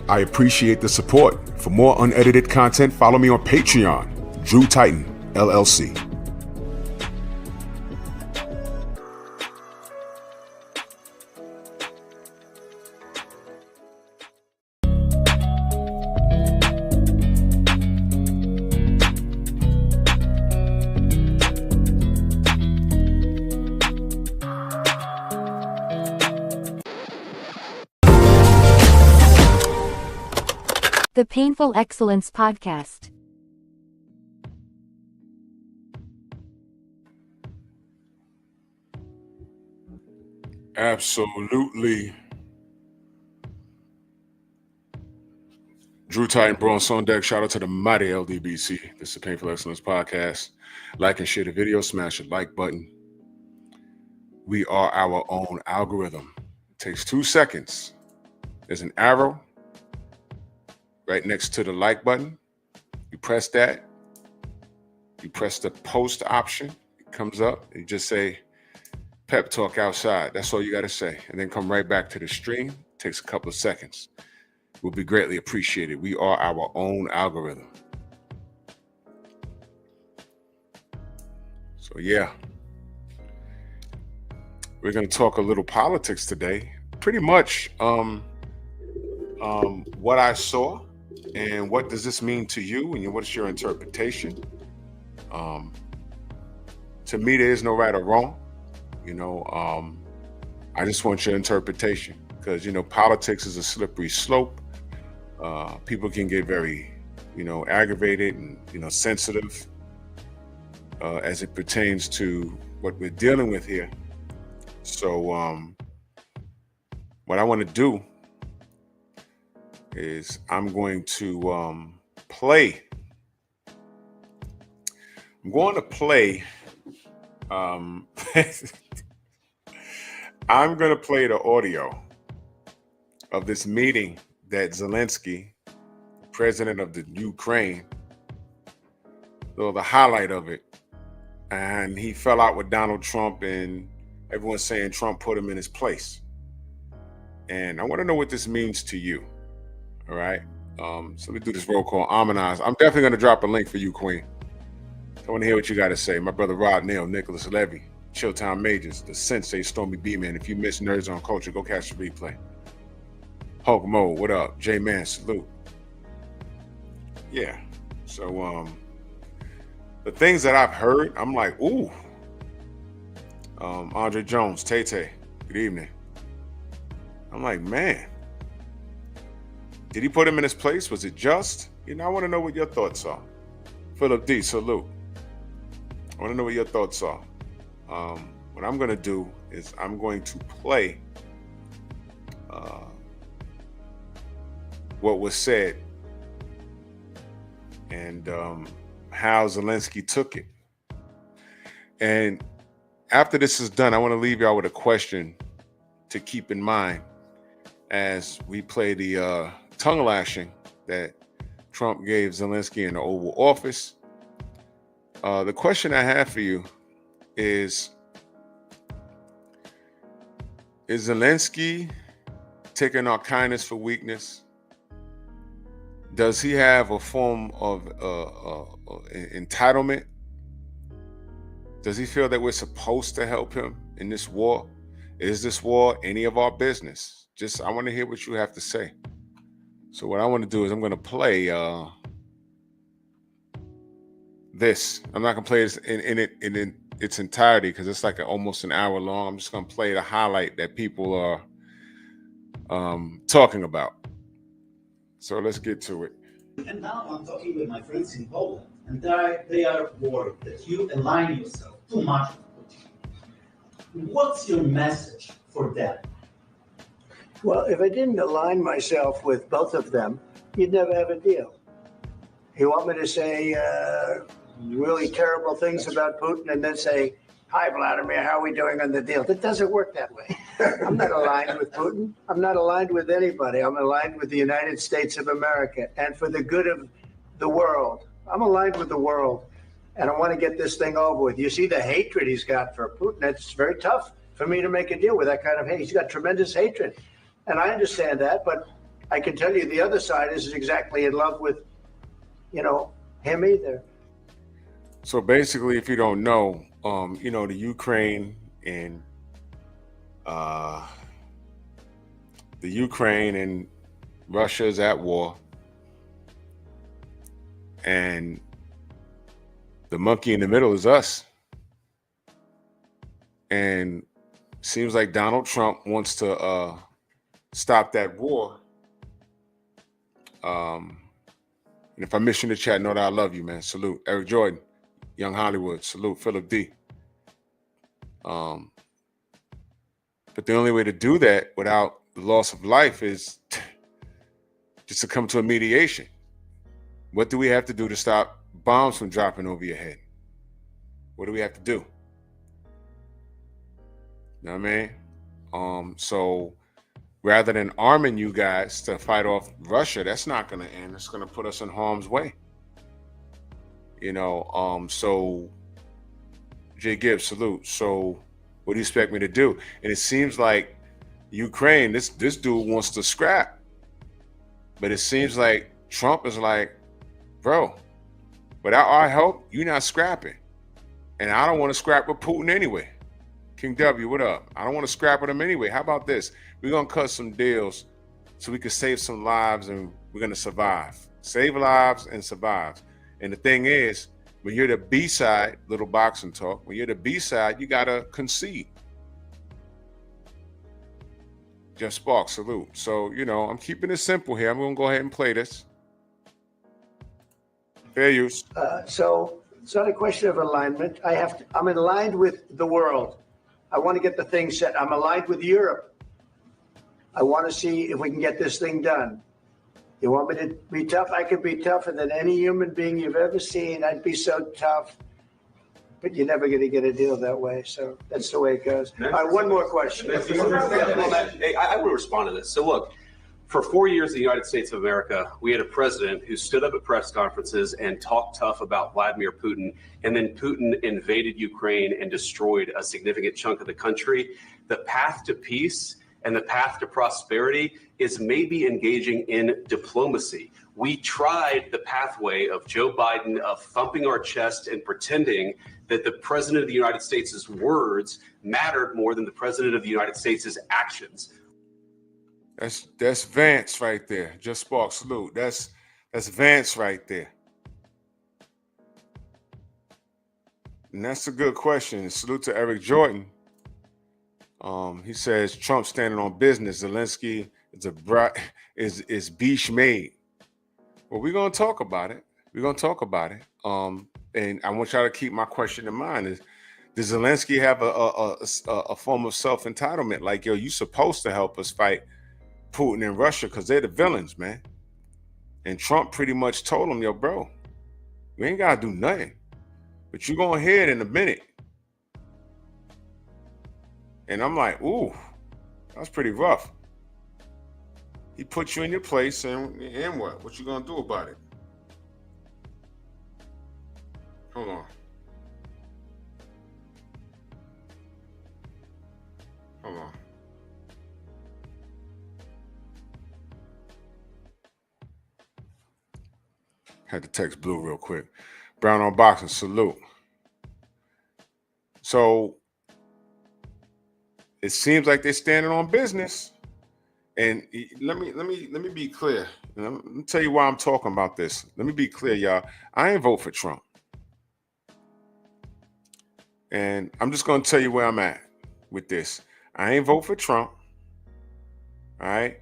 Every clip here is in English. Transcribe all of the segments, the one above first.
I appreciate the support. For more unedited content, follow me on Patreon, Drew Titan, LLC. The Painful Excellence Podcast. Absolutely. Drew Titan, Bronze on deck. Shout out to the mighty LDBC. This is the Painful Excellence Podcast. Like and share the video. Smash the like button. We are our own algorithm. It takes 2 seconds. There's an arrow right next to the like button. You press that. You press the post option. It comes up. You just say pep talk outside. That's all you got to say. And then come right back to the stream. It takes a couple of seconds. Will be greatly appreciated. We are our own algorithm. So yeah. We're going to talk a little politics today. Pretty much what I saw. And what does this mean to you? And what's your interpretation? To me, there is no right or wrong. I just want your interpretation because, politics is a slippery slope. People can get very, aggravated and, sensitive as it pertains to what we're dealing with here. So what I want to do is I'm going to play. I'm going to play. I'm going to play the audio of this meeting that Zelensky, president of the Ukraine, the highlight of it. And he fell out with Donald Trump, and everyone's saying Trump put him in his place. And I want to know what this means to you. All right. So let me do this roll call. Amanize. I'm definitely going to drop a link for you, Queen. I want to hear what you got to say. My brother Rod Neal, Nicholas Levy, Chilltown Majors, the Sensei, Stormy B-Man. If you miss Nerds on Culture, go catch the replay. Hulk Mode, what up? J-Man, salute. Yeah. So the things that I've heard, I'm like, ooh. Andre Jones, Tay-Tay, good evening. I'm like, man. Did he put him in his place? Was it just? I want to know what your thoughts are. Philip D, salute. I want to know what your thoughts are. What I'm going to do is I'm going to play what was said and how Zelensky took it. And after this is done, I want to leave y'all with a question to keep in mind as we play the tongue lashing that Trump gave Zelensky in the Oval Office. The question I have for you is Zelensky taking our kindness for weakness? Does he have a form of entitlement? Does he feel that we're supposed to help him in this war? Is this war any of our business? I want to hear what you have to say. So what I want to do is I'm going to play this. I'm not going to play this in its entirety because it's like almost an hour long. I'm just going to play the highlight that people are talking about. So let's get to it. And now I'm talking with my friends in Poland, and they are worried that you align yourself too much with Putin. What's your message for them? Well, if I didn't align myself with both of them, you'd never have a deal. You want me to say really terrible things about Putin and then say, hi, Vladimir, how are we doing on the deal? It doesn't work that way. I'm not aligned with Putin. I'm not aligned with anybody. I'm aligned with the United States of America and for the good of the world. I'm aligned with the world, and I want to get this thing over with. You see the hatred he's got for Putin. It's very tough for me to make a deal with that kind of hate. He's got tremendous hatred, and I understand that, but I can tell you the other side isn't exactly in love with, him either. So basically, if you don't know, the Ukraine and uh, Russia is at war, and the monkey in the middle is us. And seems like Donald Trump wants to stop that war. And if I miss you in the chat, know that I love you, man. Salute. Eric Jordan, Young Hollywood. Salute. Philip D. But the only way to do that without the loss of life is just to come to a mediation. What do we have to do to stop bombs from dropping over your head? What do we have to do? You know what I mean? So rather than arming you guys to fight off Russia, that's not going to end. It's going to put us in harm's way. So Jay Gibbs, salute. So what do you expect me to do? And it seems like Ukraine, this dude wants to scrap. But it seems like Trump is like, bro, without our help, you're not scrapping. And I don't want to scrap with Putin anyway. King W, what up? I don't want to scrap with him anyway. How about this? We're going to cut some deals so we can save some lives and we're going to survive. Save lives and survive. And the thing is, when you're the B side, little boxing talk, when you're the B side, you got to concede. Just Spark, salute. So, I'm keeping it simple here. I'm going to go ahead and play this. Fair use. So it's not a question of alignment. I'm aligned with the world. I want to get the thing set. I'm aligned with Europe. I want to see if we can get this thing done. You want me to be tough? I could be tougher than any human being you've ever seen. I'd be so tough. But you're never going to get a deal that way. So that's the way it goes. All right, one more question. I want to respond to this. So look, for 4 years in the United States of America, we had a president who stood up at press conferences and talked tough about Vladimir Putin, and then Putin invaded Ukraine and destroyed a significant chunk of the country. The path to peace and the path to prosperity is maybe engaging in diplomacy. We tried the pathway of Joe Biden, of thumping our chest and pretending that the president of the United States' words mattered more than the president of the United States' actions. That's Vance right there. Just Spark, salute. That's Vance right there. And that's a good question. Salute to Eric Jordan. He says Trump standing on business. Zelensky is beach made. Well, we're gonna talk about it. And I want y'all to keep my question in mind: does Zelensky have a form of self-entitlement? Like, yo, you supposed to help us fight Putin and Russia because they're the villains, man. And Trump pretty much told him, yo, bro, we ain't gotta do nothing, but you go ahead in a minute. And I'm like, ooh, that's pretty rough. He put you in your place, and what? What you gonna do about it? Hold on. Had to text Blue real quick. Brown on boxing, salute. So it seems like they're standing on business. And let me be clear. Let me tell you why I'm talking about this. Let me be clear, y'all. I ain't vote for Trump. And I'm just gonna tell you where I'm at with this. I ain't vote for Trump. All right.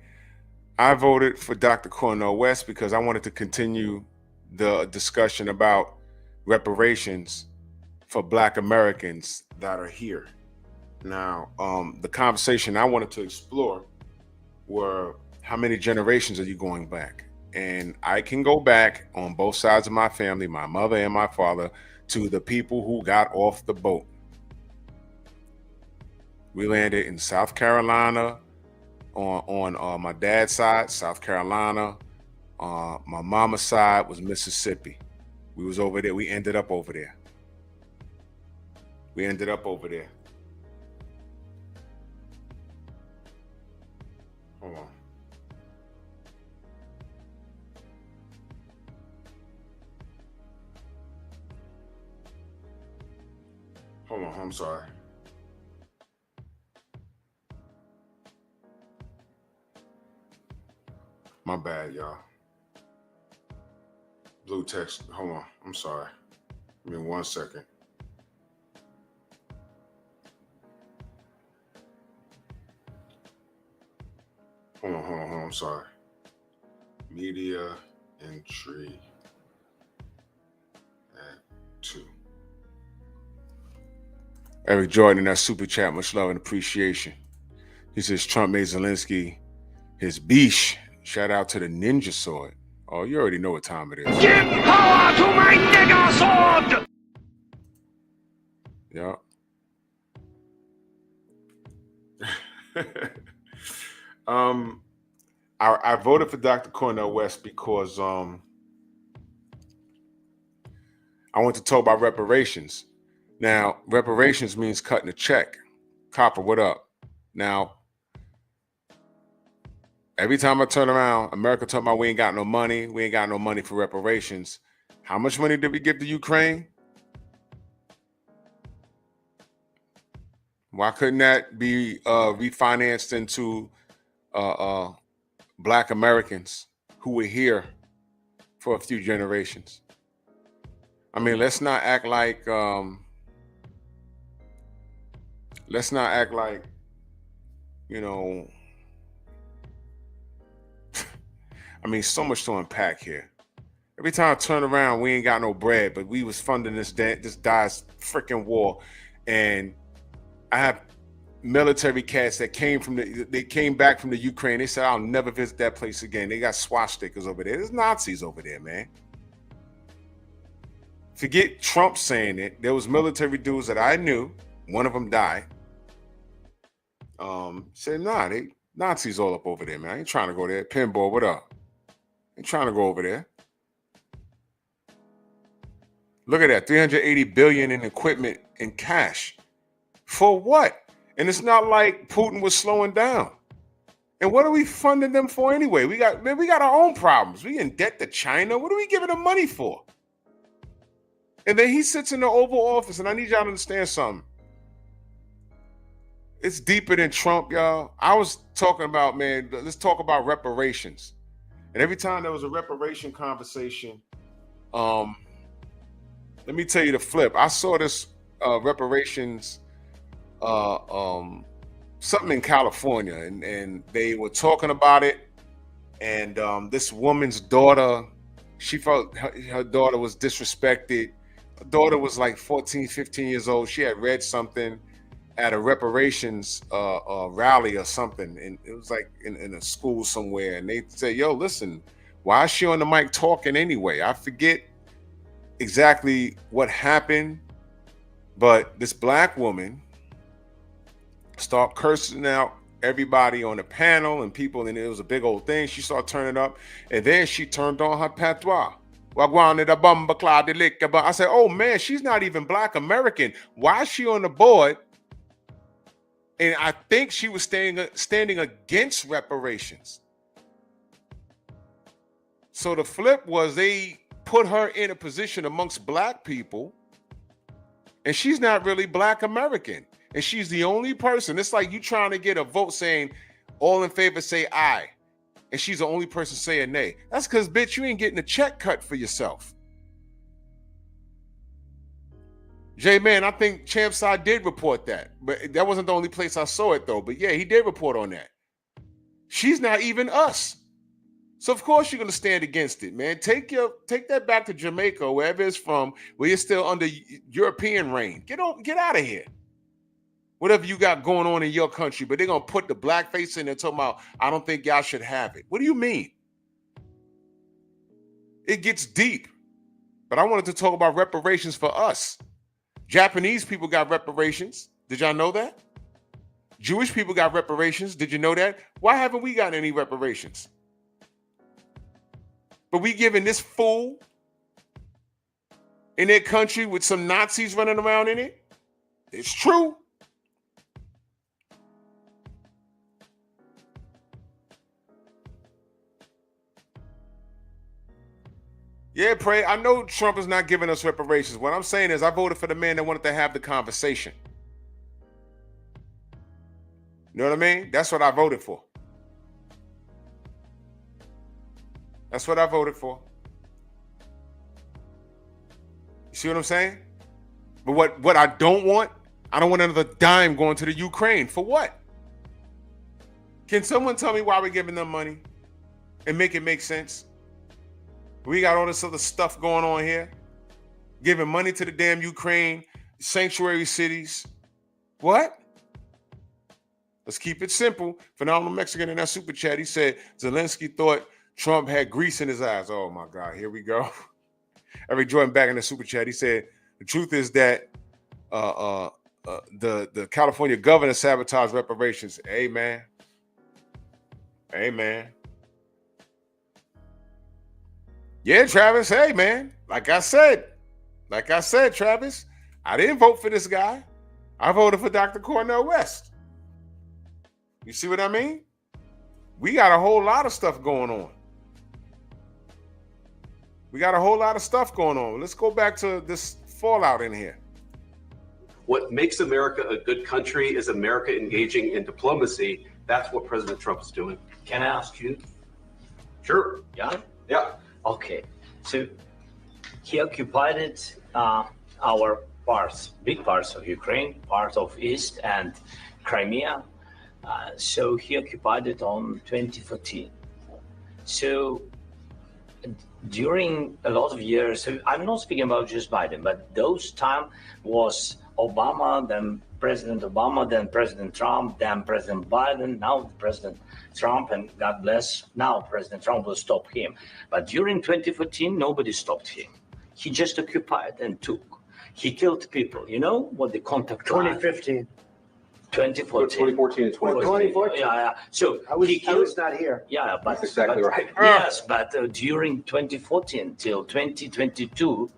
I voted for Dr. Cornel West because I wanted to continue the discussion about reparations for Black Americans that are here. Now, the conversation I wanted to explore were how many generations are you going back? And I can go back on both sides of my family, my mother and my father, to the people who got off the boat. We landed in South Carolina on my dad's side, South Carolina. My mama's side was Mississippi. We was over there. We ended up over there. Hold on. Hold on, I'm sorry. My bad, y'all. Blue text. Hold on. I'm sorry. Give me 1 second. Hold on. I'm sorry. Media entry at 2. Eric Jordan, that super chat, much love and appreciation. He says Trump made Zelensky his beesh. Shout out to the ninja sword. Oh, you already know what time it is. Give power to my nigger sword! Yeah. I voted for Dr. Cornel West because I want to talk about reparations. Now, reparations means cutting a check. Copper, what up? Now, every time I turn around, America talking about we ain't got no money. We ain't got no money for reparations. How much money did we give to Ukraine? Why couldn't that be refinanced into Black Americans who were here for a few generations? I mean, let's not act like you know. I mean, so much to unpack here. Every time I turn around, we ain't got no bread, but we was funding this guy's freaking war, and I have military cats that came back from the Ukraine. They said, I'll never visit that place again. They got swastikas over there. There's Nazis over there, man. Forget Trump saying it. There was military dudes that I knew. One of them died. Said, nah, they Nazis all up over there, man. I ain't trying to go there. Pinball, what up? Ain't trying to go over there. Look at that, 380 billion in equipment and cash. For what? And it's not like Putin was slowing down. And what are we funding them for anyway? We got our own problems. We in debt to China. What are we giving them money for? And then he sits in the Oval Office, and I need y'all to understand something. It's deeper than Trump, y'all. I was talking about, man, let's talk about reparations. And every time there was a reparation conversation, let me tell you the flip. I saw this reparations, something in California, and they were talking about it. And this woman's daughter, she felt her daughter was disrespected. Her daughter was like 14, 15 years old. She had read something at a reparations rally or something, and it was like in a school somewhere. And they said, yo, listen, why is she on the mic talking anyway? I forget exactly what happened, but this Black woman started cursing out everybody on the panel and people, and it was a big old thing. She started turning up, and then she turned on her patois. I said, oh man, she's not even Black American. Why is she on the board? And I think she was standing against reparations. So the flip was they put her in a position amongst Black people, and she's not really Black American. And she's the only person. It's like you trying to get a vote saying all in favor say aye, and she's the only person saying nay. That's because, bitch, you ain't getting a check cut for yourself. J-Man, I think Champside did report that, but that wasn't the only place I saw it, though. But yeah, he did report on that. She's not even us. So of course you're gonna stand against it, man. Take that back to Jamaica, wherever it's from, where you're still under European reign. Get out of here. Whatever you got going on in your country, but they're gonna put the blackface in there talking about, I don't think y'all should have it. What do you mean? It gets deep. But I wanted to talk about reparations for us. Japanese people got reparations. Did y'all know that? Jewish people got reparations. Did you know that? Why haven't we got any reparations? But we giving this fool in their country with some Nazis running around in it? It's true. Yeah, pray. I know Trump is not giving us reparations. What I'm saying is I voted for the man that wanted to have the conversation. You know what I mean? That's what I voted for. That's what I voted for. You see what I'm saying? But what I don't want another dime going to the Ukraine. For what? Can someone tell me why we're giving them money and make it make sense? We got all this other stuff going on here. Giving money to the damn Ukraine, sanctuary cities. What? Let's keep it simple. Phenomenal Mexican in that super chat, he said Zelensky thought Trump had grease in his eyes. Oh my God, here we go. Eric Jordan back in the super chat, he said the truth is that the California governor sabotaged reparations. Amen. Amen. Yeah, Travis. Hey, man. Like I said, Travis, I didn't vote for this guy. I voted for Dr. Cornel West. You see what I mean? We got a whole lot of stuff going on. Let's go back to this fallout in here. What makes America a good country is America engaging in diplomacy. That's what President Trump is doing. Can I ask you? Sure. Yeah? Yeah. Okay. So he occupied our parts, big parts of Ukraine, part of East and Crimea. So he occupied it on 2014. So during a lot of years, so I'm not speaking about just Biden, but those time was Obama, then President Obama, then President Trump, then President Biden, now President Trump, and God bless, now President Trump will stop him. But during 2014, nobody stopped him. He just occupied and took. He killed people. You know what the contact 2015. 2014. 2014 and 2015. 2014. Yeah. So I was not here. Yeah, but That's exactly right. Yes, but during 2014 till 2022,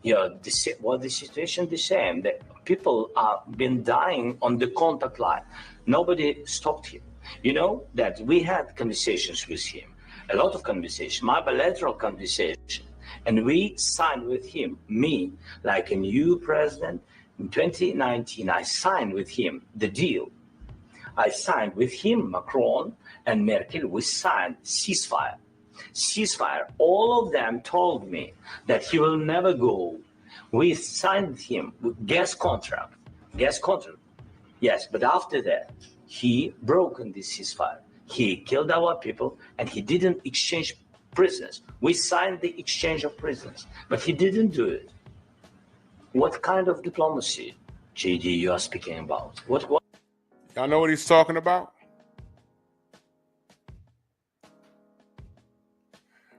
the situation the same. The people have been dying on the contact line. Nobody stopped him. You know that we had conversations with him, a lot of conversations, my bilateral conversation, and we signed with him, me, like a new president. In 2019, I signed with him the deal. I signed with him, Macron and Merkel, we signed ceasefire. Ceasefire. All of them told me that he will never go. We signed him with gas contract. Yes, but after that, he broken this ceasefire. He killed our people and he didn't exchange prisoners. We signed the exchange of prisoners, but he didn't do it. What kind of diplomacy, JD, you are speaking about? What? Y'all know what he's talking about?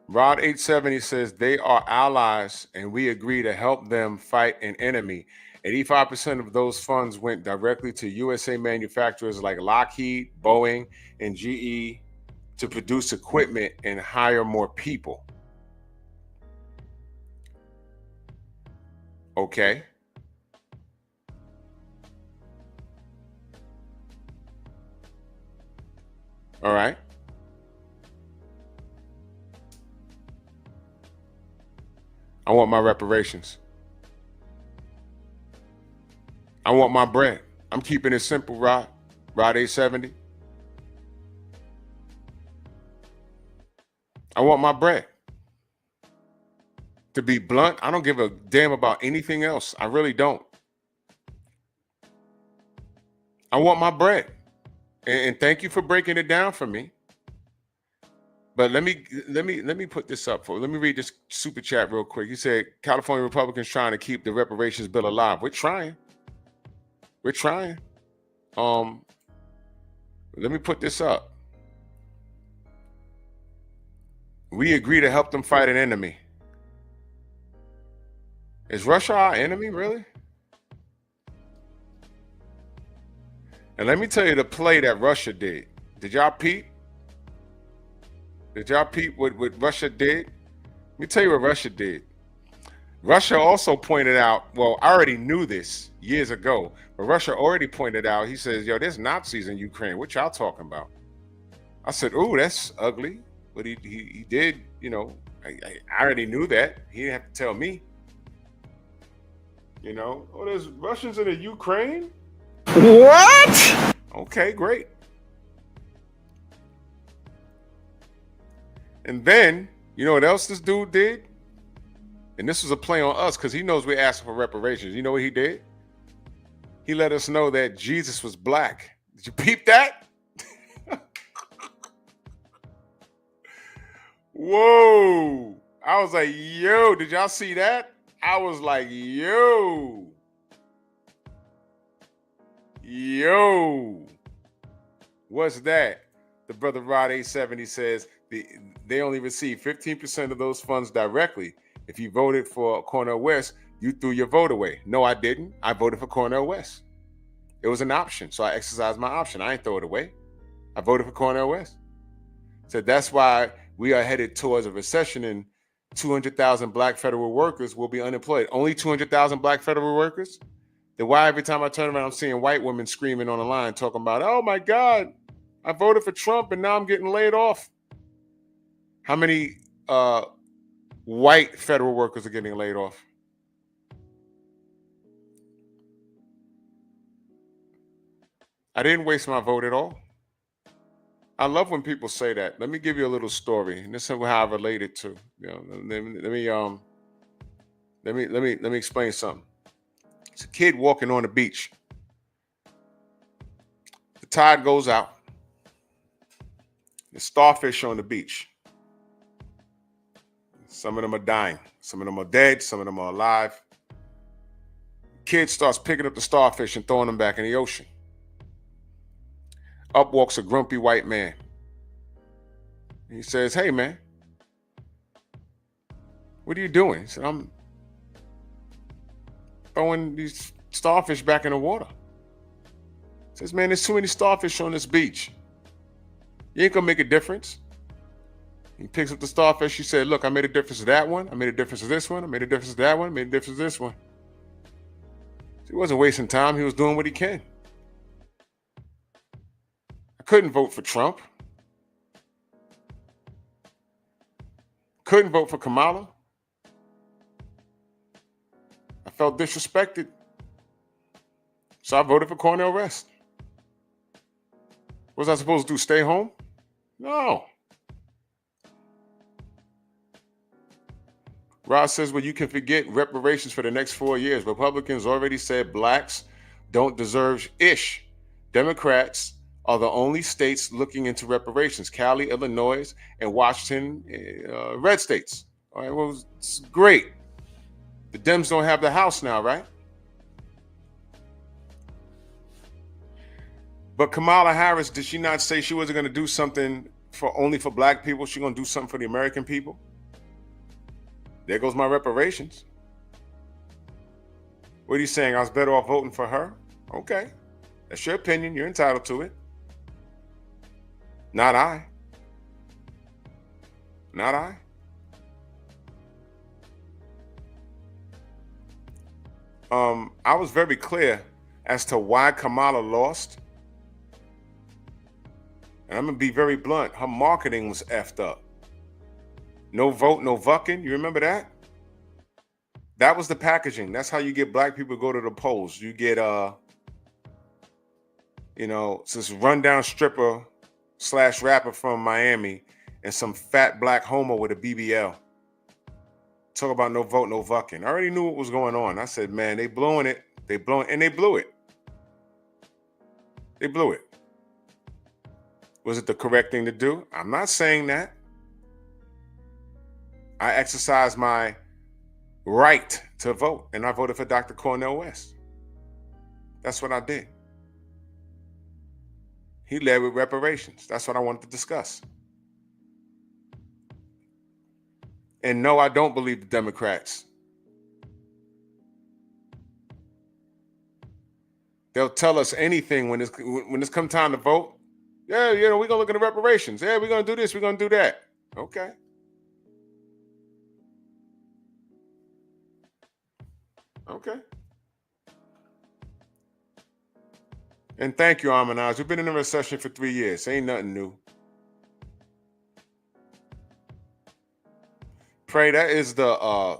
Rod 870 says they are allies and we agree to help them fight an enemy. 85% of those funds went directly to USA manufacturers like Lockheed, Boeing, and GE to produce equipment and hire more people. Okay. All right. I want my reparations. I want my bread. I'm keeping it simple, Rod. Rod 870. I want my bread. To be blunt, I don't give a damn about anything else. I really don't. I want my bread. And thank you for breaking it down for me. But let me put this up for. Let me read this super chat real quick. He said California Republicans trying to keep the reparations bill alive. We're trying. Let me put this up. We agree to help them fight an enemy. Is Russia our enemy, really? And let me tell you the play that Russia did. Did y'all peep? Did y'all peep what Russia did? Let me tell you what Russia did. Russia also pointed out, well, I already knew this years ago, but Russia already pointed out, he says, yo, there's Nazis in Ukraine. What y'all talking about? I said, ooh, that's ugly. But he did, I already knew that. He didn't have to tell me. You know, oh, there's Russians in the Ukraine? What? Okay, great. And then, you know what else this dude did? And this was a play on us because he knows we're asking for reparations. You know what he did? He let us know that Jesus was black. Did you peep that? Whoa. I was like, yo, did y'all see that? I was like, yo. Yo. What's that? The brother Rod 870 says they only receive 15% of those funds directly. If you voted for Cornel West, you threw your vote away. No, I didn't. I voted for Cornel West. It was an option, so I exercised my option. I ain't throw it away. I voted for Cornel West. So that's why we are headed towards a recession, and 200,000 black federal workers will be unemployed. Only 200,000 black federal workers? Then why every time I turn around, I'm seeing white women screaming on the line talking about, oh my God, I voted for Trump and now I'm getting laid off. How many white federal workers are getting laid off? I didn't waste my vote at all. I love when people say that. Let me give you a little story, and this is how I relate it to. You know, let me explain something. It's a kid walking on the beach. The tide goes out. There's starfish on the beach. Some of them are dying. Some of them are dead. Some of them are alive. The kid starts picking up the starfish and throwing them back in the ocean. Up walks a grumpy white man. He says, hey, man, what are you doing? He said, I'm throwing these starfish back in the water. He says, man, there's too many starfish on this beach. You ain't gonna make a difference. He picks up the starfish. He said, look, I made a difference to that one. I made a difference to this one. I made a difference to that one. I made a difference to this one. He wasn't wasting time. He was doing what he can. I couldn't vote for Trump. Couldn't vote for Kamala. I felt disrespected. So I voted for Cornel West. What was I supposed to do? Stay home? No. Ross says, well, you can forget reparations for the next 4 years. Republicans already said blacks don't deserve ish. Democrats are the only states looking into reparations. Cali, Illinois, and Washington, red states. All right, well, it's great. The Dems don't have the House now, right? But Kamala Harris, did she not say she wasn't going to do something only for black people? She's going to do something for the American people? There goes my reparations. What are you saying? I was better off voting for her? Okay. That's your opinion. You're entitled to it. Not I. Not I. I was very clear as to why Kamala lost. And I'm going to be very blunt. Her marketing was effed up. No vote, no vucking. You remember that? That was the packaging. That's how you get black people to go to the polls. You get, this rundown stripper / rapper from Miami and some fat black homo with a BBL. Talk about no vote, no vucking. I already knew what was going on. I said, man, they blowing it. And they blew it. They blew it. Was it the correct thing to do? I'm not saying that. I exercised my right to vote, and I voted for Dr. Cornel West. That's what I did. He led with reparations. That's what I wanted to discuss. And no, I don't believe the Democrats. They'll tell us anything when it's come time to vote. Yeah, we're going to look at the reparations. Yeah, we're going to do this. We're going to do that. Okay. Okay. And thank you, Armanaz. We've been in a recession for 3 years. Ain't nothing new. Pray, that is the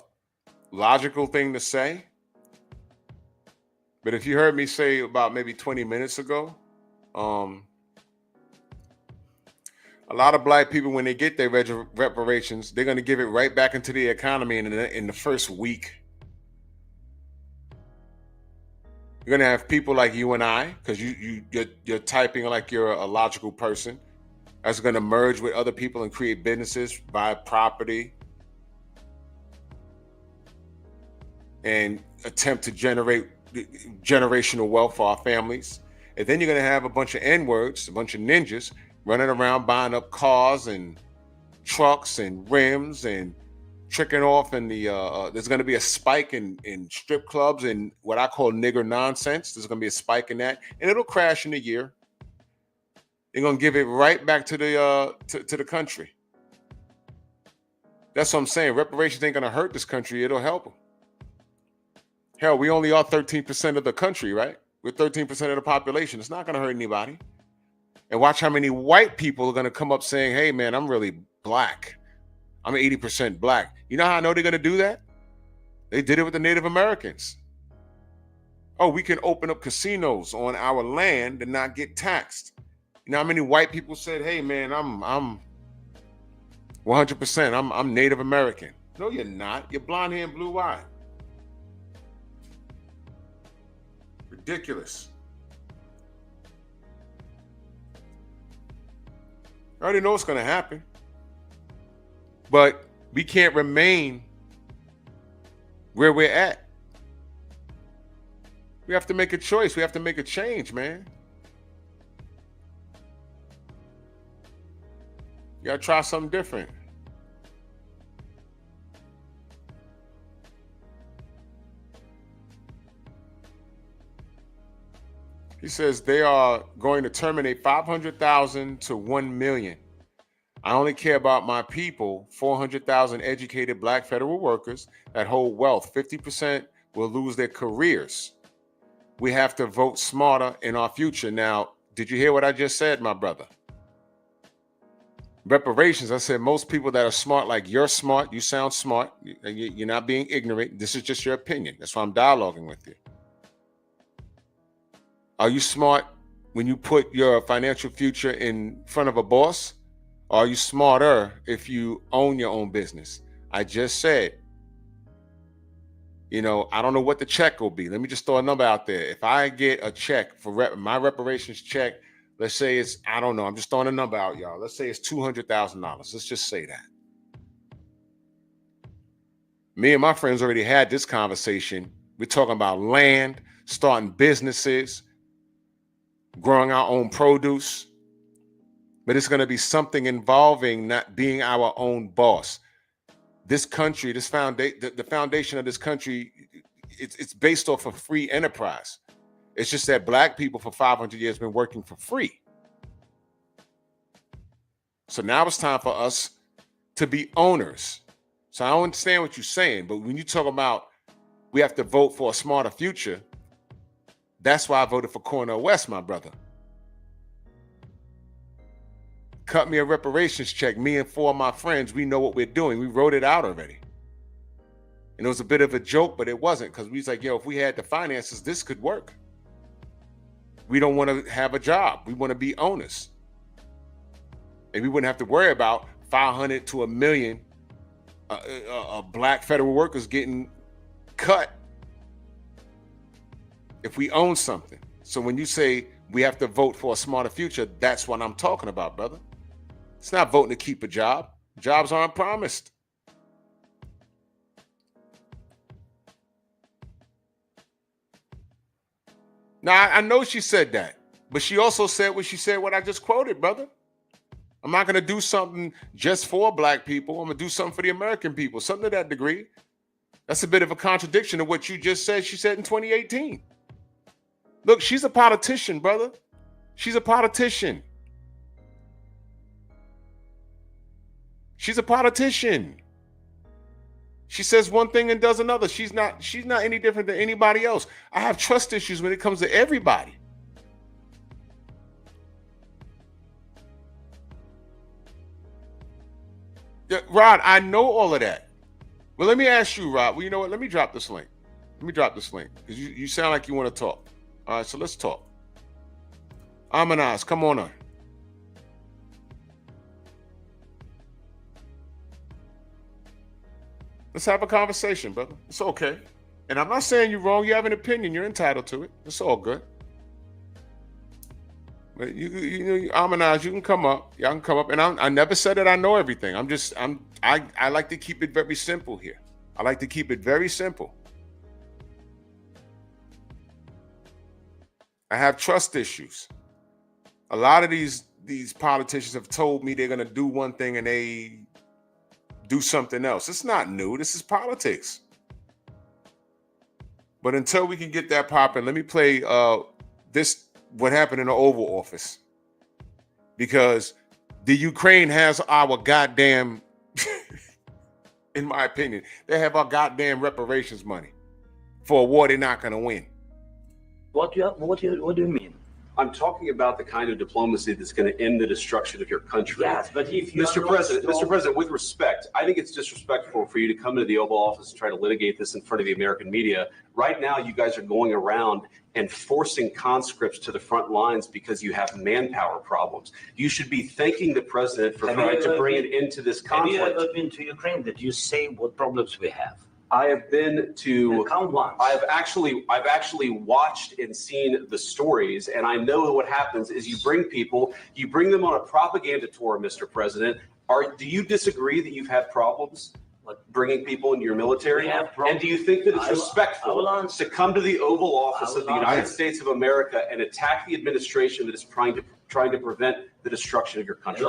logical thing to say. But if you heard me say about maybe 20 minutes ago, a lot of black people, when they get their reparations, they're going to give it right back into the economy in the first week. You're going to have people like you and I, because you're typing like you're a logical person, that's going to merge with other people and create businesses, buy property, and attempt to generate generational wealth for our families. And then you're going to have a bunch of N-words, a bunch of ninjas running around buying up cars and trucks and rims and tricking off in the there's going to be a spike in strip clubs and what I call nigger nonsense. There's going to be a spike in that, and it'll crash in a year. They're going to give it right back to the to the country. That's what I'm saying. Reparations ain't going to hurt this country. It'll help them. Hell, we only are 13% of the country, right? We're 13% of the population. It's not going to hurt anybody. And watch how many white people are going to come up saying, hey, man, I'm really black. I'm 80% black. You know how I know they're going to do that? They did it with the Native Americans. Oh, we can open up casinos on our land and not get taxed. You know how many white people said, hey, man, I'm 100%. I'm Native American. No, you're not. You're blonde hair and blue eye. Ridiculous. I already know what's going to happen. But we can't remain where we're at. We have to make a choice. We have to make a change, man. You got to try something different. He says they are going to terminate 500,000 to 1 million. I only care about my people, 400,000 educated black federal workers that hold wealth. 50% will lose their careers. We have to vote smarter in our future. Now, did you hear what I just said, my brother? Reparations, I said most people that are smart, like you're smart, you sound smart, you're not being ignorant. This is just your opinion. That's why I'm dialoguing with you. Are you smart when you put your financial future in front of a boss? Or are you smarter if you own your own business? I just said, you know, I don't know what the check will be. Let me just throw a number out there. If I get a check for my reparations check, let's say it's, I don't know, I'm just throwing a number out, y'all. Let's say it's $200,000. Let's just say that. Me and my friends already had this conversation. We're talking about land, starting businesses, growing our own produce. But it's going to be something involving not being our own boss. This country, this the foundation of this country, it's based off of free enterprise. It's just that black people for 500 years been working for free. So now it's time for us to be owners. So I don't understand what you're saying, but when you talk about we have to vote for a smarter future, that's why I voted for Cornel West, my brother. Cut me a reparations check. Me and 4 of my friends, we know what we're doing. We wrote it out already. And it was a bit of a joke, but it wasn't, because we was like, yo, if we had the finances, this could work. We don't want to have a job. We want to be owners. And we wouldn't have to worry about 500 to 1 million black federal workers getting cut if we own something. So when you say we have to vote for a smarter future, that's what I'm talking about, brother. It's not voting to keep a job. Jobs aren't promised. Now, I know she said that, but she also said what I just quoted, brother. I'm not going to do something just for black people. I'm going to do something for the American people, something to that degree. That's a bit of a contradiction to what you just said she said in 2018. Look, she's a politician, brother. She's a politician. She's a politician. She says one thing and does another. She's not any different than anybody else. I have trust issues when it comes to everybody. Yeah, Rod, I know all of that. Well, let me ask you, Rob. Well, you know what? Let me drop this link. Because you sound like you want to talk. All right, so let's talk. Amanaz, come on on. Let's have a conversation, brother. It's okay. And I'm not saying you're wrong. You have an opinion. You're entitled to it. It's all good. But you Amanaz, you can come up. Y'all can come up. And I never said that I know everything. I like to keep it very simple here. I like to keep it very simple. I have trust issues. A lot of these politicians have told me they're gonna do one thing and they do something else. It's not new. This is politics. But until we can get that popping, let me play what happened in the Oval Office. Because the Ukraine has our goddamn, in my opinion, they have our goddamn reparations money for a war they're not gonna win. What do you mean? I'm talking about the kind of diplomacy that's going to end the destruction of your country. Yes, but if you Mr. President, with respect, I think it's disrespectful for you to come into the Oval Office and try to litigate this in front of the American media. Right now, you guys are going around and forcing conscripts to the front lines because you have manpower problems. You should be thanking the president for trying to bring an end to this conflict. Have you ever been to Ukraine? Did you say what problems we have? I have been to. Count once. I've actually watched and seen the stories, and I know what happens is you bring them on a propaganda tour, Mr. President. Do you disagree that you've had problems bringing people into your military? And do you think that it's respectful to come to the Oval Office of the United States of America and attack the administration that is trying to prevent the destruction of your country?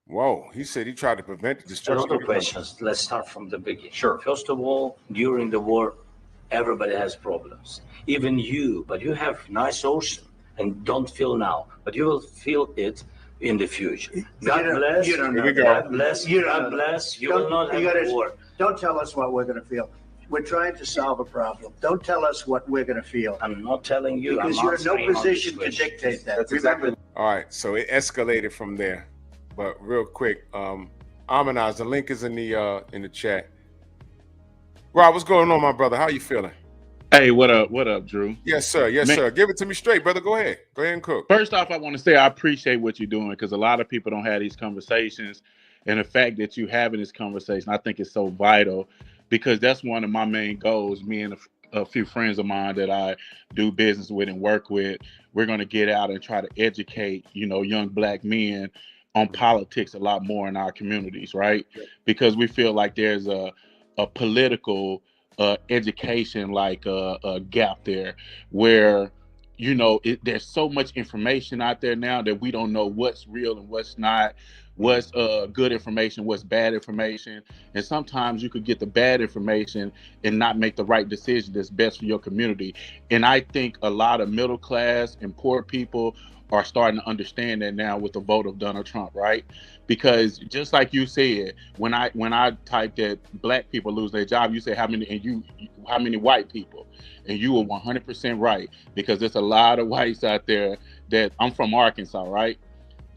Whoa, he said he tried to prevent the destruction. A lot of questions. Let's start from the beginning. Sure. First of all, during the war, everybody has problems. Even you, but you have nice ocean and don't feel now, but you will feel it in the future. God bless. You don't know. Here we go. God bless. God bless. You will not have war. Don't tell us what we're going to feel. We're trying to solve a problem. Don't tell us what we're going to feel. I'm not telling you. Because you're in no position to dictate that. That's exactly. All right, so it escalated from there. But real quick, Amanaz, the link is in the chat. Rob, what's going on, my brother? How you feeling? Hey, what up, Drew? Yes, sir. Yes, sir. Give it to me straight, brother. Go ahead and cook. First off, I want to say I appreciate what you're doing because a lot of people don't have these conversations, and the fact that you having this conversation, I think is so vital because that's one of my main goals. Me and a few friends of mine that I do business with and work with, we're going to get out and try to educate, young Black men on politics a lot more in our communities, right? Because we feel like there's a political education a gap there where there's so much information out there now that we don't know what's real and what's not, what's good information, what's bad information. And sometimes you could get the bad information and not make the right decision that's best for your community. And I think a lot of middle class and poor people are starting to understand that now with the vote of Donald Trump, right? Because just like you said, when I typed that Black people lose their job, you say how many white people, and you were 100% right, because there's a lot of whites out there that I'm from Arkansas, right?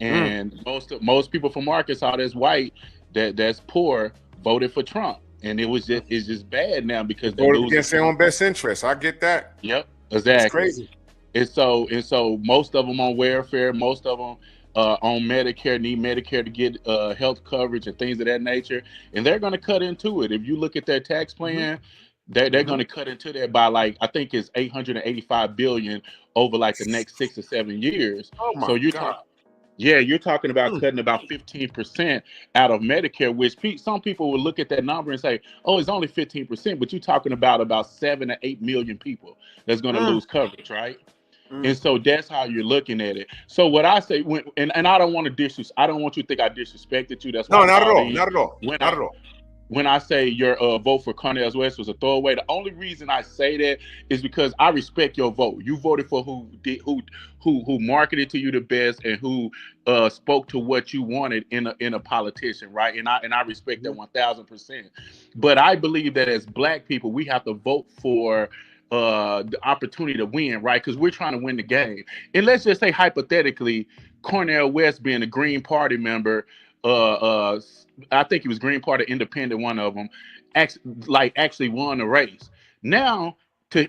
And most people from Arkansas that's white that's poor voted for Trump, and it's just bad now because they voted against their own best interest. I get that. Yep, exactly. It's crazy. And so most of them on welfare, most of them on Medicare, need Medicare to get health coverage and things of that nature. And they're going to cut into it. If you look at their tax plan, they're going to cut into that by I think it's $885 billion over the next 6 or 7 years. Oh my God. You're talking about cutting about 15% out of Medicare, which some people will look at that number and say, oh, it's only 15%, but you're talking about 7 to 8 million people that's going to lose coverage, right? And so that's how you're looking at it. So what I say, and I don't want to I don't want you to think I disrespected you. That's why not at all. When I say your vote for Cornel West was a throwaway, the only reason I say that is because I respect your vote. You voted for who marketed to you the best and who spoke to what you wanted in a politician, right? And I respect that 1,000%. But I believe that as Black people, we have to vote for the opportunity to win, right? Because we're trying to win the game. And let's just say hypothetically, Cornel West being a Green Party member I think he was Green Party Independent, one of them, actually won the race. Now,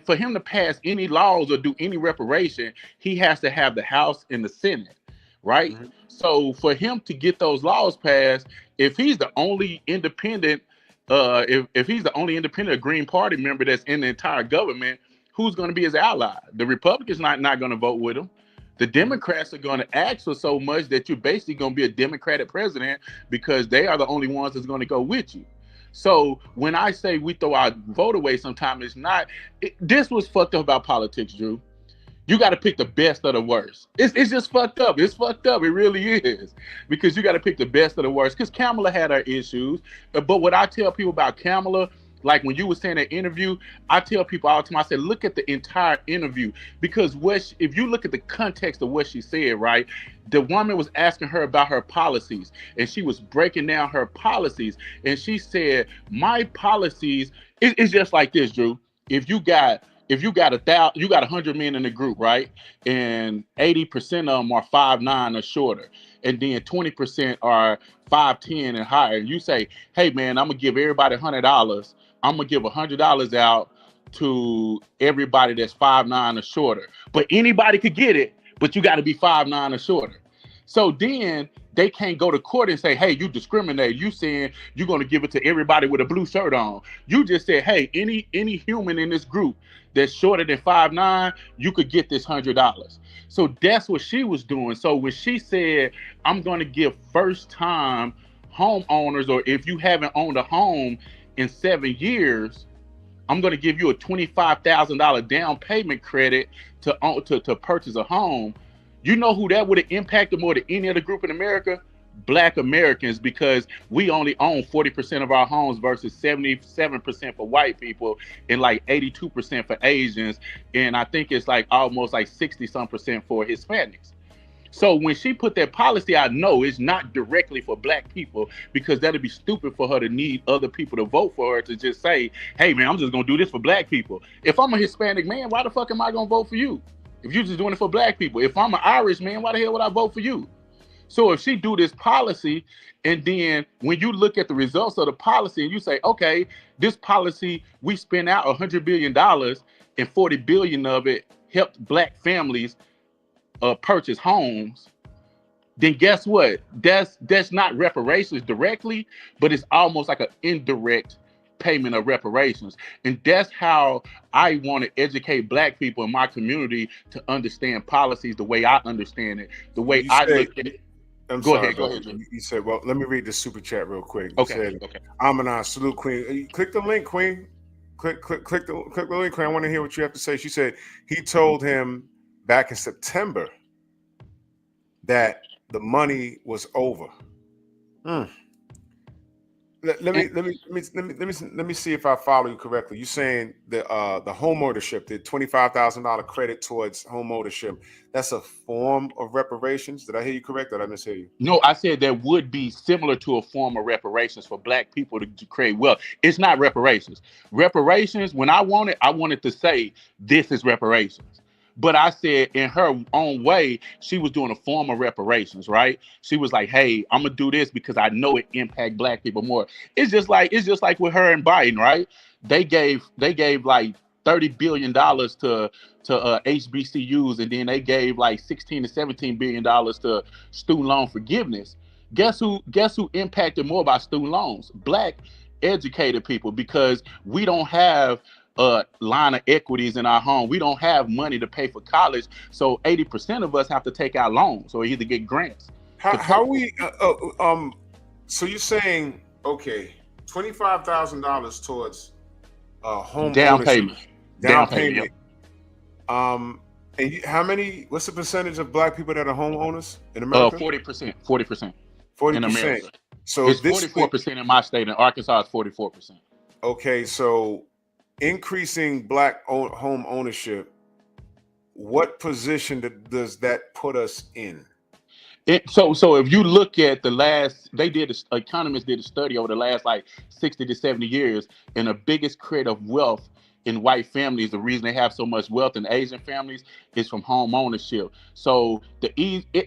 for him to pass any laws or do any reparation, he has to have the House and the Senate, right? Mhm. So for him to get those laws passed, if he's the only independent, if he's the only independent Green Party member that's in the entire government, who's going to be his ally? The Republicans not going to vote with him. The Democrats are going to ask for so much that you're basically going to be a Democratic president because they are the only ones that's going to go with you. So when I say we throw our vote away, sometimes it's not. This was fucked up about politics, Drew. You got to pick the best of the worst. It's just fucked up. It's fucked up. It really is. Because you got to pick the best of the worst. Because Kamala had her issues. But what I tell people about Kamala, like when you were saying that interview, I tell people all the time, I said, look at the entire interview. Because if you look at the context of what she said, right, the woman was asking her about her policies. And she was breaking down her policies. And she said, my policies, it's just like this, Drew. If you got 100 men in the group, right? And 80% of them are 5'9" or shorter, and then 20% are 5'10" and higher. And you say, hey man, I'm gonna give everybody $100. I'm gonna give $100 out to everybody that's 5'9" or shorter. But anybody could get it, but you got to be 5'9" or shorter. So then they can't go to court and say, hey, you discriminate. You saying you're going to give it to everybody with a blue shirt on. You just said, hey, any human in this group that's shorter than 5'9", you could get this $100. So that's what she was doing. So when she said, I'm going to give first time homeowners, or if you haven't owned a home in 7 years, I'm going to give you a $25,000 down payment credit to purchase a home. You know who that would have impacted more than any other group in America? Black Americans, because we only own 40% of our homes versus 77% for white people and like 82% for Asians. And I think it's like almost like 60% for Hispanics. So when she put that policy, I know it's not directly for black people, because that'd be stupid for her to need other people to vote for her to just say, hey man, I'm just gonna do this for black people. If I'm a Hispanic man, why the fuck am I gonna vote for you? If you're just doing it for black people. If I'm an Irish man, why the hell would I vote for you? So if she do this policy, and then when you look at the results of the policy and you say, okay, this policy, we spent out $100 billion and 40 billion of it helped black families purchase homes, then guess what? That's not reparations directly, but it's almost like an indirect payment of reparations. And that's how I want to educate black people in my community to understand policies the way I understand it, the way I look at it. Go ahead. You said, well, let me read the super chat real quick. You Okay. said, Amina, salute Queen. Click the link, Queen. Click the link, Queen. I want to hear what you have to say. She said he told him back in September that the money was over. Let me see if I follow you correctly. You're saying the home ownership, the $25,000 credit towards home ownership, that's a form of reparations. Did I hear you correct? Or did I mishear you? No, I said that would be similar to a form of reparations for black people to create wealth. It's not reparations. Reparations, when I wanted to say this is reparations. But I said in her own way, she was doing a form of reparations, right? She was like, hey, I'm gonna do this because I know it impact black people more. It's just like with her and Biden, right? They gave like $30 billion to HBCUs, and then they gave like $16 to $17 billion to student loan forgiveness. Guess who impacted more by student loans? Black educated people, because we don't have a line of equities in our home. We don't have money to pay for college, so 80% of us have to take out loans or either get grants. How we? So you're saying, okay, $25,000 towards home down ownership, payment. down payment. And how many? What's the percentage of black people that are homeowners in America? 40%. 40% in America. So it's 44% in my state. In Arkansas, it's 44%. Okay, so increasing black home ownership, what position does that put us in? So if you look at economists did a study over the last like 60 to 70 years, and the biggest creator of wealth in white families, the reason they have so much wealth in Asian families is from home ownership. So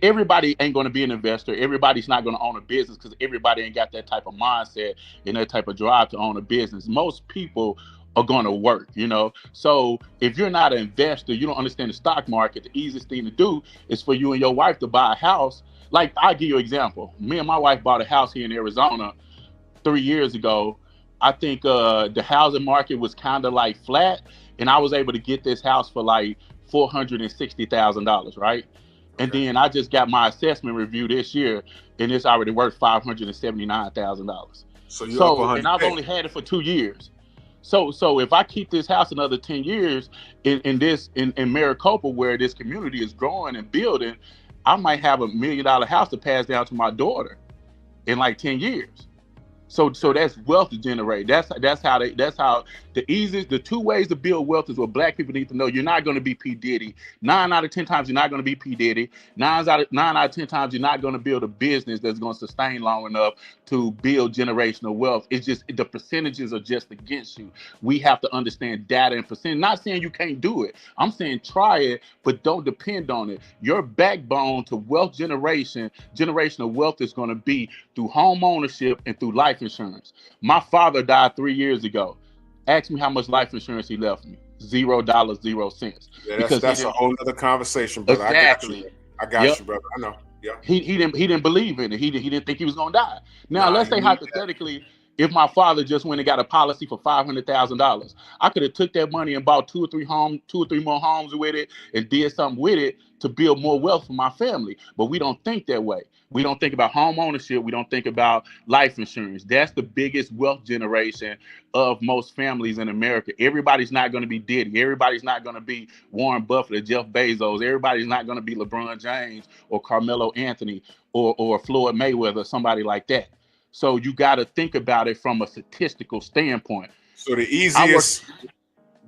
everybody ain't going to be an investor. Everybody's not going to own a business because everybody ain't got that type of mindset and that type of drive to own a business. Most people are going to work, you know. So if you're not an investor, you don't understand the stock market, the easiest thing to do is for you and your wife to buy a house. Like, I'll give you an example. Me and my wife bought a house here in Arizona 3 years ago. I think the housing market was kind of like flat, and I was able to get this house for like $460,000, right? And Okay. then I just got my assessment review this year, and it's already worth $579,000. So you're up So, and I've 100K. only had it for 2 years. So if I keep this house another 10 years in Maricopa, where this community is growing and building, I might have $1 million house to pass down to my daughter in like 10 years. So that's wealth to generate. That's how the two ways to build wealth is what black people need to know. You're not going to be P. Diddy. 9 out of 10 times you're not going to be P. Diddy. 9 out of 10 times you're not going to build a business that's going to sustain long enough to build generational wealth. It's just the percentages are just against you. We have to understand data and percent. Not saying you can't do it. I'm saying try it, but don't depend on it. Your backbone to wealth generation, generational wealth is going to be through home ownership and through life insurance. My father died 3 years ago. Ask me how much life insurance he left me. $0, 0 cents. Yeah, Because that's a whole other conversation, brother. exactly. I got you, brother. I know. Yeah. He didn't believe in it. He didn't think he was gonna die. Now Nah, let's you say need that. hypothetically, if my father just went and got a policy for $500,000, I could have took that money and bought two or three more homes with it, and did something with it to build more wealth for my family. But we don't think that way. We don't think about home ownership. We don't think about life insurance. That's the biggest wealth generation of most families in America. Everybody's not going to be Diddy. Everybody's not going to be Warren Buffett or Jeff Bezos. Everybody's not going to be LeBron James or Carmelo Anthony or Floyd Mayweather or somebody like that. So you got to think about it from a statistical standpoint. So the I work. easiest,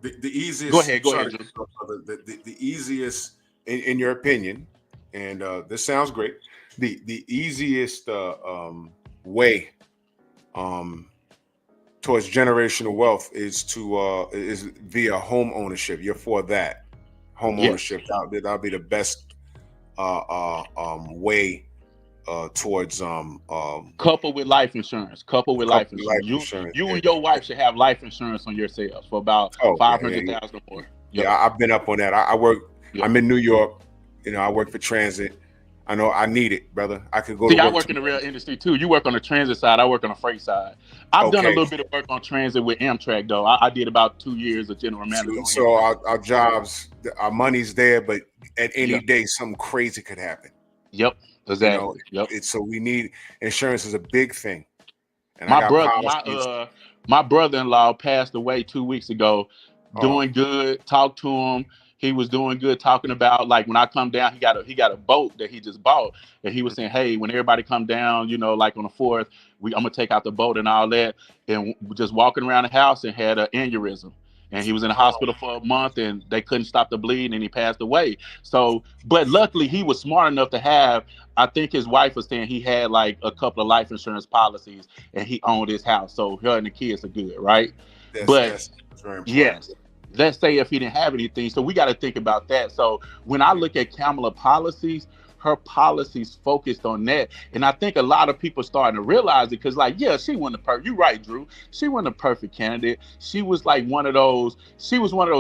the easiest. Go ahead, sorry, Drew. brother, the easiest, in your opinion, and this sounds great. The easiest way towards generational wealth is via home ownership. You're for that home Yes. ownership. That'll be the best way towards Couple with life insurance. Couple with life insurance. You and your wife should have life insurance on yourselves for about $500,000 more. Yep. Yeah, I've been up on that. I work. Yep. I'm in New York. You know, I work for transit. I know I need it, brother. I could go See, to I work work in the rail industry too. You work on the transit side. I work on the freight side. I've done a little bit of work on transit with Amtrak, though. I did about 2 years of general manager. So our jobs, our money's there, but at any day, something crazy could happen. Yep, exactly. So we need insurance is a big thing. And my brother-in-law passed away 2 weeks ago. Doing good. Talked to him. He was doing good, talking about, like, when I come down, he got a boat that he just bought, and he was saying, hey, when everybody come down, you know, like on the 4th, I'm gonna take out the boat and all that, and just walking around the house and had an aneurysm, and he was in the hospital for a month, and they couldn't stop the bleeding, and he passed away. So, but luckily he was smart enough to have, I think his wife was saying he had like a couple of life insurance policies, and he owned his house, so her and the kids are good, right? That's very important. Yes. Let's say if he didn't have anything. So we got to think about that. So when I look at Kamala policies, her policies focused on that. And I think a lot of people starting to realize it because, like, yeah, she wasn't the perfect. You're right, Drew. She wasn't a perfect candidate. She was like one of those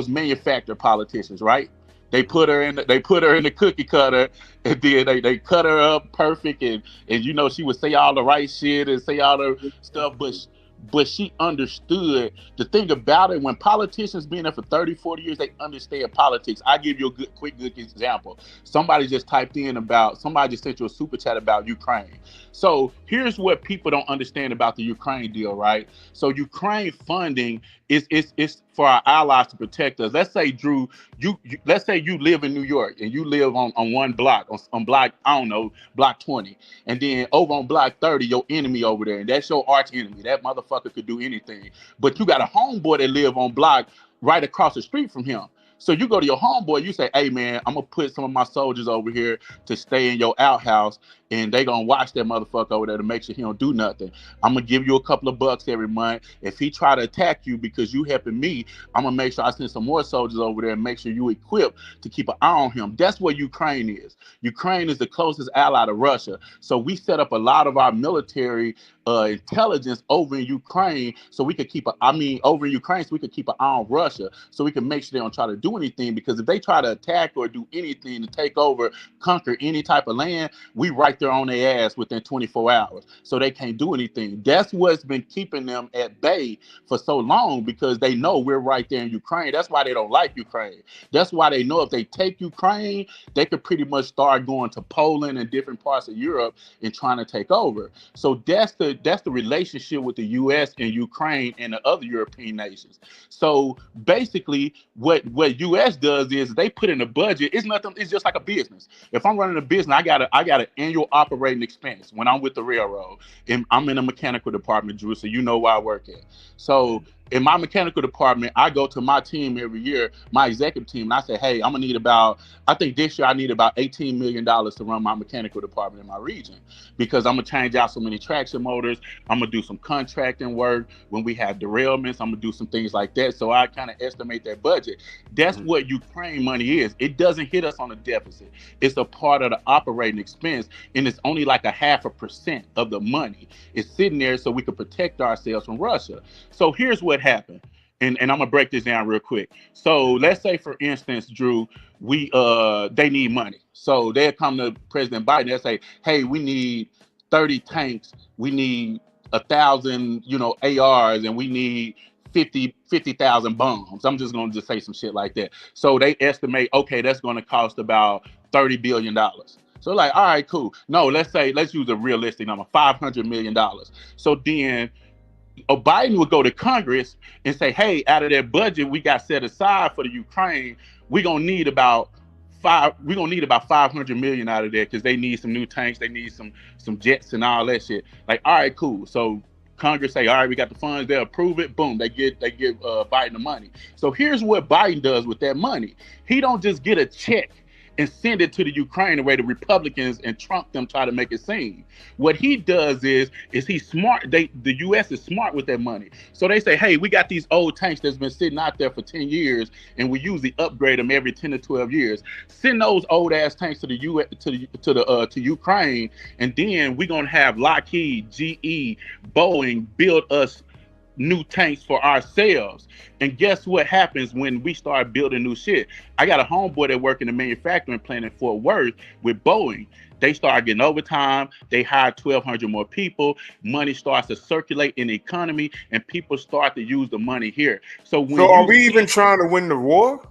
manufactured politicians, right? They put her in the cookie cutter, and then they cut her up perfect, and you know, she would say all the right shit and say all the stuff, but she understood the thing about it. When politicians been there for 30, 40 years, they understand politics. I give you a quick example. Somebody just sent you a super chat about Ukraine. So here's what people don't understand about the Ukraine deal, right? So Ukraine funding is for our allies to protect us. Let's say, Drew, let's say you live in New York and you live on one block, on block, I don't know, block 20. And then over on block 30, your enemy over there, and that's your arch enemy. That motherfucker could do anything. But you got a homeboy that live on block right across the street from him. So you go to your homeboy, you say, hey man, I'm gonna put some of my soldiers over here to stay in your outhouse, and they gonna watch that motherfucker over there to make sure he don't do nothing. I'm gonna give you a couple of bucks every month. If he try to attack you because you helping me, I'm gonna make sure I send some more soldiers over there and make sure you equipped to keep an eye on him. That's what Ukraine is. Ukraine is the closest ally to Russia. So we set up a lot of our military intelligence over in Ukraine, so we could keep over in Ukraine, so we could keep an eye on Russia, so we can make sure they don't try to do anything. Because if they try to attack or do anything to take over, conquer any type of land, we right there on their ass within 24 hours. So they can't do anything. That's what's been keeping them at bay for so long, because they know we're right there in Ukraine. That's why they don't like Ukraine. That's why they know if they take Ukraine, they could pretty much start going to Poland and different parts of Europe and trying to take over. So that's the relationship with the U.S. and Ukraine and the other European nations. So basically, what U.S. does is they put in a budget. It's nothing. It's just like a business. If I'm running a business, I got an annual operating expense when I'm with the railroad, and I'm in the mechanical department, Drew. So you know where I work at. So in my mechanical department, I go to my team every year, my executive team, and I say, hey, I'm gonna need I think this year I need about $18 million to run my mechanical department in my region, because I'm gonna change out so many traction motors. I'm gonna do some contracting work when we have derailments. I'm gonna do some things like that. So I kind of estimate that budget. That's what Ukraine money is. It doesn't hit us on a deficit. It's a part of the operating expense, and it's only like 0.5% of the money. It's sitting there so we can protect ourselves from Russia. So here's what happened. And I'm gonna break this down real quick. So let's say, for instance, Drew, they need money. So they'll come to President Biden, they'll say, hey, we need 30 tanks, we need 1,000, ARs, and we need 50,000 bombs. I'm just gonna say some shit like that. So they estimate, okay, that's gonna cost about $30 billion. So like, all right, cool. No, let's use a realistic number, $500 million. So then Biden would go to Congress and say, hey, out of that budget we got set aside for the Ukraine, we're gonna need about 500 million out of there, because they need some new tanks, they need some jets and all that shit. Like, all right, cool. So Congress say, all right, we got the funds, they'll approve it, boom, they give Biden the money. So here's what Biden does with that money. He don't just get a check and send it to the Ukraine the way the Republicans and Trump them try to make it seem. What he does is he's smart. The U.S. is smart with that money. So they say, hey, we got these old tanks that's been sitting out there for 10 years, and we usually upgrade them every 10 to 12 years. Send those old ass tanks to the U.S. to Ukraine, and then we're gonna have Lockheed, GE, Boeing build us new tanks for ourselves. And guess what happens when we start building new shit? I got a homeboy that work in the manufacturing plant in Fort Worth with Boeing. They start getting overtime. They hire 1,200 more people. Money starts to circulate in the economy, and people start to use the money here. So are we even trying to win the war?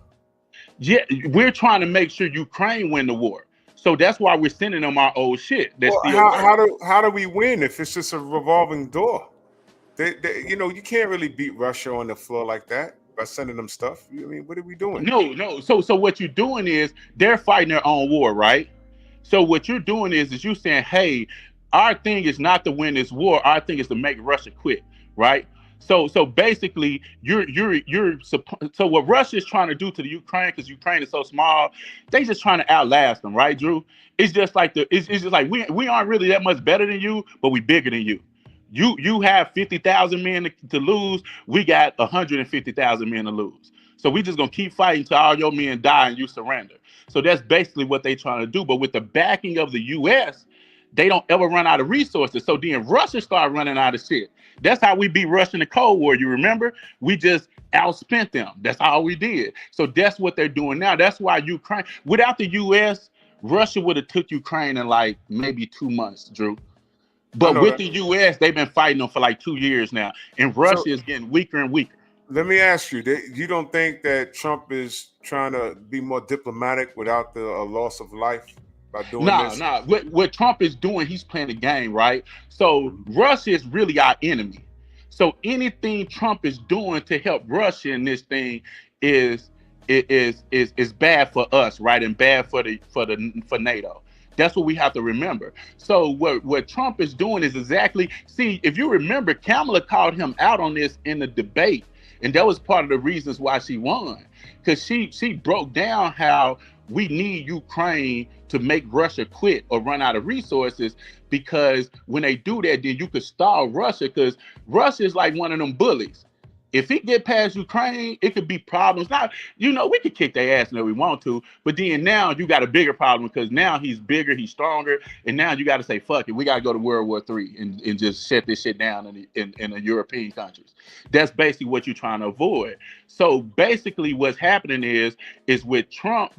Yeah, we're trying to make sure Ukraine win the war. So that's why we're sending them our old shit. How do we win if it's just a revolving door? You can't really beat Russia on the floor like that by sending them stuff. I mean, what are we doing? No. So what you're doing is they're fighting their own war, right? So what you're doing is you're saying, hey, our thing is not to win this war. Our thing is to make Russia quit, right? So basically, so what Russia is trying to do to the Ukraine, because Ukraine is so small, they just trying to outlast them, right, Drew? It's just like we aren't really that much better than you, but we bigger than you. You have 50,000 men to lose. We got 150,000 men to lose. So we just gonna keep fighting till all your men die and you surrender. So that's basically what they trying to do. But with the backing of the U.S., they don't ever run out of resources. So then Russia start running out of shit. That's how we beat Russia in the Cold War. You remember? We just outspent them. That's all we did. So that's what they're doing now. That's why Ukraine, without the U.S., Russia would have took Ukraine in like maybe 2 months, Drew. But with the U.S., they've been fighting them for like 2 years now, and Russia is getting weaker and weaker. Let me ask you, you don't think that Trump is trying to be more diplomatic without the loss of life by doing this? No. What Trump is doing, he's playing a game, right? So Russia is really our enemy. So anything Trump is doing to help Russia in this thing is bad for us, right? And bad for NATO. That's what we have to remember. So what Trump is doing is exactly, see, if you remember, Kamala called him out on this in the debate. and that was part of the reasons why she won, because she broke down how we need Ukraine to make Russia quit or run out of resources, because when they do that, then you could stall Russia, because Russia is like one of them bullies. If it get past Ukraine, it could be problems. Now, we could kick their ass if we want to, but then now you got a bigger problem, because now he's bigger, he's stronger, and now you got to say, fuck it, we got to go to World War III and just shut this shit down in the European countries. That's basically what you're trying to avoid. So basically what's happening is with Trump,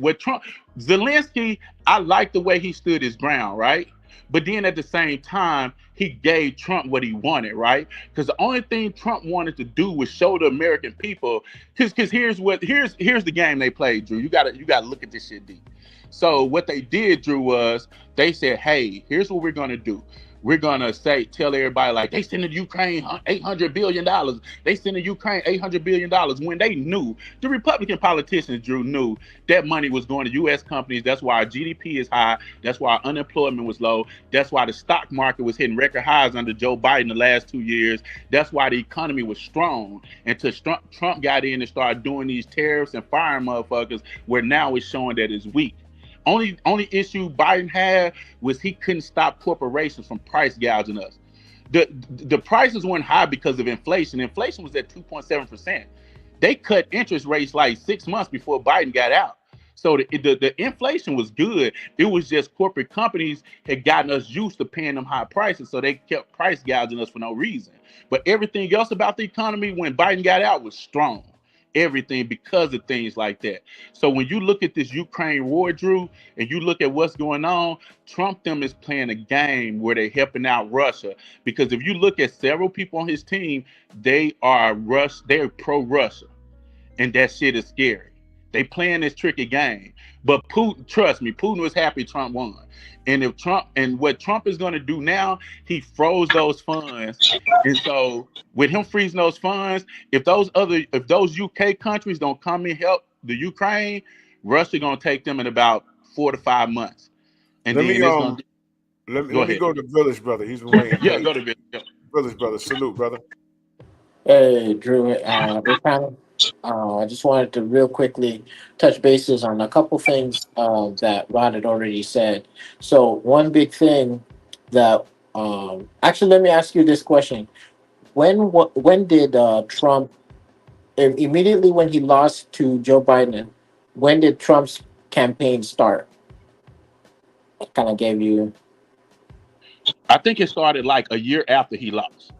Zelensky, I like the way he stood his ground, right? But then at the same time, he gave Trump what he wanted, right? Because the only thing Trump wanted to do was show the American people, because here's the game they played, Drew. You gotta look at this shit deep. So what they did, Drew, was they said, hey, here's what we're gonna do. We're gonna tell everybody, like, they sending Ukraine $800 billion. They sending Ukraine $800 billion, when they knew, the Republican politicians, Drew, knew that money was going to U.S. companies. That's why our GDP is high. That's why our unemployment was low. That's why the stock market was hitting record highs under Joe Biden the last 2 years. That's why the economy was strong. Until Trump got in and started doing these tariffs and firing motherfuckers, where now it's showing that it's weak. Only issue Biden had was he couldn't stop corporations from price gouging us. The prices went high because of inflation. Inflation was at 2.7%. They cut interest rates like 6 months before Biden got out. So the inflation was good. It was just corporate companies had gotten us used to paying them high prices, so they kept price gouging us for no reason. But everything else about the economy when Biden got out was strong. Everything, because of things like that. So when you look at this Ukraine war, Drew, and you look at what's going on, Trump them is playing a game where they're helping out Russia. Because if you look at several people on his team, they're pro-Russia. And that shit is scary. They playing this tricky game. But Putin, trust me, Putin was happy Trump won. And what Trump is going to do now, he froze those funds. And so with him freezing those funds, if those UK countries don't come and help the Ukraine, Russia going to take them in about 4 to 5 months. And Let then me it's going to let me go to Village Brother. He's been waiting. yeah, go to bed. Yeah. Village Brother, salute, brother. Hey, Drew, I just wanted to real quickly touch bases on a couple things that Rod had already said. So one big thing that actually, let me ask you this question: when did Trump immediately when he lost to Joe Biden? When did Trump's campaign start? I kind of gave you. I think it started like a year after he lost.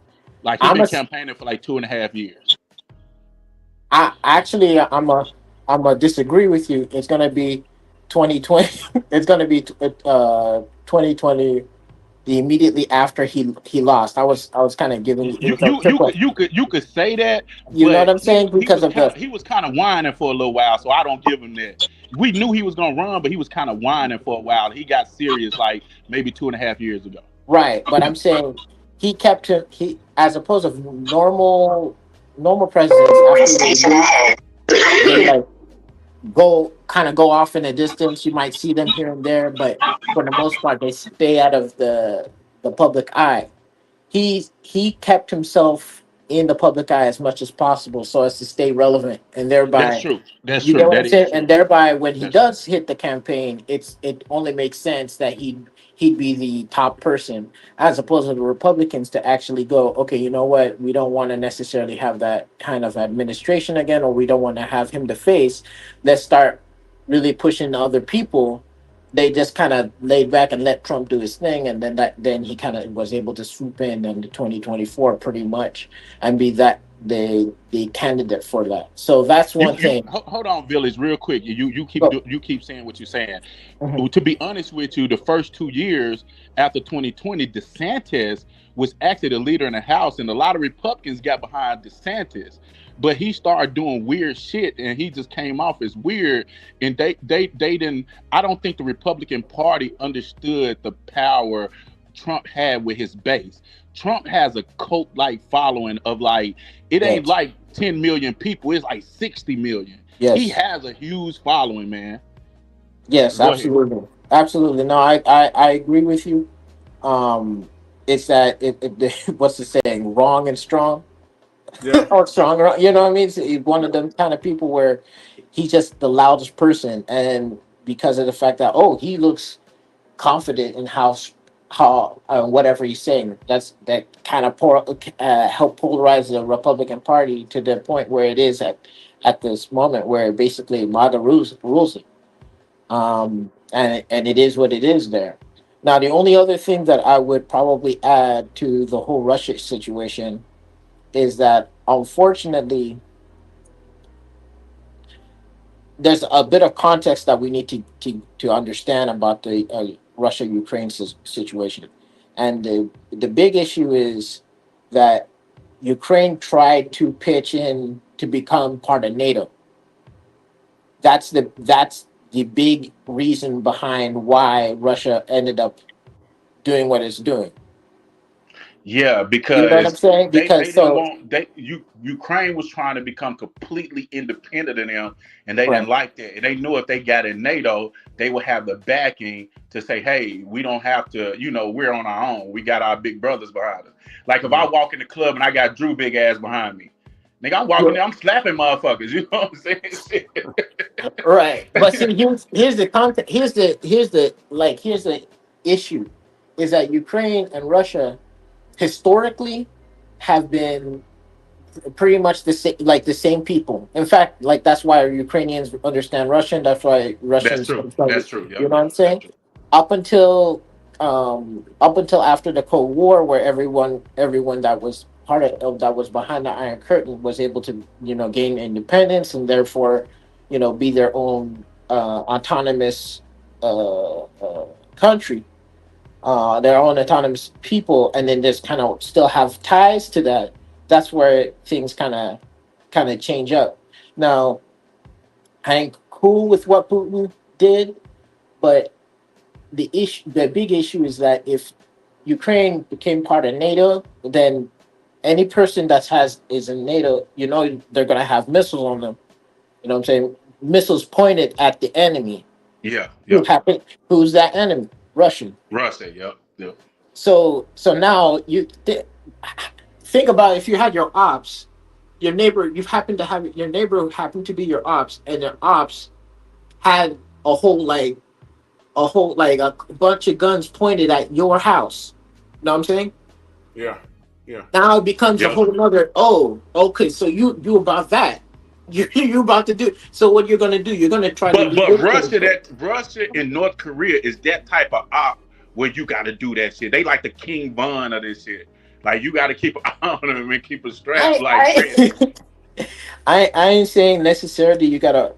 Like he's been campaigning for like 2.5 years. I'm a disagree with you. It's gonna be 2020. It's gonna be 2020. The immediately after he lost, I was kind of giving You could say that. You know what I'm saying? Because he was kind of whining for a little while, so I don't give him that. We knew he was gonna run, but he was kind of whining for a while. He got serious like maybe 2.5 years ago. Right, but I'm saying he kept him. He, as opposed to normal presidents, after they like go off in a distance. You might see them here and there, but for the most part, they stay out of the public eye. He kept himself in the public eye as much as possible, so as to stay relevant, and thereby that's true. That's you true. get what That I'm saying. true. And thereby, when he does hit the campaign, it only makes sense that he'd be the top person, as opposed to the Republicans to actually go, okay, you know what, we don't want to necessarily have that kind of administration again, or we don't want to have him to face. Let's start really pushing other people. They just kind of laid back and let Trump do his thing, and then he kind of was able to swoop in 2024 pretty much and be the candidate for that. So that's one thing. Hold on, Village, real quick. You keep saying what you're saying. Mhm. To be honest with you, the first 2 years after 2020, DeSantis was actually the leader in the House, and a lot of Republicans got behind DeSantis. But he started doing weird shit, and he just came off as weird. And they didn't. I don't think the Republican Party understood the power Trump had with his base. Trump has a cult-like following of like, it ain't like 10 million people. It's like 60 million. Yes. He has a huge following, man. Yes, Go absolutely. ahead. Absolutely. No, I agree with you. It's that what's the saying? Wrong and strong. Yeah. or stronger. You know what I mean? He's one of them kind of people where he's just the loudest person, and because of the fact that he looks confident in how whatever he's saying, that kind of help polarize the Republican Party to the point where it is at this moment, where basically MAGA rules it. And it is what it is there. Now, the only other thing that I would probably add to the whole Russia situation is that unfortunately there's a bit of context that we need to understand about the Russia Ukraine situation, and the big issue is that Ukraine tried to pitch in to become part of NATO. That's the big reason behind why Russia ended up doing what it's doing. Yeah, You know what I'm because saying? they Because didn't so want Ukraine was trying to become completely independent of them, and they didn't right. like that. And they knew if they got in NATO, they would have the backing to say, "Hey, we don't have to. We're on our own. We got our big brothers behind us." Like if I walk in the club and I got Drew big ass behind me, nigga, I'm walking there, I'm slapping motherfuckers. You know what I'm saying? Shit. Right. But see, here's the content. Here's the issue, is that Ukraine and Russia historically have been pretty much the same people. In fact, like that's why Ukrainians understand Russian. That's why That's Russians true. understand. That's true. You Yep. know what I'm That's saying? true. Up until after the Cold War, where everyone that was that was behind the Iron Curtain was able to gain independence, and therefore be their own autonomous country, their own autonomous people, and then just kind of still have ties to that. That's where things kind of change up. Now, I ain't cool with what Putin did, but the big issue is that if Ukraine became part of NATO, then any person that is in NATO, they're gonna have missiles on them. You know what I'm saying? Missiles pointed at the enemy. Yeah. Who Yep. happened? Who's that enemy? Russian. Russia. Yep. Yep. So now think about if you had your ops, your neighbor, you happen to have your neighbor happened to be your ops, and your ops had a whole like a bunch of guns pointed at your house. You know what I'm saying? Yeah. Yeah. Now it becomes a Yep. whole another. Oh, okay. So you about that? You about to do? So what you're gonna do? You're gonna try to But do this thing. Russia and North Korea is that type of op where you got to do that shit. They like the King Von of this shit. Like you got to keep an eye on them and keep a strap like ready. I I ain't saying necessarily you gotta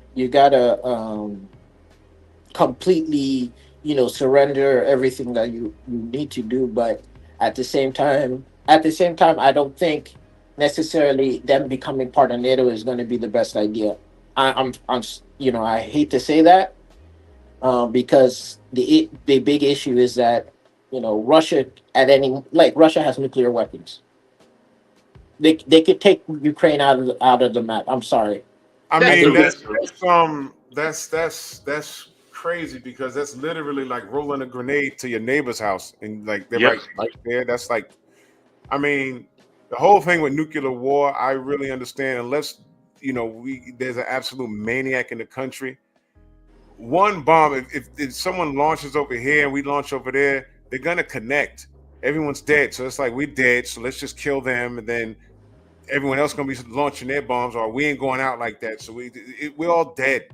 completely surrender everything that you need to do, but at the same time I don't think necessarily them becoming part of NATO is going to be the best idea. I hate to say that, because the big issue is that Russia Russia has nuclear weapons. They could take Ukraine out of the map. I'm sorry. I That's They mean, true. could. That's true. that's crazy because that's literally like rolling a grenade to your neighbor's house and like they're Yep. right there. That's like, I mean, the whole thing with nuclear war, I really understand. Unless there's an absolute maniac in the country. One bomb, if someone launches over here and we launch over there, they're gonna connect. Everyone's dead, so it's like we're dead. So let's just kill them, and then everyone else gonna be launching their bombs, or we ain't going out like that. So we're all dead.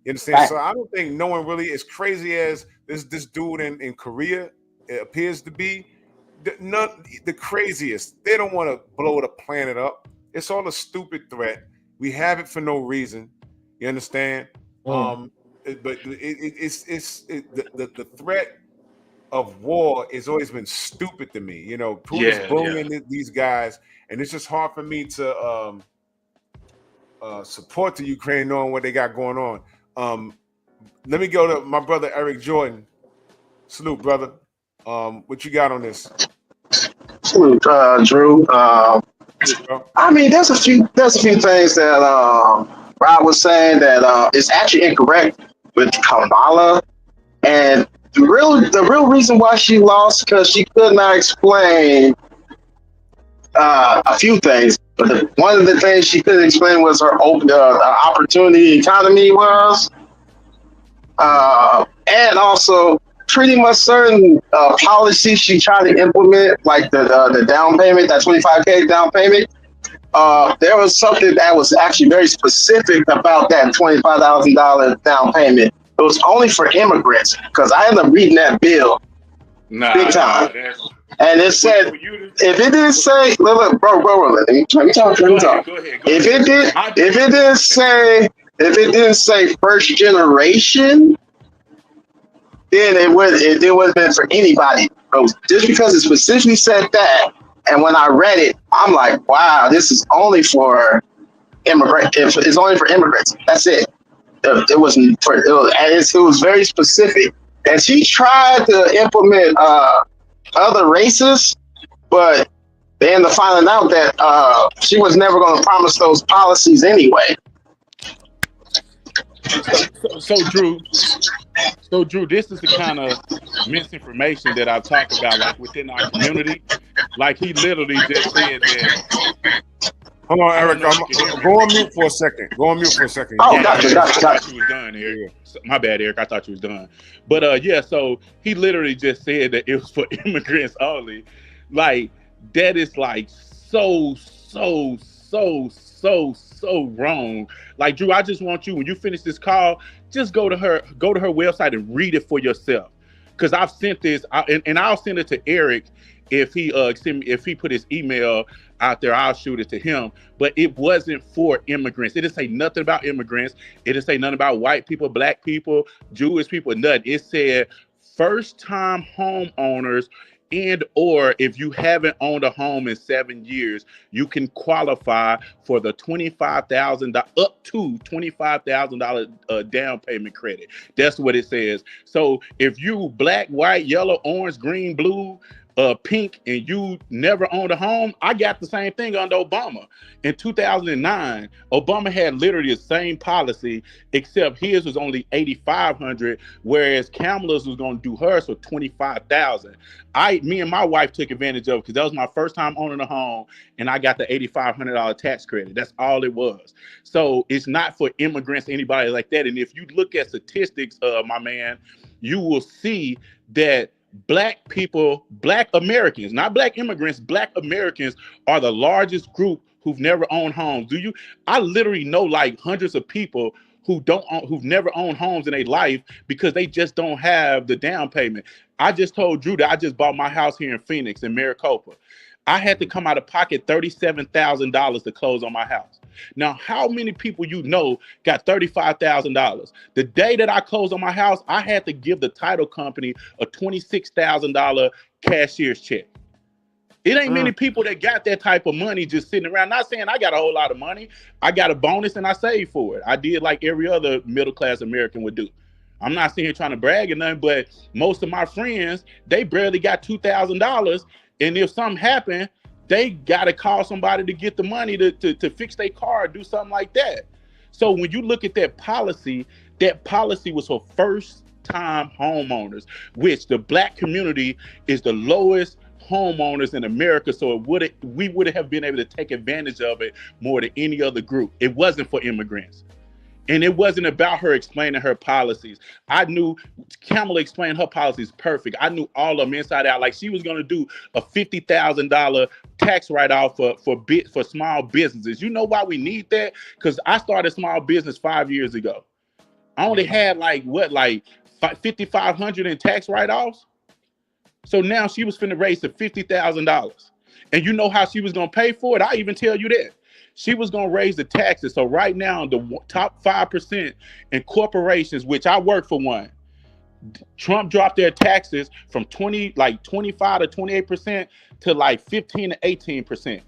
You understand? Right. So I don't think no one really, as crazy as this dude in Korea appears to be. The craziest. They don't want to blow the planet up. It's all a stupid threat. We have it for no reason. You understand? Mm. The threat of war has always been stupid to me. Putin's Yeah. Yeah. bullying these guys, and it's just hard for me to support the Ukraine knowing what they got going on. Let me go to my brother Eric Jordan. Salute, brother. What you got on this? Salute, Drew. Salute, bro. I mean, there's a few things that Rob was saying that is actually incorrect with Kamala, and the real reason why she lost because she could not explain a few things. But one of the things she couldn't explain was her open opportunity economy was, and also pretty much certain policies she tried to implement, like the down payment, that 25K down payment. There was something that was actually very specific about that $25,000 down payment. It was only for immigrants, because I ended up reading that bill big time. And it said, if it didn't say, look, bro, let me talk. Go ahead. If it didn't say first generation, then it would have been for anybody. But just because it specifically said that, and when I read it, I'm like, wow, this is only for immigrants. It's only for immigrants. That's it. It wasn't for. It was very specific. And she tried to implement other races, but they ended up finding out that she was never going to promise those policies anyway. So Drew, this is the kind of misinformation that I've talked about, like within our community. Like he literally just said that. Hold on, Eric. Go on mute for a second. Oh, gotcha. I thought you was done, Eric. My bad, Eric. I thought you was done. But yeah, so he literally just said that it was for immigrants only. Like that is like so wrong. Like Drew, I just want you, when you finish this call, just go to her website and read it for yourself. Because I've sent this, and I'll send it to Eric if he put his email out there. I'll shoot it to him. But it wasn't for immigrants. It didn't say nothing about immigrants. It didn't say nothing about white people, black people, Jewish people, nothing. It said first-time homeowners, and or if you haven't owned a home in 7 years, you can qualify for the $25,000 up to $25,000 down payment credit. That's what it says. So if you black, white, yellow, orange, green, blue, pink, and you never owned a home, I got the same thing under Obama. In 2009, Obama had literally the same policy, except his was only $8,500, whereas Kamala's was going to do hers for $25,000. Me and my wife took advantage of it because that was my first time owning a home, and I got the $8,500 tax credit. That's all it was. So it's not for immigrants, anybody like that. And if you look at statistics, my man, you will see that Black people, Black Americans, not Black immigrants, Black Americans are the largest group who've never owned homes. I literally know like hundreds of people who've never owned homes in their life because they just don't have the down payment. I just told Drew that I just bought my house here in Phoenix, in Maricopa. I had to come out of pocket $37,000 to close on my house. Now, how many people you know got $35,000? The day that I closed on my house, I had to give the title company a $26,000 cashier's check. It ain't many people that got that type of money just sitting around. Not saying I got a whole lot of money. I got a bonus and I saved for it. I did like every other middle-class American would do. I'm not sitting here trying to brag or nothing, but most of my friends, they barely got $2,000. And if something happened, they got to call somebody to get the money to fix their car or do something like that. So when you look at that policy was for first-time homeowners, which the Black community is the lowest homeowners in America. So we would have been able to take advantage of it more than any other group. It wasn't for immigrants. And it wasn't about her explaining her policies. I knew Kamala explained her policies perfect. I knew all of them inside out. Like she was going to do a $50,000 tax write-off for small businesses. You know why we need that? Because I started small business 5 years ago. I only had like $5,500 in tax write-offs. So now she was finna raise to $50,000. And you know how she was going to pay for it? I even tell you that. She was going to raise the taxes. So right now, the top 5% in corporations, which I work for one, Trump dropped their taxes from 25 to 28% to like 15 to 18%.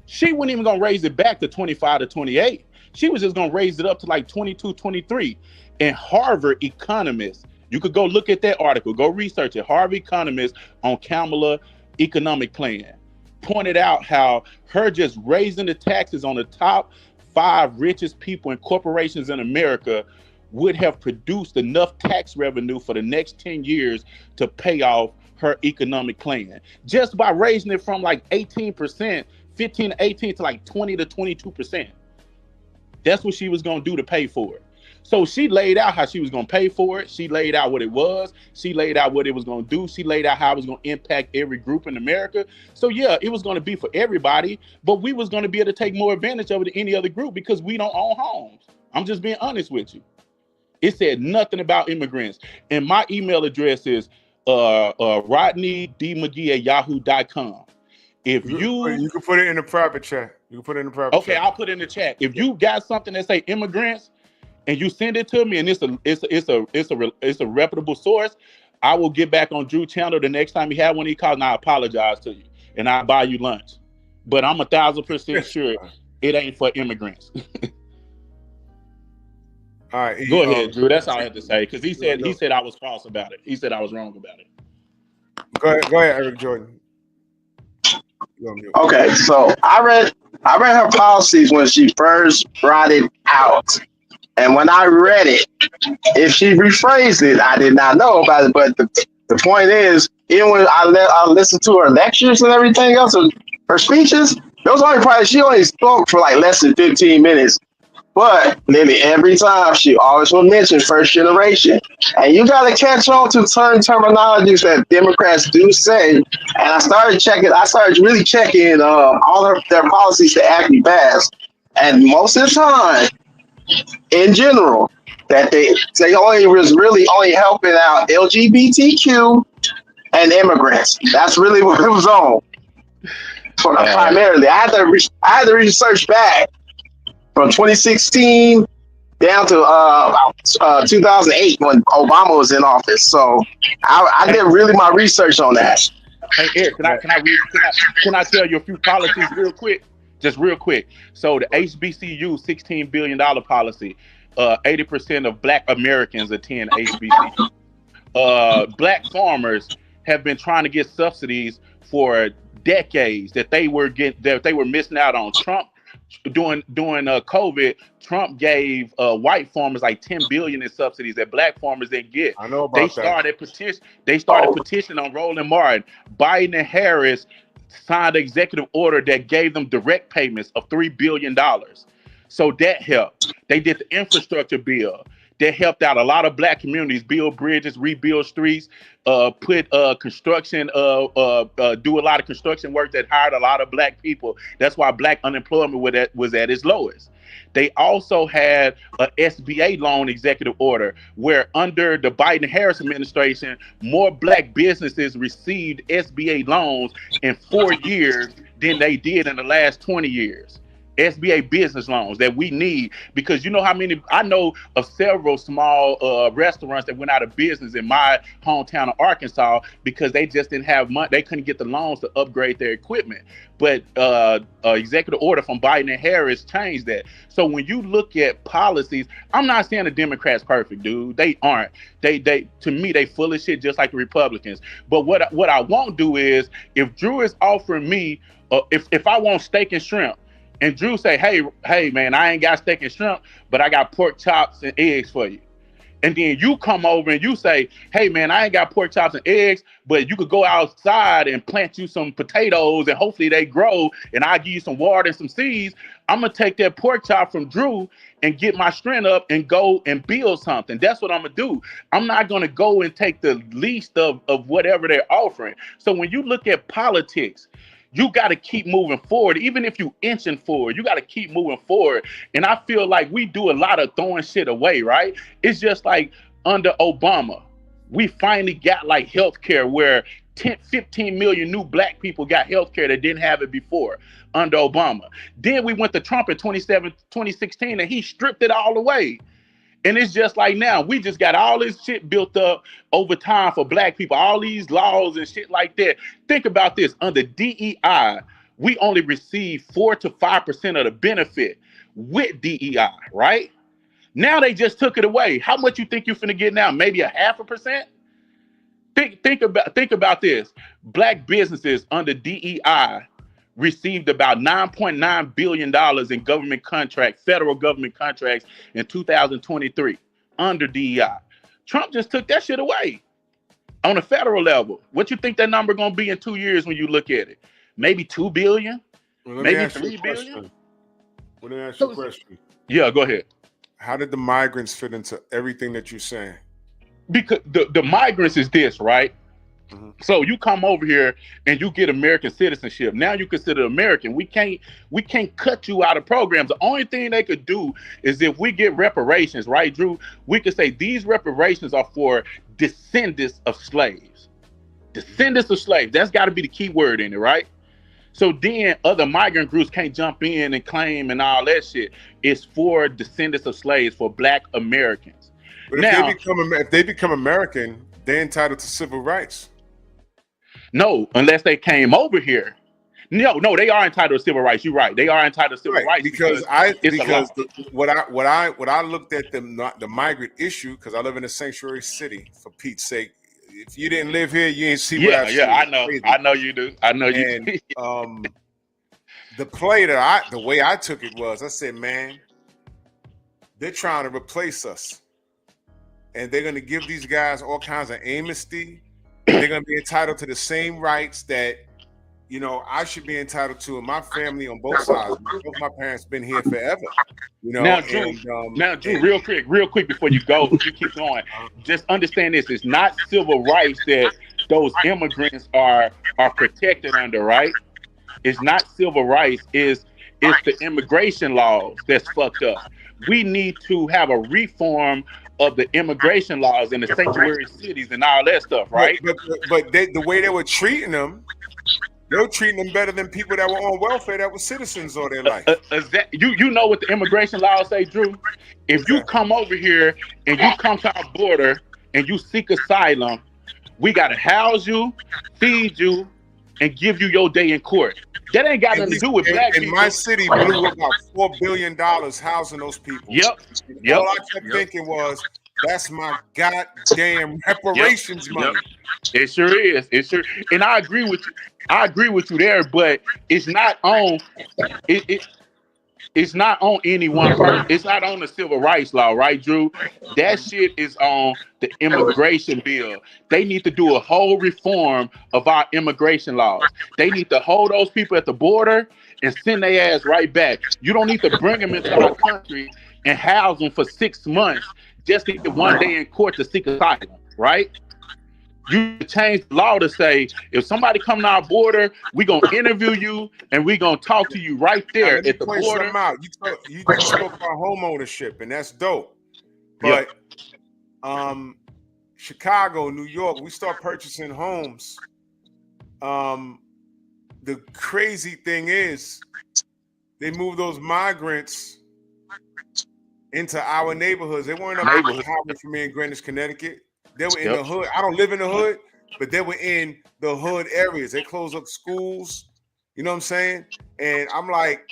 She wasn't even going to raise it back to 25 to 28. She was just going to raise it up to like 22, 23. And Harvard economists, you could go look at that article, go research it. Harvard economists on Kamala economic plan pointed out how her just raising the taxes on the top 5 richest people and corporations in America would have produced enough tax revenue for the next 10 years to pay off her economic plan. Just by raising it from like 18%, 15 to 18 to like 20 to 22%. That's what she was going to do to pay for it. So she laid out how she was going to pay for it. She laid out what it was. She laid out what it was going to do. She laid out how it was going to impact every group in America. So yeah, it was going to be for everybody, but we was going to be able to take more advantage of it than any other group because we don't own homes. I'm just being honest with you. It said nothing about immigrants. And my email address is rodneydmcgee@yahoo.com. If you can put it in the private chat. You can put it in the private okay, chat. I'll put it in the chat. If you got something that say immigrants and you send it to me and it's a reputable source, I will get back on Drew channel the next time he had one he calls and I apologize to you and I'll buy you lunch. But I'm 1,000% sure it ain't for immigrants. All right, go ahead, Drew. That's all I had to say because he said I was false about it. He said I was wrong about it. Go ahead, Eric Jordan. Okay, so I read her policies when she first brought it out, and when I read it, if she rephrased it, I did not know about it. But the point is, even when I listened to her lectures and everything else, her speeches, she only spoke for like less than 15 minutes. But nearly every time she always will mention first generation. And you got to catch on to certain terminologies that Democrats do say. And I started really checking all their policies to actually pass. And most of the time, in general, that they was really only helping out LGBTQ and immigrants. That's really what it was on. Primarily, I had to research back from 2016 down to 2008 when Obama was in office. So I did really my research on that. Hey Eric, can I tell you a few policies real quick? Just real quick. So the HBCU $16 billion policy, 80% of Black Americans attend HBCU. Black farmers have been trying to get subsidies for decades that they were missing out on. Trump during COVID, Trump gave white farmers like $10 billion in subsidies that Black farmers didn't get. I know about They started petition on Roland Martin. Biden and Harris signed an executive order that gave them direct payments of $3 billion. So that helped. They did the infrastructure bill. That helped out a lot of Black communities, build bridges, rebuild streets, put construction, do a lot of construction work that hired a lot of Black people. That's why Black unemployment was at its lowest. They also had a SBA loan executive order where under the Biden-Harris administration, more Black businesses received SBA loans in 4 years than they did in the last 20 years. SBA business loans that we need because you know how many I know of several small restaurants that went out of business in my hometown of Arkansas because they just didn't have money. They couldn't get the loans to upgrade their equipment. But executive order from Biden and Harris changed that. So when you look at policies, I'm not saying the Democrats perfect, dude. They aren't. They to me they full of shit just like the Republicans. But what I won't do is if Drew is offering me if I want steak and shrimp. And Drew say, hey, man, I ain't got steak and shrimp, but I got pork chops and eggs for you. And then you come over and you say, hey, man, I ain't got pork chops and eggs, but you could go outside and plant you some potatoes and hopefully they grow and I'll give you some water and some seeds. I'm going to take that pork chop from Drew and get my strength up and go and build something. That's what I'm going to do. I'm not going to go and take the least of whatever they're offering. So when you look at politics, you got to keep moving forward. Even if you inching forward, you got to keep moving forward. And I feel like we do a lot of throwing shit away, right? It's just like under Obama, we finally got like healthcare where 15 million new Black people got healthcare that didn't have it before under Obama. Then we went to Trump in 2016 and he stripped it all away. And it's just like now, we just got all this shit built up over time for Black people, all these laws and shit like that. Think about this. Under DEI, we only receive 4 to 5% of the benefit with DEI, right? Now they just took it away. How much you think you're finna get now? Maybe 0.5%? Think about this. Black businesses under DEI received about $9.9 billion in government contracts, federal government contracts in 2023 under DEI. Trump just took that shit away on a federal level. What you think that number gonna be in 2 years when you look at it? Maybe 2 billion, Well, let me maybe ask you a 3 billion. question. Let me ask you a question. Yeah, go ahead. How did the migrants fit into everything that you're saying? Because the migrants is this, right? Mhm. So you come over here and you get American citizenship. Now you consider American. We can't cut you out of programs. The only thing they could do is if we get reparations, right, Drew? We could say these reparations are for descendants of slaves. Descendants of slaves. That's got to be the key word in it, right? So then other migrant groups can't jump in and claim and all that shit. It's for descendants of slaves, for Black Americans. But Now, if they become American, they're entitled to civil rights. no, unless they came over here. No, they are entitled to civil rights. You're right. They are entitled to civil rights because it's a law. What I looked at the migrant issue, because I live in a sanctuary city, for Pete's sake. If you didn't live here, you ain't see what I see. Yeah, I know. Crazy. I know you do. I know you and, do. The way I took it was, I said, man, they're trying to replace us. And they're going to give these guys all kinds of amnesty. They're going to be entitled to the same rights that, I should be entitled to, and my family on both sides. Both my parents been here forever. Now, Drew, real quick before you go, you keep going. Just understand this: it's not civil rights that those immigrants are protected under, right? It's not civil rights. It's the immigration laws that's fucked up. We need to have a reform of the immigration laws in the sanctuary cities and all that stuff, right? But the way they were treating them. They were treating them better than people that were on welfare that were citizens all their life. You know what the immigration laws say, Drew? If you come over here and you come to our border and you seek asylum, we got to house you, feed you, and give you your day in court. That ain't got nothing to do with Black people. My city blew about $4 billion housing those people. Yep. All I kept thinking was, that's my goddamn reparations money. It sure is. It sure, and I agree with you. I agree with you there, but it's not on it's not on any one person. It's not on the civil rights law, right, Drew? That shit is on the immigration bill. They need to do a whole reform of our immigration laws. They need to hold those people at the border and send their ass right back. You don't need to bring them into our country and house them for 6 months just to get one day in court to seek asylum, right? You change the law to say, if somebody come to our border, we're going to interview you and we're going to talk to you right there at the border. You spoke about home ownership, and that's dope. But Chicago, New York, we start purchasing homes. The crazy thing is, they move those migrants into our neighborhoods. They weren't up in the highway for me in Greenwich, Connecticut. They were in the hood. I don't live in the hood, but they were in the hood areas. They closed up schools. You know what I'm saying? And I'm like,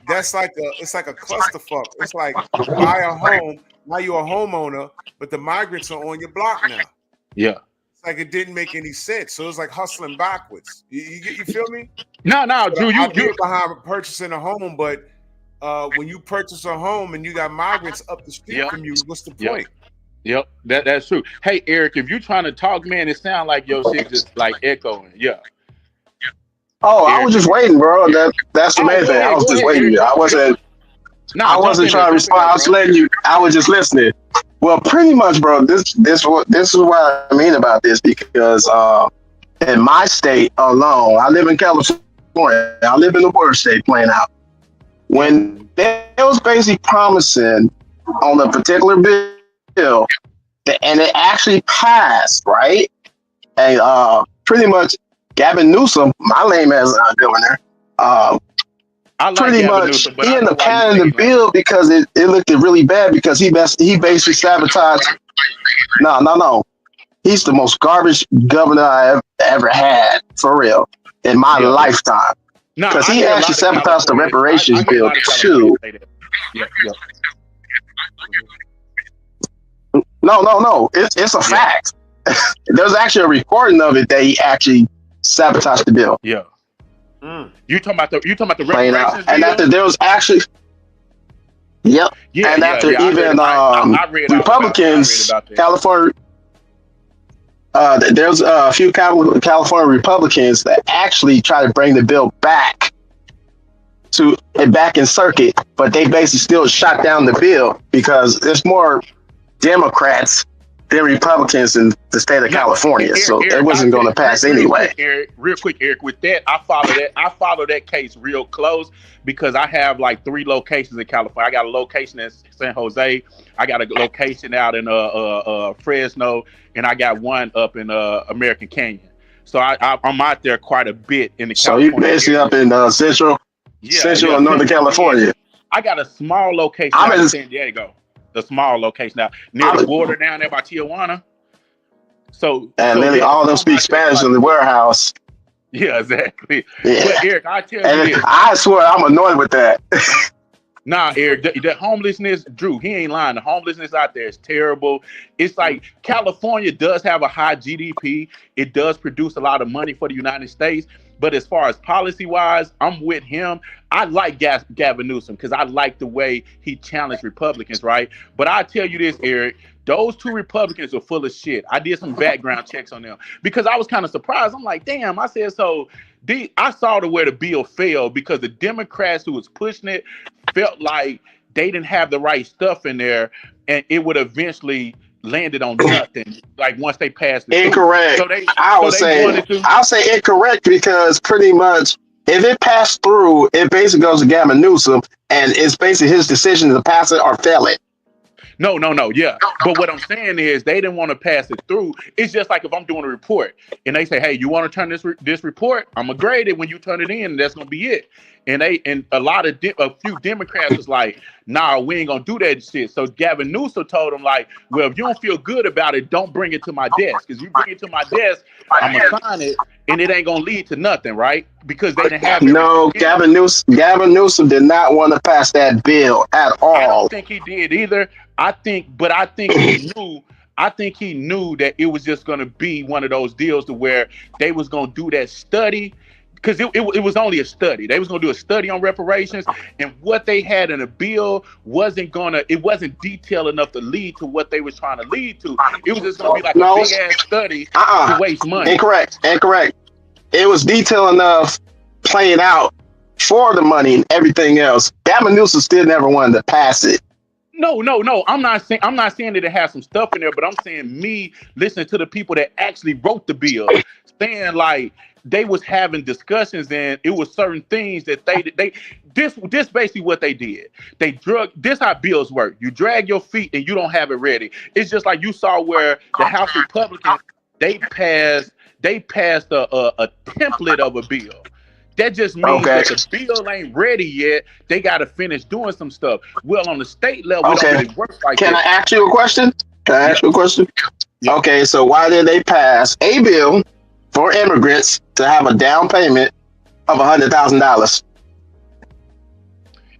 it's like a clusterfuck. It's like you buy a home, now you're a homeowner, but the migrants are on your block now. Yeah. It's like it didn't make any sense. So it's like hustling backwards. You feel me? No, Drew, you're behind purchasing a home, but when you purchase a home and you got migrants up the street from you, what's the point? Yep, that's true. Hey, Eric, if you're trying to talk, man, it sounds like your shit just like echoing. Yeah. Oh, Eric, I was just waiting, bro. That's the main thing. I was just waiting. I wasn't trying to respond. I was letting you. I was just listening. Well, pretty much, bro. This is what I mean about this, because in my state alone, I live in California. I live in the worst state, playing out. When they was basically promising on a particular bill, and it actually passed, right? And pretty much Gavin Newsom, my lame ass governor, pretty much he ended up passing the bill because it looked really bad, because he basically sabotaged. No. He's the most garbage governor I ever had, for real, in my lifetime. Because he actually sabotaged the reparations bill too. No. It's a fact. There's actually a recording of it that he actually sabotaged the bill. Yeah. You talking about the reparations bill? And after there was actually, Republicans, California. There's a few California Republicans that actually try to bring the bill back to it back in circuit, but they basically still shot down the bill because there's more Democrats than Republicans in the state of California, so it wasn't going to pass anyway. Real quick, Eric. With that, I follow that case real close because I have like 3 locations in California. I got a location in San Jose, I got a location out in Fresno, and I got one up in American Canyon. So I'm out there quite a bit in the California. So you basically area. Up in Central or Northern California. I got a small location out in San Diego. The small location now near the border down there by Tijuana. Literally all of them speak Spanish in the warehouse. Yeah, exactly. Yeah. But Eric, I tell you this. I swear I'm annoyed with that. Nah, Eric, the homelessness, Drew, he ain't lying. The homelessness out there is terrible. It's like California does have a high GDP. It does produce a lot of money for the United States. But as far as policy-wise, I'm with him. I like Gavin Newsom because I like the way he challenged Republicans, right? But I tell you this, Eric, those 2 Republicans are full of shit. I did some background checks on them because I was kind of surprised. I'm like, damn, I said, so I saw where the bill failed because the Democrats who was pushing it felt like they didn't have the right stuff in there and it would eventually landed on nothing. Like once they passed it, incorrect. So I'll say incorrect because pretty much if it passed through, it basically goes to Gavin Newsom, and it's basically his decision to pass it or fail it. No, yeah. But what I'm saying is they didn't want to pass it through. It's just like if I'm doing a report and they say, "Hey, you want to turn this report? I'm gonna grade it when you turn it in, and that's gonna be it." And a few Democrats was like, "Nah, we ain't gonna do that shit." So Gavin Newsom told them like, "Well, if you don't feel good about it, don't bring it to my desk. Because you bring it to my desk, I'm gonna sign it, and it ain't gonna lead to nothing, right? Because they didn't have no." Gavin Newsom did not want to pass that bill at all. I don't think he did either. I think he knew. I think he knew that it was just gonna be one of those deals to where they was gonna do that study. Because it was only a study. They was gonna do a study on reparations, and what they had in a bill wasn't detailed enough to lead to what they was trying to lead to. It was just gonna be like a big ass study to waste money. Incorrect. It was detailed enough, playing out for the money and everything else. Gavin Newsom still never wanted to pass it. No. I'm not saying that it has some stuff in there, but I'm saying me listening to the people that actually wrote the bill, saying like they was having discussions and it was certain things that this basically what they did. This how bills work. You drag your feet and you don't have it ready. It's just like you saw where the House Republicans they passed a template of a bill. That just means that the bill ain't ready yet. They got to finish doing some stuff. Well, on the state level, it don't really work like that. Can I ask you a question? Yeah. Okay, so why did they pass a bill for immigrants to have a down payment of $100,000?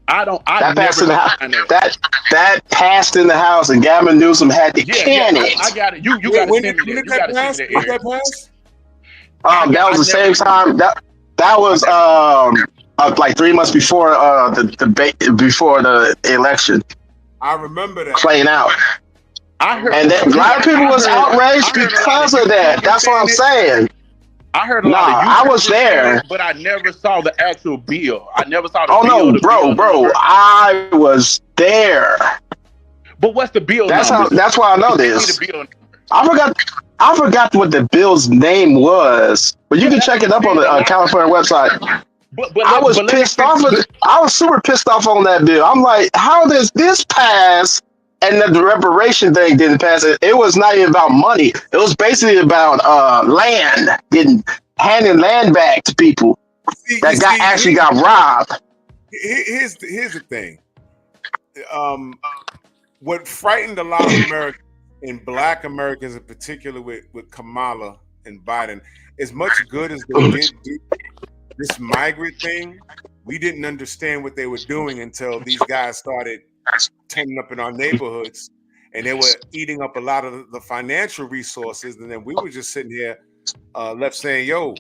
That passed in the House, and Gavin Newsom had to can it. I got it. You got to send me that. You got to send me that. That was the same time. That was like 3 months before the debate, before the election. I remember that playing out. A lot of people was outraged because of that. That's what I'm saying. I heard a lot of I was there, but I never saw the actual bill. I never saw the bill. Oh no, bro, I was there. But what's the bill? That's why I know this. I forgot what the bill's name was, but you can check it up on the California website. But I was pissed off. I was super pissed off on that bill. I'm like, how does this pass? And the reparation thing didn't pass. It was not even about money. It was basically about land, handing land back to people that actually got robbed. Here's the thing. What frightened a lot of Americans, and Black Americans in particular, with Kamala and Biden, as much good as they did do this migrant thing, we didn't understand what they were doing until these guys started turning up in our neighborhoods, and they were eating up a lot of the financial resources, and then we were just sitting here left saying, "Yo,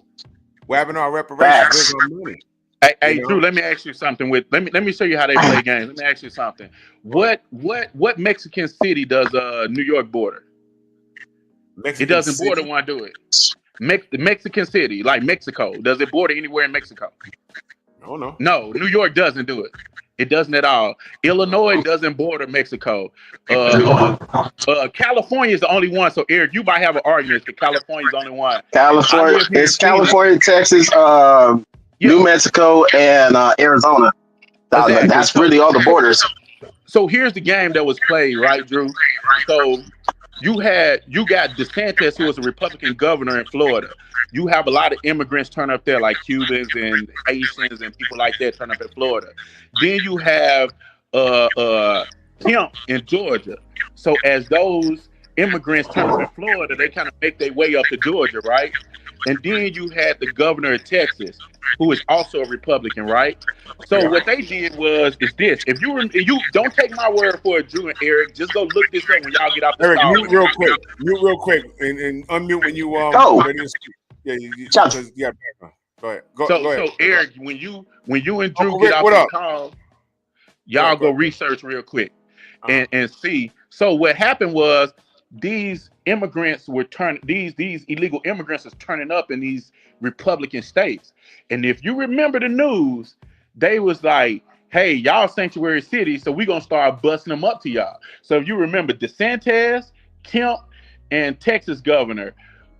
we're having our reparations, where's our money?" Hey, Drew, let me ask you something. Let me show you how they play games. Let me ask you something. What Mexican city does New York border? It doesn't border one, do it. The Mexican city, like Mexico, does it border anywhere in Mexico? Oh no. No, New York doesn't do it. It doesn't at all. Illinois doesn't border Mexico. California is the only one. So Eric, you might have an argument that California is the only one. I California, live here in it's Phoenix. California, Texas, New Mexico, and Arizona. Exactly. That's really all the borders. So here's the game that was played, right, Drew? So you got DeSantis, who was a Republican governor in Florida. You have a lot of immigrants turn up there, like Cubans and Haitians and people like that turn up in Florida. Then you have Kemp in Georgia. So as those immigrants turn up in Florida, they kind of make their way up to Georgia, right? And then you had the governor of Texas, who is also a Republican, right? So what they did is this. If you don't take my word for it, Drew and Eric, just go look this up when y'all get out the Eric, car. mute real quick, and unmute when you Go. ready to speak. Yeah, go ahead. Go ahead. So Eric, when you and Drew get out the car, y'all go research real quick and see. So what happened was these immigrants were these illegal immigrants was turning up in these Republican states. And if you remember the news, they was like, hey, y'all sanctuary cities, so we're gonna start busting them up to y'all. So if you remember, DeSantis, Kemp, and Texas Governor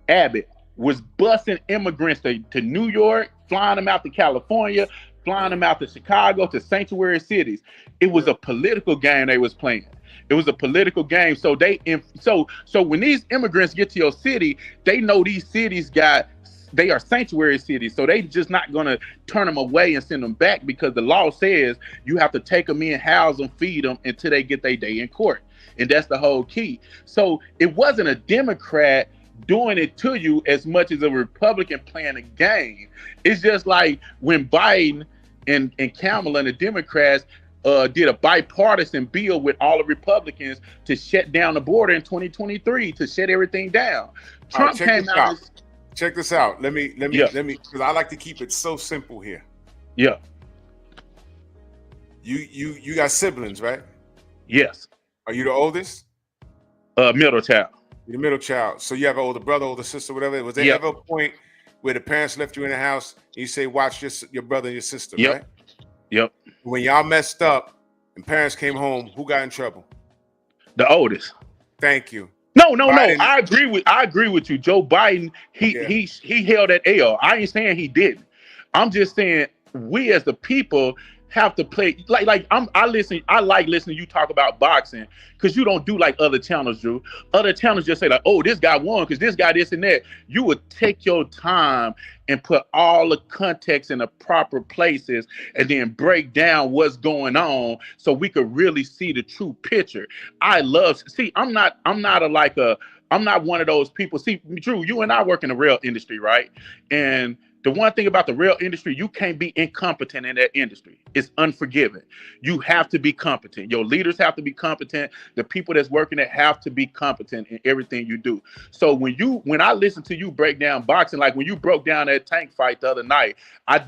Abbott was busting immigrants to New York, flying them out to California, flying them out to Chicago, to sanctuary cities. It was a political game they was playing. It was a political game. So so when these immigrants get to your city, they know these cities they are sanctuary cities. So they just not gonna turn them away and send them back, because the law says you have to take them in, house them, feed them until they get their day in court. And that's the whole key. So it wasn't a Democrat doing it to you as much as a Republican playing a game. It's just like when Biden and Kamala and the Democrats did a bipartisan bill with all the Republicans to shut down the border in 2023, to shut everything down. Trump came out. Check this out. Let me, because I like to keep it so simple here. Yeah. You got siblings, right? Yes. Are you the oldest? Middle child. You're the middle child. So you have an older brother, older sister, whatever. Was there ever a point where the parents left you in the house and you say, watch your brother and your sister, right? Yep. When y'all messed up and parents came home, who got in trouble? The oldest. Thank you. No. I agree with you. Joe Biden, he held that L. I ain't saying he didn't. I'm just saying we as the people have to play I like listening to you talk about boxing, because you don't do like other channels do. Other channels just say like, oh, this guy won because this guy this and that. You would take your time and put all the context in the proper places and then break down what's going on so we could really see the true picture. I'm not one of those people. See, Drew, you and I work in the rail industry, right? And the one thing about the rail industry, you can't be incompetent in that industry. It's unforgiving. You have to be competent. Your leaders have to be competent. The people that's working there have to be competent in everything you do. So when I listen to you break down boxing, like when you broke down that tank fight the other night,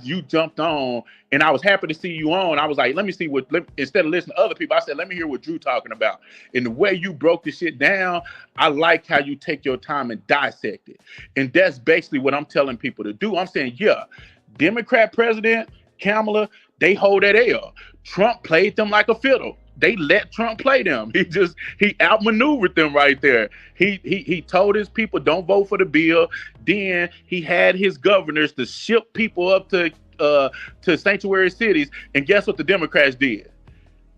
you jumped on and I was happy to see you on. I was like, instead of listening to other people, I said, let me hear what Drew talking about. And the way you broke the shit down, I like how you take your time and dissect it. And that's basically what I'm telling people to do. I'm saying, yeah, Democrat president, Kamala, they hold that L. Trump played them like a fiddle. They let Trump play them. He outmaneuvered them right there. He told his people don't vote for the bill. Then he had his governors to ship people up to sanctuary cities. And guess what the Democrats did?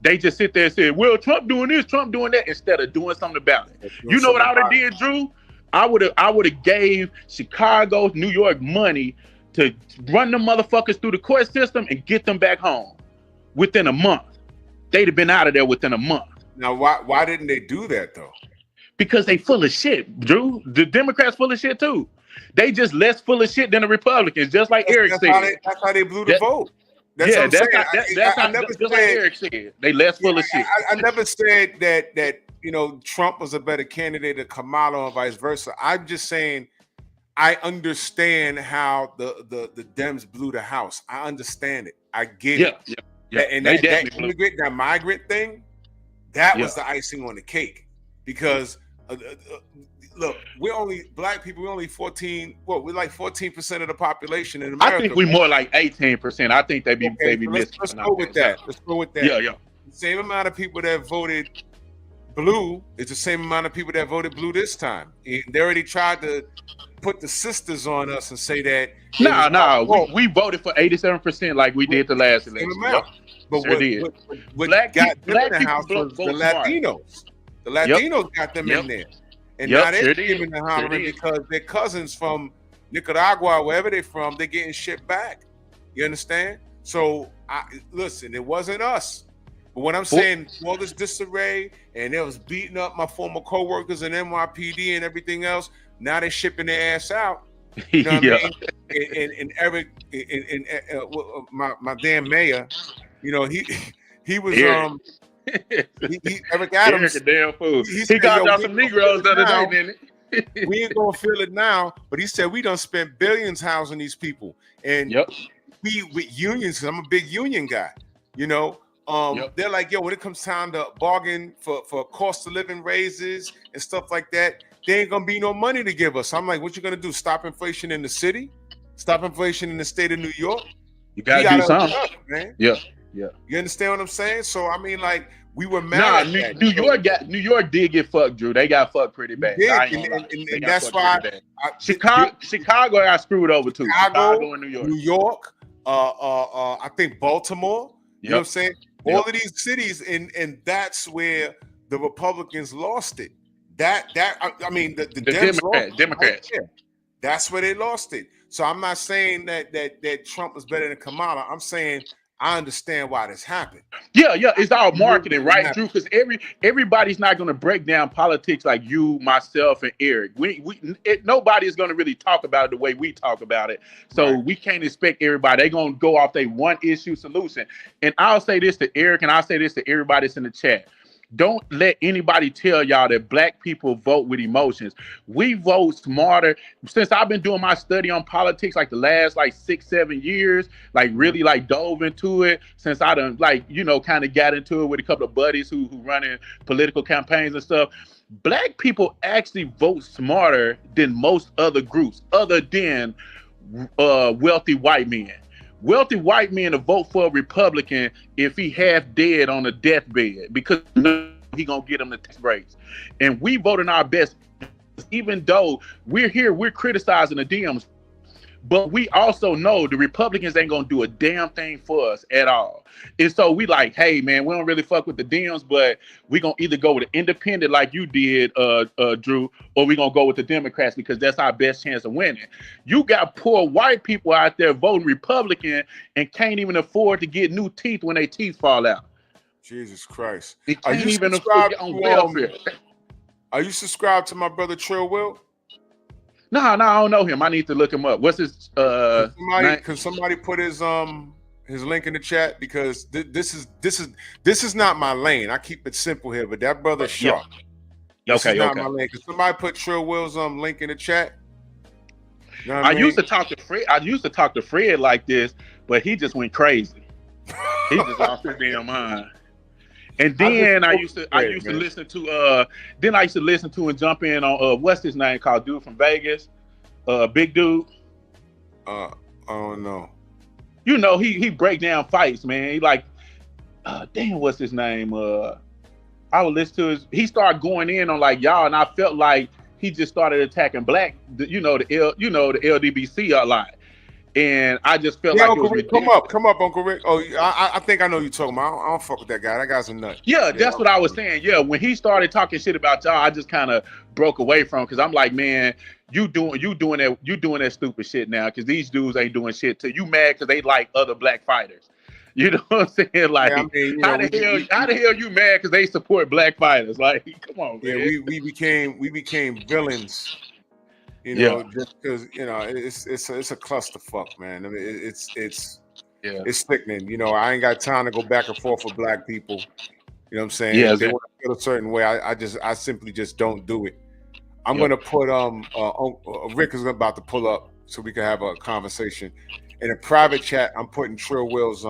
They just sit there and said, well, Trump doing this, Trump doing that, instead of doing something about it. You know what I would have did, Drew? I would have gave Chicago, New York money to run them motherfuckers through the court system and get them back home within a month. They'd have been out of there within a month. Now, why didn't they do that though? Because they full of shit, Drew. The Democrats full of shit too. They just less full of shit than the Republicans, just like Eric said. That's how they blew the vote. That's like Eric said. They less full of shit. I never said that Trump was a better candidate than Kamala or vice versa. I'm just saying I understand how the Dems blew the house. I understand it. I get it. Yeah. And that migrant thing, that was the icing on the cake, because look, we're only black people. We're only 14. Well, we're like 14% of the population in I America. think we're more like 18%. I think they be so let's go with that. Let's go with that. Yeah. The same amount of people that voted blue is the same amount of people that voted blue this time. They already tried to put the sisters on us and say that. We voted for 87% like we did the last election. Yep. But Sure what black got people, them in the house was the Latinos. The Latinos got them in there. And now they're screaming and hollering because their cousins from Nicaragua, wherever they're from, they're getting shit back. You understand? So, listen, it wasn't us. But what I'm saying, all this disarray, and they was beating up my former co-workers in NYPD and everything else. Now they're shipping their ass out. You know what I mean? And Eric, my damn mayor, you know, he was Eric Adams. Eric a damn fool. He got y'all some Negroes the other day, didn't he? We ain't gonna feel it now, but he said we done spent billions housing these people, and we with unions. I'm a big union guy, you know. They're like, yo, when it comes time to bargain for cost of living raises and stuff like that, there ain't gonna be no money to give us. I'm like, what you gonna do? Stop inflation in the city? Stop inflation in the state of New York? You gotta do something, man. Yeah. You understand what I'm saying? So I mean, like, we were mad. New York did get fucked, Drew. They got fucked pretty bad. And that's why Chicago got screwed over too. Chicago and New York. I think Baltimore. You know what I'm saying? All of these cities, and that's where the Republicans lost it. I mean, the Democrats. That's where they lost it. So I'm not saying that Trump is better than Kamala. I'm saying I understand why this happened. Yeah, it's all marketing, right, Drew? Because everybody's not going to break down politics like you, myself, and Eric. Nobody is going to really talk about it the way we talk about it. So we can't expect everybody. They're going to go off their one issue solution. And I'll say this to Eric, and I'll say this to everybody that's in the chat. Don't let anybody tell y'all that black people vote with emotions. We vote smarter. Since I've been doing my study on politics, like the last 6-7 years, really dove into it. Since I done kind of got into it with a couple of buddies who running political campaigns and stuff. Black people actually vote smarter than most other groups, other than wealthy white men. Wealthy white men to vote for a Republican if he half dead on a deathbed because he gonna get him the tax breaks. And we voting our best, even though we're criticizing the Dems, but we also know the Republicans ain't gonna do a damn thing for us at all. And so we like, hey man, we don't really fuck with the Dems, but we gonna either go with an independent like you did, Drew, or we gonna go with the Democrats because that's our best chance of winning. You got poor white people out there voting Republican and can't even afford to get new teeth when their teeth fall out. Jesus Christ! Are you even afford on welfare? Are you subscribed to my brother Trill Will? No, I don't know him. I need to look him up. What's his Can somebody put his link in the chat, because this is not my lane. I keep it simple here, but that brother's sharp. This is not my lane. Can somebody put Trill Will's link in the chat? You know I used to talk to Fred like this, but he just went crazy. He just lost his damn mind. And then I used to listen to and jump in on what's his name called, dude from Vegas, big dude. I don't know. You know, he break down fights, man. He damn, what's his name? I would listen to he started going in on y'all, and I felt like he just started attacking black, the LDBC a lot. And I just felt like Uncle it was Rick, come up, Uncle Rick. Oh, I think I know you're talking about. I don't fuck with that guy. That guy's a nut. Yeah, that's what I was saying. Yeah, when he started talking shit about y'all, I just kind of broke away from, because I'm like, man, you doing that stupid shit now, because these dudes ain't doing shit to you. Mad because they like other black fighters. You know what I'm saying? Like, how the hell you mad because they support black fighters? Like, come on, man. Yeah, we became villains. Just because it's a clusterfuck, man. I mean, it's sickening. I ain't got time to go back and forth with black people. You know what I'm saying? Yeah, if they want to feel a certain way, I simply just don't do it. I'm gonna put Rick is about to pull up so we can have a conversation in a private chat. I'm putting Trill Will's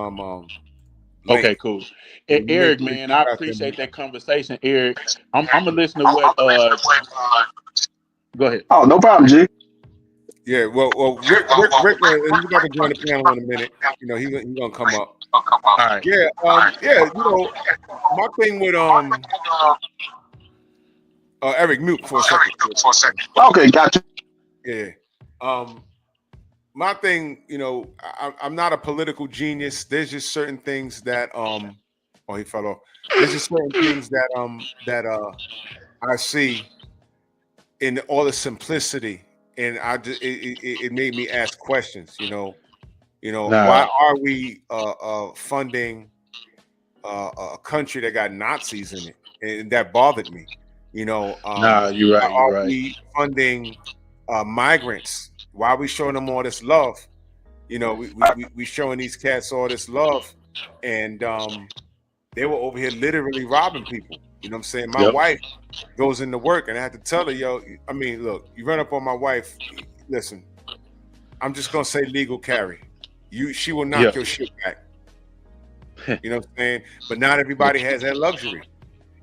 Okay, cool. Make Eric, sure you man, I pass that. appreciate that conversation. Eric, I'm gonna listen to what. Go ahead. Oh, no problem, G. Yeah, well, Rick, he's about to join the panel in a minute. You know, he's gonna come up. All right. Yeah. You know, my thing with Eric, mute for a second. Okay, gotcha. Yeah. My thing, you know, I'm not a political genius. There's just certain things that oh, he fell off. There's just certain things that I see in all the simplicity, and it made me ask questions. You know, why Nah, are we funding a country that got Nazis in it? And that bothered me. You know, you're why right. You're are right. we funding migrants? Why are we showing them all this love? You know, we showing these cats all this love, and they were over here literally robbing people. You know what I'm saying? My Yep. wife goes into work, and I had to tell her, yo, I mean, look, you run up on my wife, listen, I'm just gonna say legal carry. She will knock Yeah. your shit back. You know what I'm saying? But not everybody has that luxury.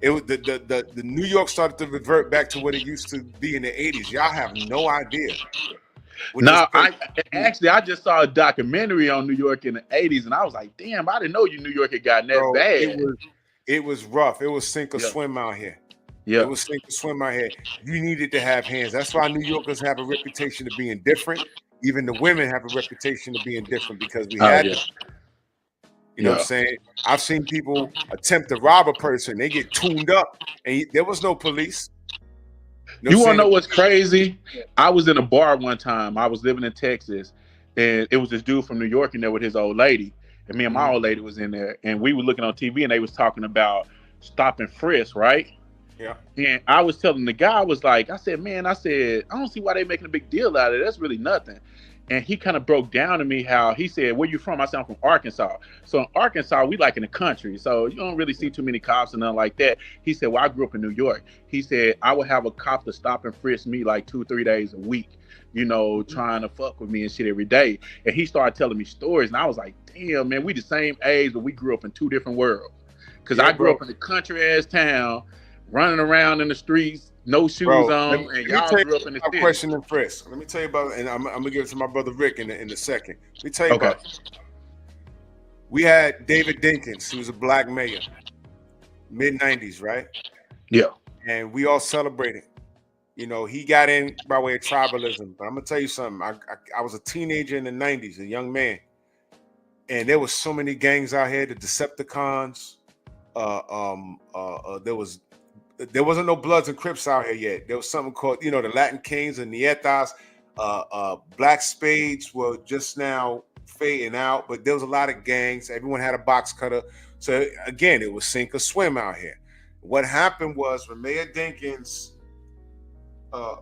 It was the New York started to revert back to what it used to be in the 80s. Y'all have no idea. Now, I just saw a documentary on New York in the '80s, and I was like, "Damn, I didn't know New York had gotten that Bro, bad." it was rough. It was sink or Yeah. swim out here. Yeah. It was sink or swim out here. You needed to have hands. That's why New Yorkers have a reputation of being different. Even the women have a reputation of being different because we had them. You know what I'm saying? I've seen people attempt to rob a person. They get tuned up, and there was no police. You want to know what's crazy? I was in a bar one time. I was living in Texas, and it was this dude from New York in there with his old lady, and me and my old lady was in there, and we were looking on TV, and they was talking about stop and frisk, right? Yeah. And I was telling the guy, I said, man, I don't see why they making a big deal out of it. That's really nothing. And he kind of broke down to me how he said, where you from? I said, I'm from Arkansas. So in Arkansas, we like in the country. So you don't really see too many cops and nothing like that. He said, well, I grew up in New York. He said, I would have a cop to stop and frisk me like 2-3 days a week, you know, trying to fuck with me and shit every day. And he started telling me stories. And I was like, damn, man, we the same age, but we grew up in two different worlds. Because I grew up in a country-ass town, running around in the streets, no shoes on, and y'all grew up in the city. Question and frisk. Let me tell you about it, and I'm gonna give it to my brother Rick in a second. Let me tell you about it. We had David Dinkins, who was a black mayor, mid-90s, right? Yeah. And we all celebrated. You know, he got in by way of tribalism. But I'm gonna tell you something. I was a teenager in the 90s, a young man, and there was so many gangs out here. The Decepticons. There wasn't no Bloods and Crips out here yet. There was something called, you know, the Latin Kings and Nietas. Black Spades were just now fading out, but there was a lot of gangs. Everyone had a box cutter. So again, it was sink or swim out here. What happened was when Mayor Dinkins, a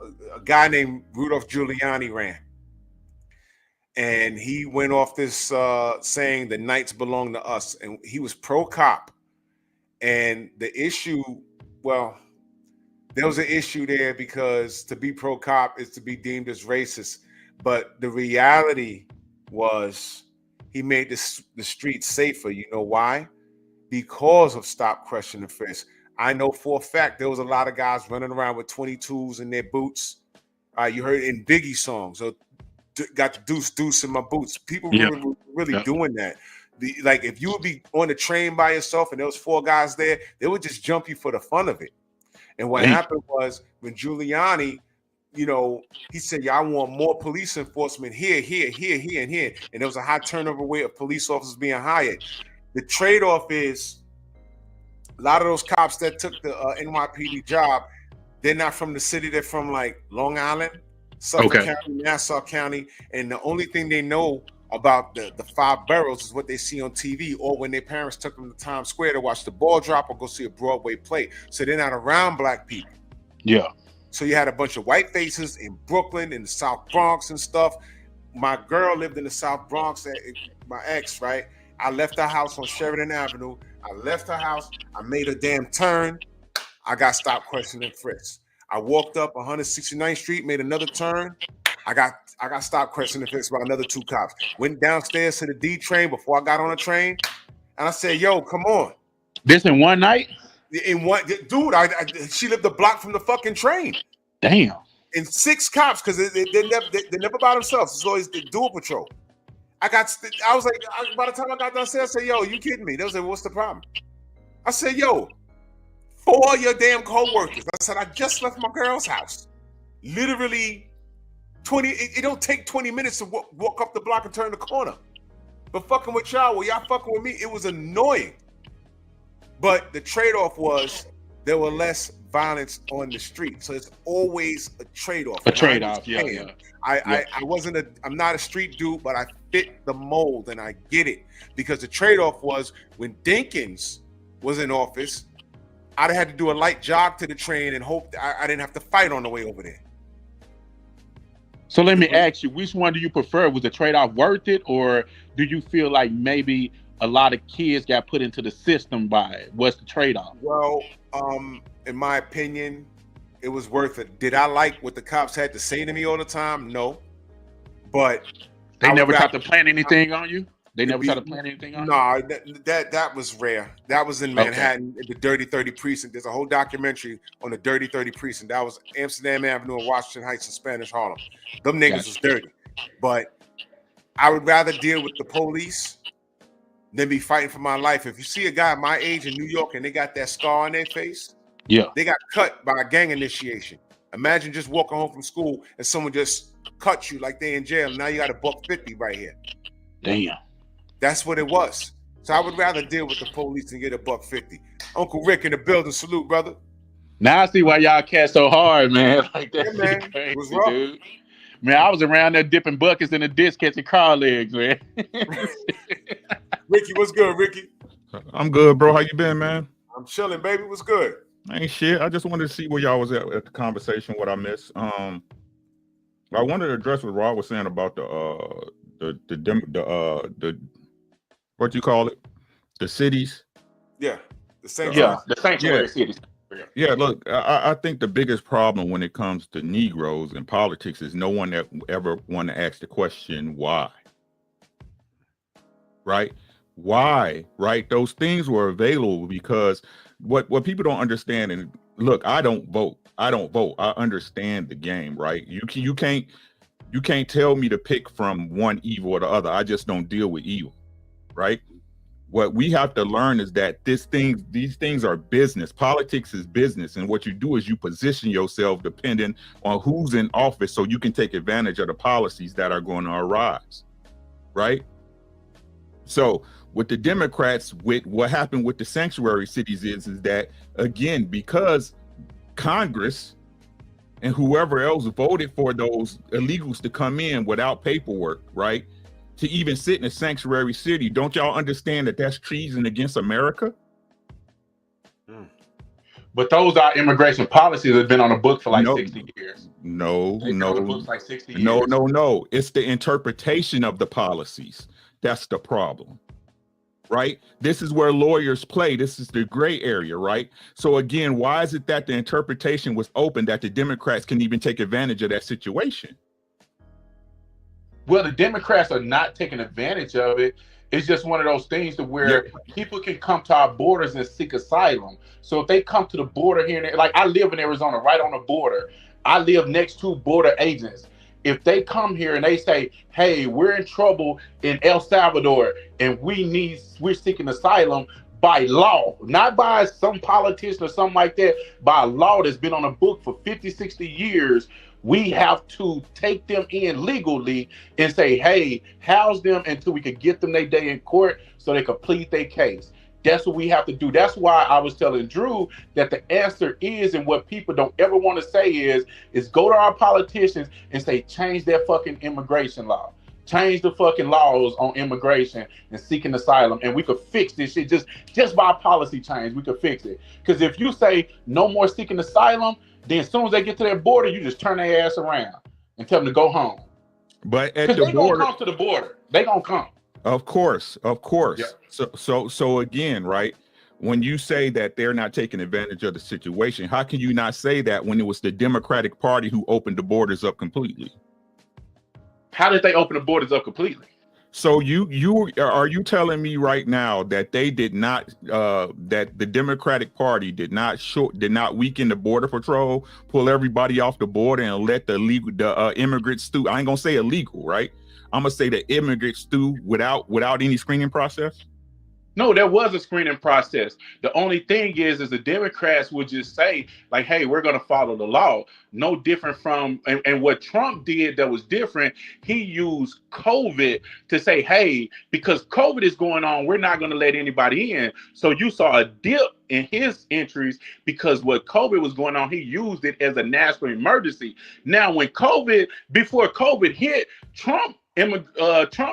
guy named Rudolph Giuliani ran, and he went off this saying the Knights belong to us, and he was pro-cop. And the issue, well, there was an issue there because to be pro-cop is to be deemed as racist. But the reality was he made the streets safer. You know why? Because of stop, question, and frisk. I know for a fact there was a lot of guys running around with 22s in their boots. You heard in Biggie songs, or got the deuce in my boots. People really doing that. Like if you would be on the train by yourself and there was 4 guys there, they would just jump you for the fun of it. And what happened was when Giuliani, you know, he said, "Yeah, I want more police enforcement here, and here." And there was a high turnover rate of police officers being hired. The trade-off is a lot of those cops that took the NYPD job, they're not from the city. They're from like Long Island, Suffolk County, Nassau County, and the only thing they know about the 5 boroughs is what they see on TV, or when their parents took them to Times Square to watch the ball drop or go see a Broadway play. So they're not around black people. Yeah. So you had a bunch of white faces in Brooklyn, in the South Bronx and stuff. My girl lived in the South Bronx, my ex, right? I left her house on Sheridan Avenue. I left her house. I made a damn turn. I got stopped, questioned, and frisked. I walked up 169th Street, made another turn. I got stopped, questioned, and frisked by another 2 cops. Went downstairs to the D train before I got on the train. And I said, yo, come on. This in one night? In what, dude, she lived a block from the fucking train. Damn. And 6 cops, because they're never by themselves. It's always the dual patrol. I was like, by the time I got downstairs, I said, yo, you kidding me? They was like, what's the problem? I said, yo, 4 of your damn co-workers. I said, I just left my girl's house. Literally 20, it don't take 20 minutes to walk up the block and turn the corner. But fucking with y'all, well, y'all fucking with me, it was annoying. But the trade-off was there were less violence on the street. So it's always a trade-off. A trade-off, yeah. I'm not a street dude, but I fit the mold and I get it. Because the trade-off was when Dinkins was in office, I'd have had to do a light jog to the train and hope that I didn't have to fight on the way over there. So let me ask you, which one do you prefer? Was the trade-off worth it, or do you feel like maybe a lot of kids got put into the system by it? What's the trade-off? Well, in my opinion, it was worth it. Did I like what the cops had to say to me all the time? No. But they never tried to plan anything on you? They never tried to plan anything on you? No, that was rare. That was in Manhattan, in the Dirty 30 precinct. There's a whole documentary on the Dirty 30 precinct. That was Amsterdam Avenue and Washington Heights and Spanish Harlem. Them niggas was dirty. But I would rather deal with the police than be fighting for my life. If you see a guy my age in New York and they got that scar on their face, they got cut by a gang initiation. Imagine just walking home from school and someone just cut you like they in jail. Now you got a $150 right here. Damn. That's what it was. So I would rather deal with the police than get a $150. Uncle Rick in the building, salute, brother. Now I see why y'all catch so hard, man. Like that, man. Crazy, it was rough. Dude. Man, I was around there dipping buckets in the disc catching car legs, man. Ricky, what's good, Ricky? I'm good, bro. How you been, man? I'm chilling, baby. What's good? Ain't shit. I just wanted to see where y'all was at the conversation. What I missed. I wanted to address what Rob was saying about the what you call it, the cities. Yeah, the sanctuary cities. Yeah, look, I think the biggest problem when it comes to Negroes in politics is no one that ever want to ask the question why. Right? Why? Right? Those things were available because what people don't understand, and look, I don't vote. I understand the game, right? You can't tell me to pick from one evil or the other. I just don't deal with evil, right? What we have to learn is that these things are business. Politics is business. And what you do is you position yourself depending on who's in office so you can take advantage of the policies that are going to arise, right? So with the Democrats, with what happened with the sanctuary cities is that, again, because Congress and whoever else voted for those illegals to come in without paperwork, right? To even sit in a sanctuary city. Don't y'all understand that that's treason against America? But those are immigration policies that have been on the book for like 60 years. No. Like 60 years. No. It's the interpretation of the policies. That's the problem, right? This is where lawyers play. This is the gray area, right? So again, why is it that the interpretation was open that the Democrats can even take advantage of that situation? Well, the Democrats are not taking advantage of it. It's just one of those things to where people can come to our borders and seek asylum. So if they come to the border here, like I live in Arizona, right on the border. I live next to border agents. If they come here and they say, hey, we're in trouble in El Salvador and we're seeking asylum by law, not by some politician or something like that, by a law that's been on the book for 50, 60 years, we have to take them in legally and say, hey, house them until we could get them their day in court so they could plead their case. That's what we have to do. That's why I was telling Drew that the answer is, and what people don't ever want to say is go to our politicians and say, change their fucking immigration law. Change the fucking laws on immigration and seeking asylum, and we could fix this shit just by policy change. We could fix it. Because if you say no more seeking asylum, then as soon as they get to that border, you just turn their ass around and tell them to go home. But at the they border, gonna come to the border. They gonna come. Of course. Yeah. So again, right? When you say that they're not taking advantage of the situation, how can you not say that when it was the Democratic Party who opened the borders up completely? How did they open the borders up completely? So you are you telling me right now that they did not that the Democratic Party did not weaken the border patrol, pull everybody off the border, and let the immigrants through? I ain't gonna say illegal, right? I'm gonna say the immigrants through without any screening process. No, there was a screening process. The only thing is the Democrats would just say, like, hey, we're going to follow the law. No different from, and what Trump did that was different, he used COVID to say, hey, because COVID is going on, we're not going to let anybody in. So you saw a dip in his entries because what COVID was going on, he used it as a national emergency. Now, before COVID hit, Trump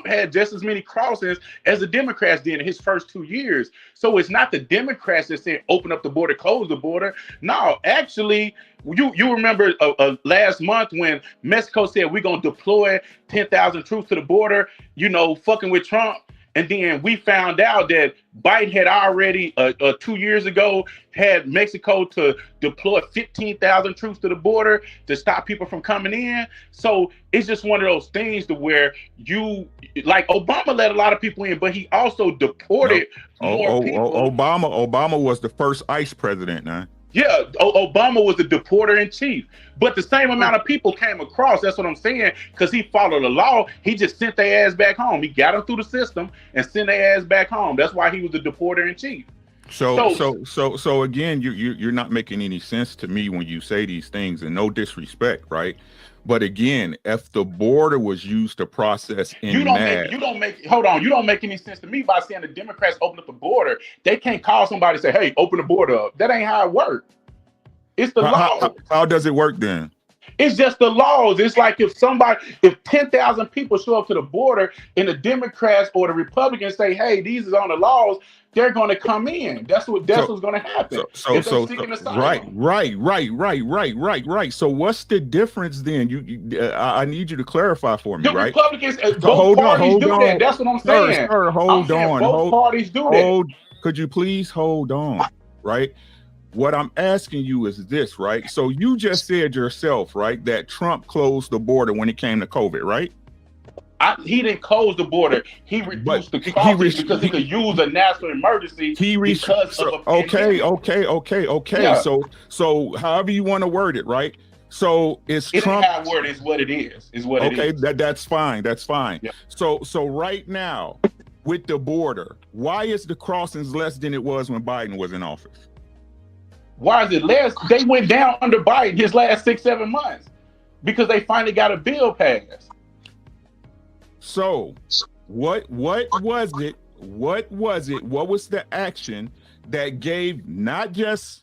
had just as many crossings as the Democrats did in his first 2 years. So it's not the Democrats that said open up the border, close the border. No, actually, you remember last month when Mexico said we're going to deploy 10,000 troops to the border, fucking with Trump. And then we found out that Biden had already 2 years ago had Mexico to deploy 15,000 troops to the border to stop people from coming in. So it's just one of those things to where like Obama let a lot of people in, but he also deported more people. Obama was the first ICE president, man. Yeah, Obama was the deporter in chief, but the same amount of people came across. That's what I'm saying, because he followed the law. He just sent their ass back home. He got them through the system and sent their ass back home. That's why he was the deporter in chief. So again, you're not making any sense to me when you say these things, and no disrespect, right? But again, if the border was used to process you don't make any sense to me by saying the Democrats open up the border. They can't call somebody and say, hey, open the border up. That ain't how it works. It's the law. How does it work then? It's just the laws. It's like if 10,000 people show up to the border and the Democrats or the Republicans say, hey, these is on the laws, they're going to come in. That's what's going to happen. Right. So what's the difference then? I need you to clarify for me, the right? Republicans, both parties do that. That's what I'm saying. Sir, hold on. Both parties do that. Could you please hold on, right? What I'm asking you is this, right? So you just said yourself, right, that Trump closed the border when it came to COVID, right? He didn't close the border. He reduced the crossings because he could use a national emergency Okay. Yeah. So however you want to word it, right? So it's Trump. Ain't how word is what it is. Is what it is. Okay, that's fine. Yeah. So right now with the border, why is the crossings less than it was when Biden was in office? Why is it less? They went down under Biden his last 6-7 months because they finally got a bill passed. So what was it? What was the action that gave not just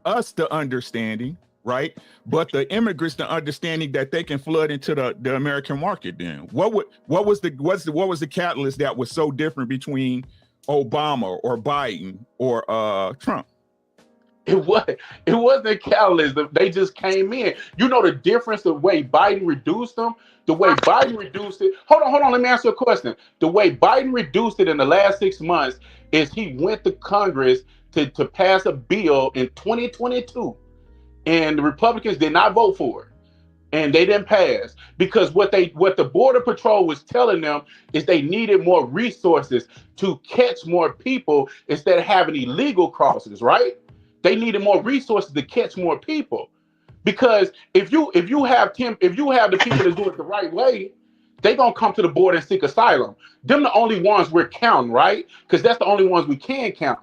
us the understanding, right, but the immigrants the understanding that they can flood into the American market? Then what was the catalyst that was so different between Obama or Biden or Trump? It wasn't a catalyst. They just came in. You know the difference, the way Biden reduced them, the way Biden reduced it. Hold on. Let me ask you a question. The way Biden reduced it in the last 6 months is he went to Congress to pass a bill in 2022, and the Republicans did not vote for it, and they didn't pass because what the Border Patrol was telling them is they needed more resources to catch more people instead of having illegal crossings, right? They needed more resources to catch more people, because if you have the people that do it the right way, they gonna come to the border and seek asylum. Them the only ones we're counting, right? Because that's the only ones we can count.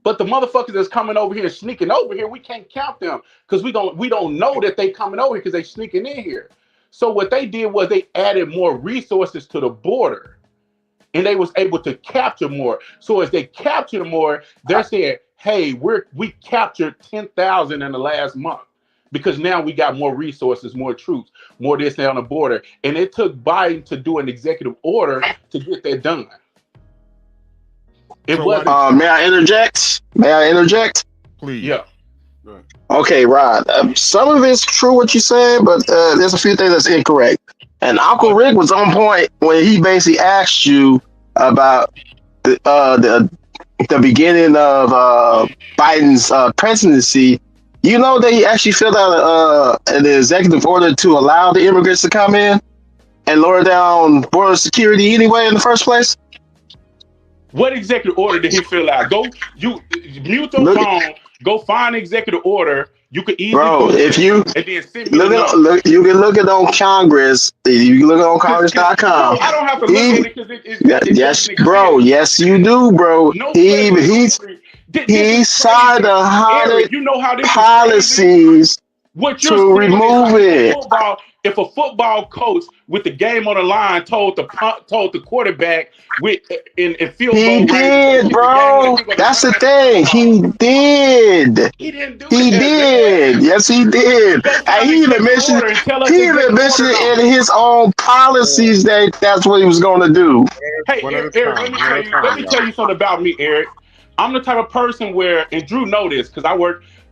But the motherfuckers that's coming over here, sneaking over here, we can't count them because we don't know that they coming over here because they sneaking in here. So what they did was they added more resources to the border, and they was able to capture more. So as they capture more, they're saying, hey, we captured 10,000 in the last month because now we got more resources, more troops, more this and on the border. And it took Biden to do an executive order to get that done. May I interject? Please. Yeah. Okay, Rod. Some of it's true what you said, but there's a few things that's incorrect. And Uncle Rick was on point when he basically asked you about the beginning of Biden's presidency. You know that he actually filled out an executive order to allow the immigrants to come in. and lower down border security anyway in the first place? What executive order did he fill out? Go, you mute your Look, phone. Go find executive order. You could easily bro, Google if it you and then send me the number. you can look it on Congress. You can look it on Bro, Congress.com. I don't have to look He, at it because it yes, doesn't bro, exist. yes, you do, bro. No president in history. This He is signed crazy, a hundred Eric. You know how this is crazy. policies What you're to saying is remove like it. if a football coach with the game on the line told the quarterback with in field He goal range to did, kick the game when bro. they're going to That's run the out the thing. football. He did. He didn't do He that, man. did. Yes, he did. Go And find executive order and tell us the he even executive order mentioned it number. in his own policies that that's what he was going to do. Hey, One at a Eric, time. One at a let time, me y'all. tell you something about me, Eric. I'm the type of person where, and Drew know this, because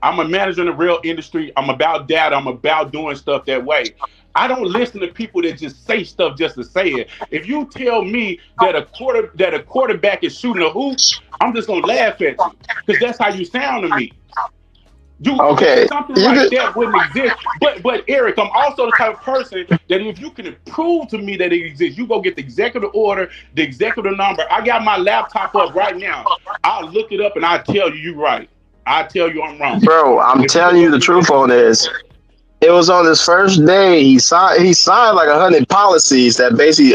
I'm a manager in the real industry. I'm about data. I'm about doing stuff that way. I don't listen to people that just say stuff just to say it. If you tell me that a quarterback is shooting a hoop, I'm just gonna laugh at you because that's how you sound to me. Okay. Something You like could, that wouldn't exist. But Eric, I'm also the type of person that if you can prove to me that it exists, you go get the executive order, the executive number. I got my laptop up right now. I'll look it up and I'll tell you you're right. I'll tell you I'm wrong. bro, I'm If you can telling go you the get the truth on executive this. order. It was on his first day. He signed like 100 policies that basically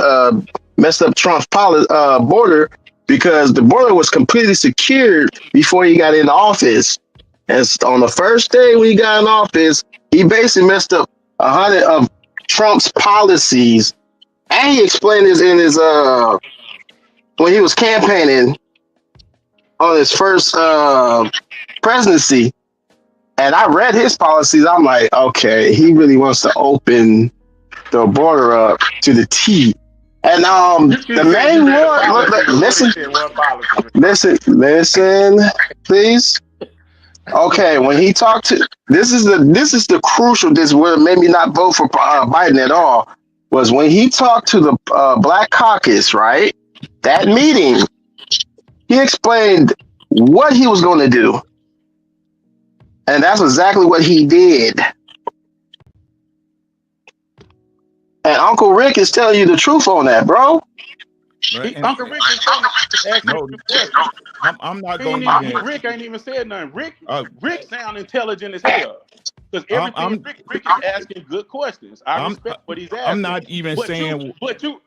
messed up Trump's border because the border was completely secured before he got in office. And on the first day when he got in office, he basically messed up 100 of Trump's policies, and he explained this in his when he was campaigning on his first presidency. And I read his policies. I'm like, okay, he really wants to open the border up to the T. And You the keep saying you main read the one, policy, but what listen, it said, what policy? listen, please. Okay, when he talked to this is the crucial. This what made me not vote for Biden at all was when he talked to the Black Caucus. Right, that meeting, he explained what he was going to do, and that's exactly what he did. And Uncle Rick is telling you the truth on that, bro. Right? Uncle Rick just told me ask him No, a question. I'm not going to even. Rick ain't even said nothing. Uh, Rick sound intelligent as hell. Because everything I'm Rick is asking good questions. I I'm respect what he's I'm asking. not even But saying.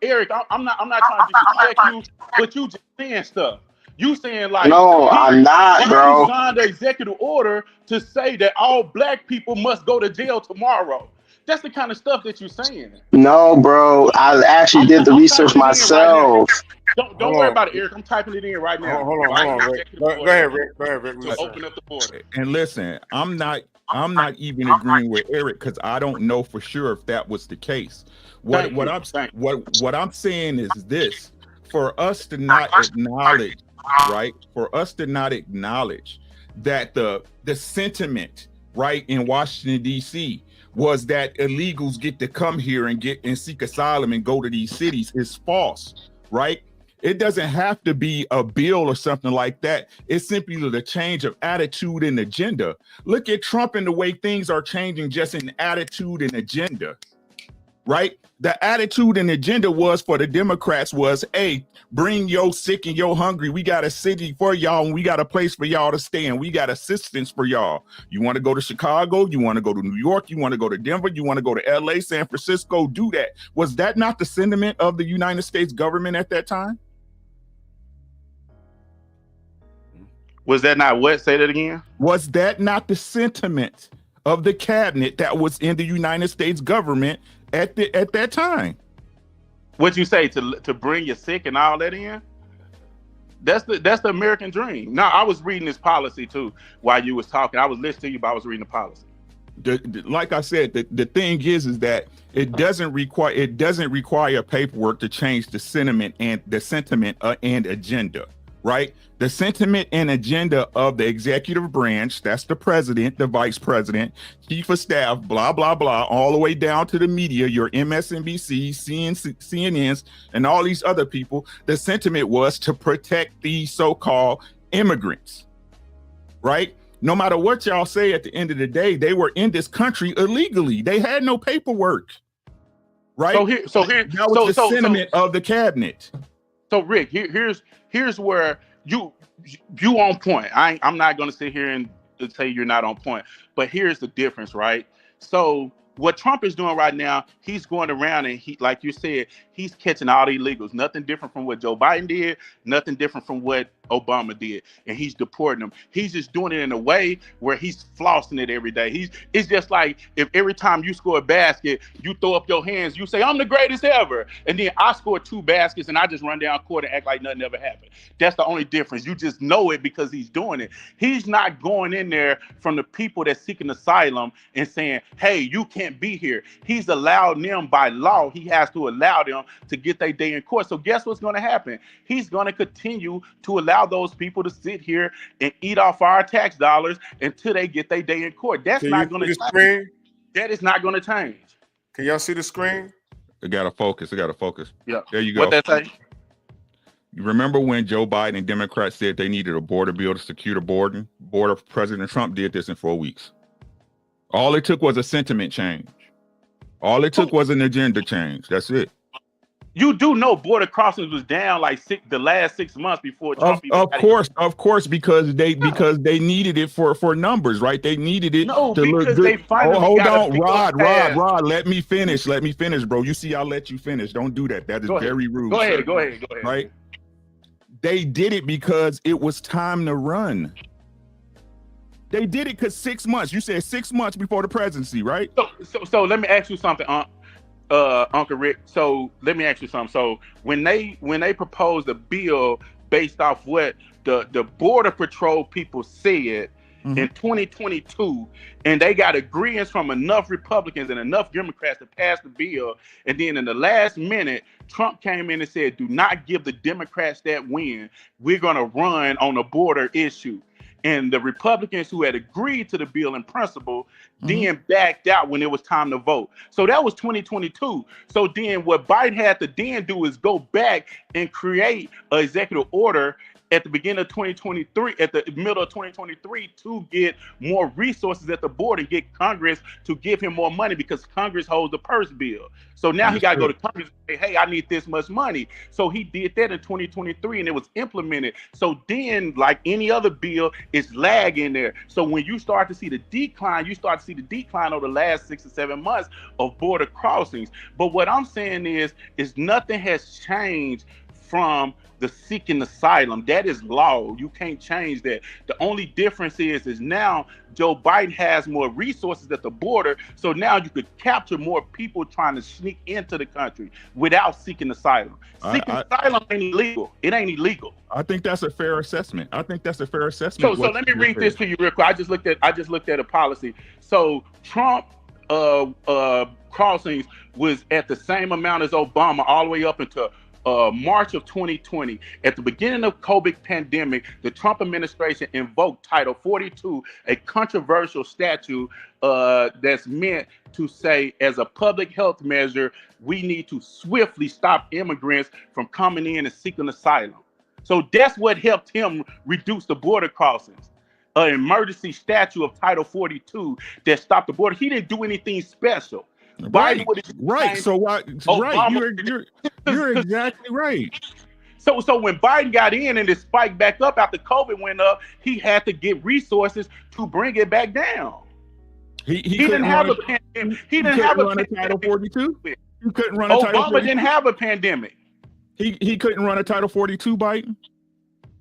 Eric, I'm not trying to disrespect you, but you just saying stuff. You saying like No, I'm not, he bro. signed the executive order to say that all black people must go to jail tomorrow. That's the kind of stuff that you're saying. No, bro. I actually did the I'm research typing it in right now. myself. Don't Hold worry on. about it, Eric. I'm typing it in right now. Hold on, Rick. Go ahead, Rick. Go ahead, Rick. To open up the border. And listen, I'm not even agreeing with Eric because I don't know for sure if that was the case. What I'm saying is this: for us to not acknowledge, right? For us to not acknowledge that the sentiment, right, in Washington D.C. was that illegals get to come here and seek asylum and go to these cities is false, right? It doesn't have to be a bill or something like that. It's simply the change of attitude and agenda. Look at Trump and the way things are changing just in attitude and agenda, right? The attitude and agenda was for the Democrats was, hey, bring your sick and your hungry. We got a city for y'all and we got a place for y'all to stay and we got assistance for y'all. You want to go to Chicago? You want to go to New York? You want to go to Denver? You want to go to LA, San Francisco? Do that. Was that not the sentiment of the United States government at that time? Was that not what? Say that again. Was that not the sentiment of the cabinet that was in the United States government at that time? What'd you say to bring your sick and all that in? That's the American dream. Now I was reading this policy too while you was talking. I was listening to you, but I was reading the policy. Like I said, the thing is that it doesn't require paperwork to change the sentiment and agenda. Right? The sentiment and agenda of the executive branch, that's the president, the vice president, chief of staff, blah, blah, blah, all the way down to the media, your MSNBC, CNNs, and all these other people. The sentiment was to protect these so-called immigrants, right? No matter what y'all say, at the end of the day, they were in this country illegally. They had no paperwork. right? That was the sentiment of the cabinet. So Rick, here's where you on point. I'm not going to sit here and say you're not on point, but here's the difference, right? So what Trump is doing right now, he's going around and he, like you said, he's catching all the illegals. Nothing different from what Joe Biden did, nothing different from what Obama did, and he's deporting them. He's just doing it in a way where he's flossing it every day. It's just like if every time you score a basket, you throw up your hands, you say, I'm the greatest ever. And then I score 2 baskets and I just run down court and act like nothing ever happened. That's the only difference. You just know it because he's doing it. He's not going in there from the people that's seeking asylum and saying, hey, you can't be here. He's allowed them by law. He has to allow them to get their day in court. So guess what's going to happen? He's going to continue to allow those people to sit here and eat off our tax dollars until they get their day in court. That's not going to change. That is not going to change. Can y'all see the screen? It got to focus. Yeah. There you go. What that say? You remember when Joe Biden and Democrats said they needed a border bill to secure the border? President Trump did this in 4 weeks. All it took was a sentiment change. All it took was an agenda change. That's it. You do know border crossings was down like the last 6 months before Trump. Of course, because they needed it for numbers, right? They needed it to look good. They finally hold on, Rod. Let me finish, bro. You see, I'll let you finish. Don't do that. That is very rude. Go ahead. Right? They did it because it was time to run. They did it because 6 months. You said 6 months before the presidency, right? So let me ask you something, Uncle Rick. So let me ask you something. So when they proposed a bill based off what the Border Patrol people said in 2022, and they got agreements from enough Republicans and enough Democrats to pass the bill, and then in the last minute, Trump came in and said, do not give the Democrats that win. We're going to run on a border issue. And the Republicans who had agreed to the bill in principle then backed out when it was time to vote. So that was 2022. So then what Biden had to then do is go back and create an executive order at the beginning of 2023, at the middle of 2023, to get more resources at the border and get Congress to give him more money because Congress holds the purse bill. So now he got to go to Congress and say, hey, I need this much money. So he did that in 2023 and it was implemented. So then, like any other bill, it's lag in there. So when you start to see the decline, over the last 6 or 7 months of border crossings. But what I'm saying is nothing has changed from the seeking asylum. That is law. You can't change that. The only difference is now Joe Biden has more resources at the border, so now you could capture more people trying to sneak into the country without seeking asylum. Asylum ain't illegal. It ain't illegal. I think that's a fair assessment. So let me read this to you real quick. I just looked at a policy. So Trump crossings was at the same amount as Obama all the way up into March of 2020. At the beginning of COVID pandemic, the Trump administration invoked Title 42, a controversial statute that's meant to say, as a public health measure, we need to swiftly stop immigrants from coming in and seeking asylum. So that's what helped him reduce the border crossings. An emergency statute of Title 42 that stopped the border. He didn't do anything special. Right. So why? You're exactly right. So when Biden got in and it spiked back up after COVID went up, he had to get resources to bring it back down. He didn't have a pandemic. He didn't have a Title 42. He couldn't run a Title 42. Obama didn't have a pandemic. He couldn't run a Title 42, Biden.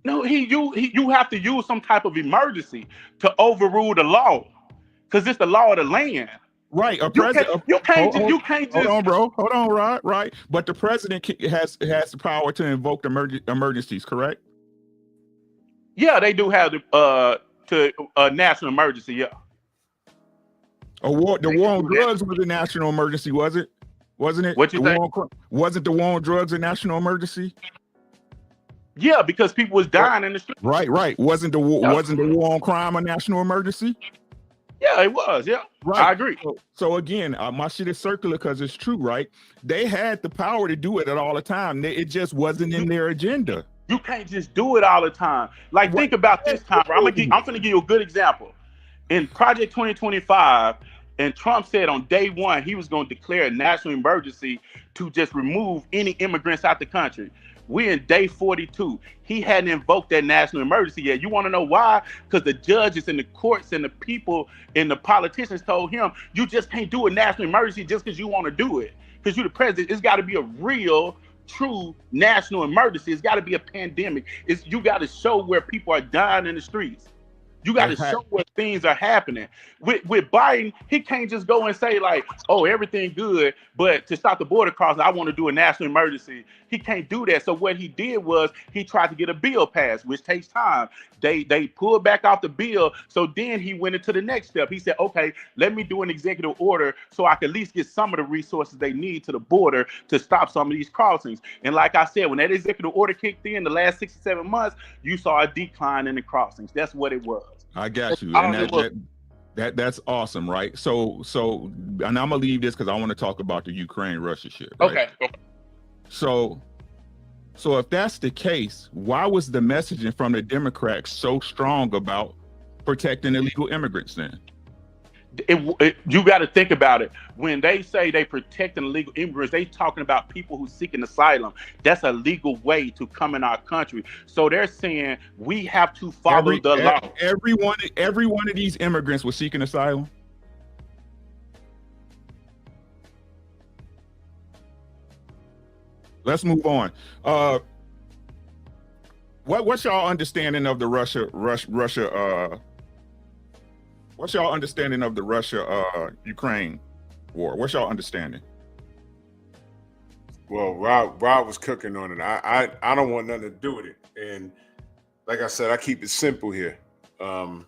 No, you have to use some type of emergency to overrule the law, because it's the law of the land. Right, You can't just. Hold on, bro. Hold on, Rod. Right, but the president has the power to invoke emergencies, correct? Yeah, they do have the national emergency. Yeah. The war on drugs was a national emergency, wasn't it? What you think? Wasn't the war on drugs a national emergency? Yeah, because people was dying in the street. Right. Wasn't the war on crime a national emergency? Yeah, it was. Yeah, right. I agree. So again, my shit is circular because it's true, right? They had the power to do it at all the time. It just wasn't in their agenda. You can't just do it all the time. Like, think about this time. I'm gonna give you a good example. In Project 2025, And Trump said on day one, he was going to declare a national emergency to just remove any immigrants out the country. We're in day 42. He hadn't invoked that national emergency yet. You want to know why? Because the judges and the courts and the people and the politicians told him, you just can't do a national emergency just because you want to do it. Because you're the president. It's got to be a real, true national emergency. It's got to be a pandemic. You got to show where people are dying in the streets. You got to show where things are happening. With Biden, he can't just go and say like, oh, everything good, but to stop the border crossing, I want to do a national emergency. He can't do that. So what he did was he tried to get a bill passed, which takes time. They pulled back off the bill. So then he went into the next step. He said, okay, let me do an executive order so I can at least get some of the resources they need to the border to stop some of these crossings. And like I said, when that executive order kicked in the last 6 to 7 months, you saw a decline in the crossings. That's what it was. I got you. And that's awesome, right? So and I'm gonna leave this because I want to talk about the Ukraine-Russia shit. Right? Okay. So if that's the case, why was the messaging from the Democrats so strong about protecting illegal immigrants then? You got to think about it. When they say they protecting illegal immigrants, they talking about people who seeking asylum. That's a legal way to come in our country. So they're saying we have to follow the law. Every one of these immigrants was seeking asylum. Let's move on. What's y'all understanding of the Russia? What's y'all understanding of the Russia-Ukraine war? What's y'all understanding? Well, Rob was cooking on it. I don't want nothing to do with it. And like I said, I keep it simple here. I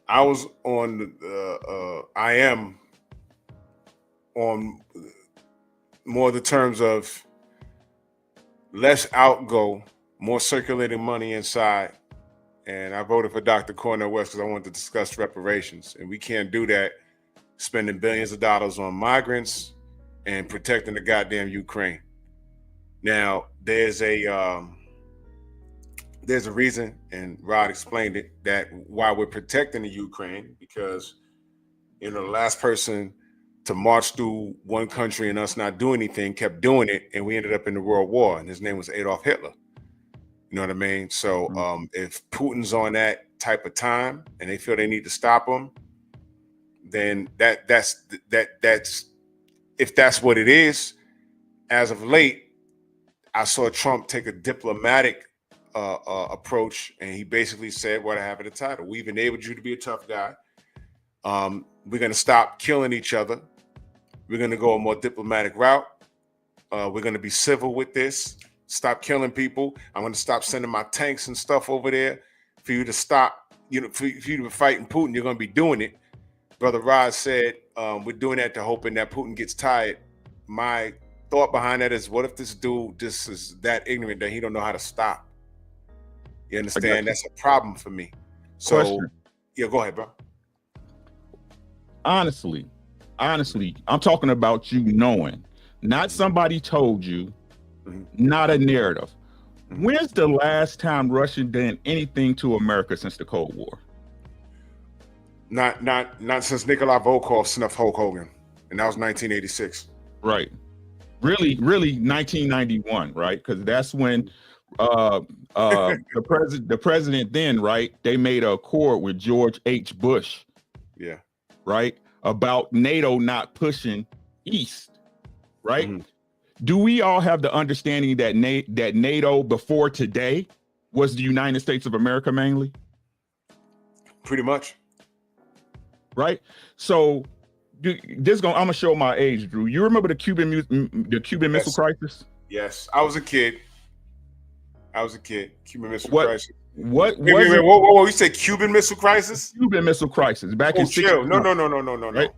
was on I am on more the terms of less outgo, more circulating money inside. And I voted for Dr. Cornel West because I wanted to discuss reparations. And we can't do that spending billions of dollars on migrants and protecting the goddamn Ukraine. Now, there's a reason, and Rod explained it, that why we're protecting the Ukraine, because, the last person to march through one country and us not do anything kept doing it, and we ended up in the World War, and his name was Adolf Hitler. You know what I mean? So if Putin's on that type of time and they feel they need to stop him, then that's if that's what it is. As of late, I saw Trump take a diplomatic approach, and he basically said what I have in the title: we've enabled you to be a tough guy. We're going to stop killing each other. We're going to go a more diplomatic route. We're going to be civil with this. Stop killing people. I'm going to stop sending my tanks and stuff over there for you to stop, for you to be fighting Putin. You're going to be doing it. Brother Rod said, we're doing that to hoping that Putin gets tired. My thought behind that is, what if this dude just is that ignorant that he don't know how to stop? You understand? That's a problem for me. So, Question. Yeah, go ahead, bro. Honestly, I'm talking about you knowing, not somebody told you. Not a narrative. When's the last time Russia did anything to America since the Cold War? Not since Nikolai Volkov snuffed Hulk Hogan, and that was 1986. Right. Really 1991, right? Because that's when the president then, right? They made an accord with George H. Bush. Yeah. Right? About NATO not pushing east, right? Do we all have the understanding that NATO before today was the United States of America mainly? Pretty much. Right? So I'm gonna show my age, Drew. You remember the Cuban Missile Crisis? Yes, I was a kid. Cuban Missile Crisis. Wait, whoa, you said Cuban Missile Crisis? Cuban Missile Crisis back in 60. No. Right?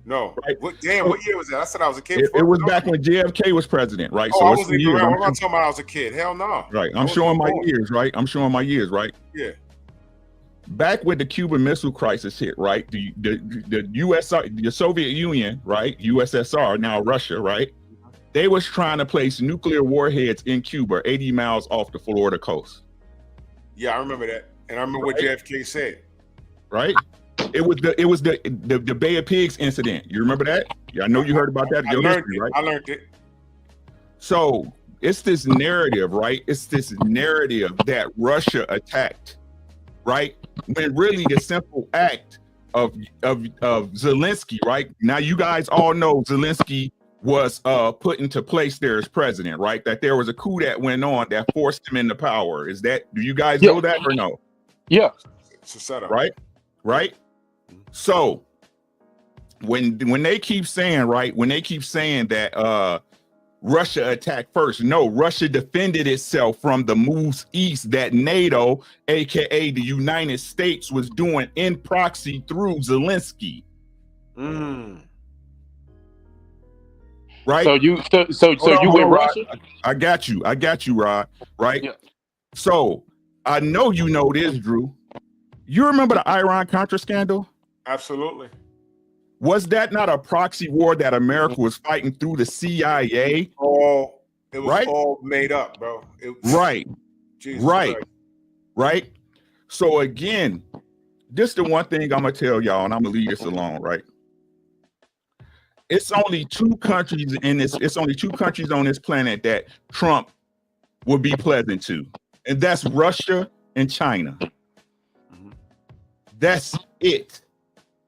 No. Right. What year was that? I said I was a kid. It was back when JFK was president, right? Oh, so I wasn't even around. I'm talking about I was a kid. Hell no. Right. I'm showing my years, right? Yeah. Back when the Cuban Missile Crisis hit, right? The USSR, the Soviet Union, right? USSR, now Russia, right? They was trying to place nuclear warheads in Cuba, 80 miles off the Florida coast. Yeah, I remember that. And I remember what JFK said. Right? It was the Bay of Pigs incident. You remember that? Yeah, I know you heard about that. I learned it. So it's this narrative, right? It's this narrative that Russia attacked, right? When really the simple act of Zelensky, right? Now you guys all know Zelensky was put into place there as president, right? That there was a coup that went on that forced him into power. Do you guys know that or no? Yeah. It's a setup. Right? So when they keep saying, right, when they keep saying that Russia attacked first, no, Russia defended itself from the moves east that NATO, aka the United States, was doing in proxy through Zelensky. Right? So you with Russia? I got you, Rod. Right? Yeah. So I know you know this, Drew. You remember the Iran-Contra scandal? Absolutely. Was that not a proxy war that America was fighting through the CIA? It was all made up, bro. Right. Jesus Right. Christ. Right. So again, this is the one thing I'm gonna tell y'all, and I'm gonna leave this alone, right? It's only two countries on this planet that Trump would be pleasant to, and that's Russia and China. That's it.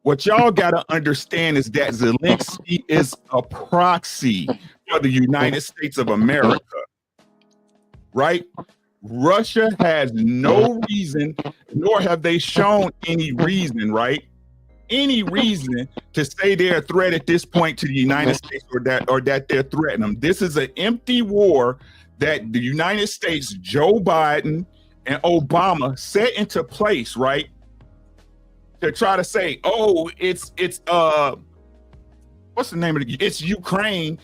What y'all gotta understand is that Zelensky is a proxy for the United States of America, right? Russia has no reason, nor have they shown any reason, right? Any reason to say they're a threat at this point to the United States or that they're threatening them. This is an empty war that the United States, Joe Biden and Obama set into place, right? To try to say, oh, it's what's the name of it's Ukraine,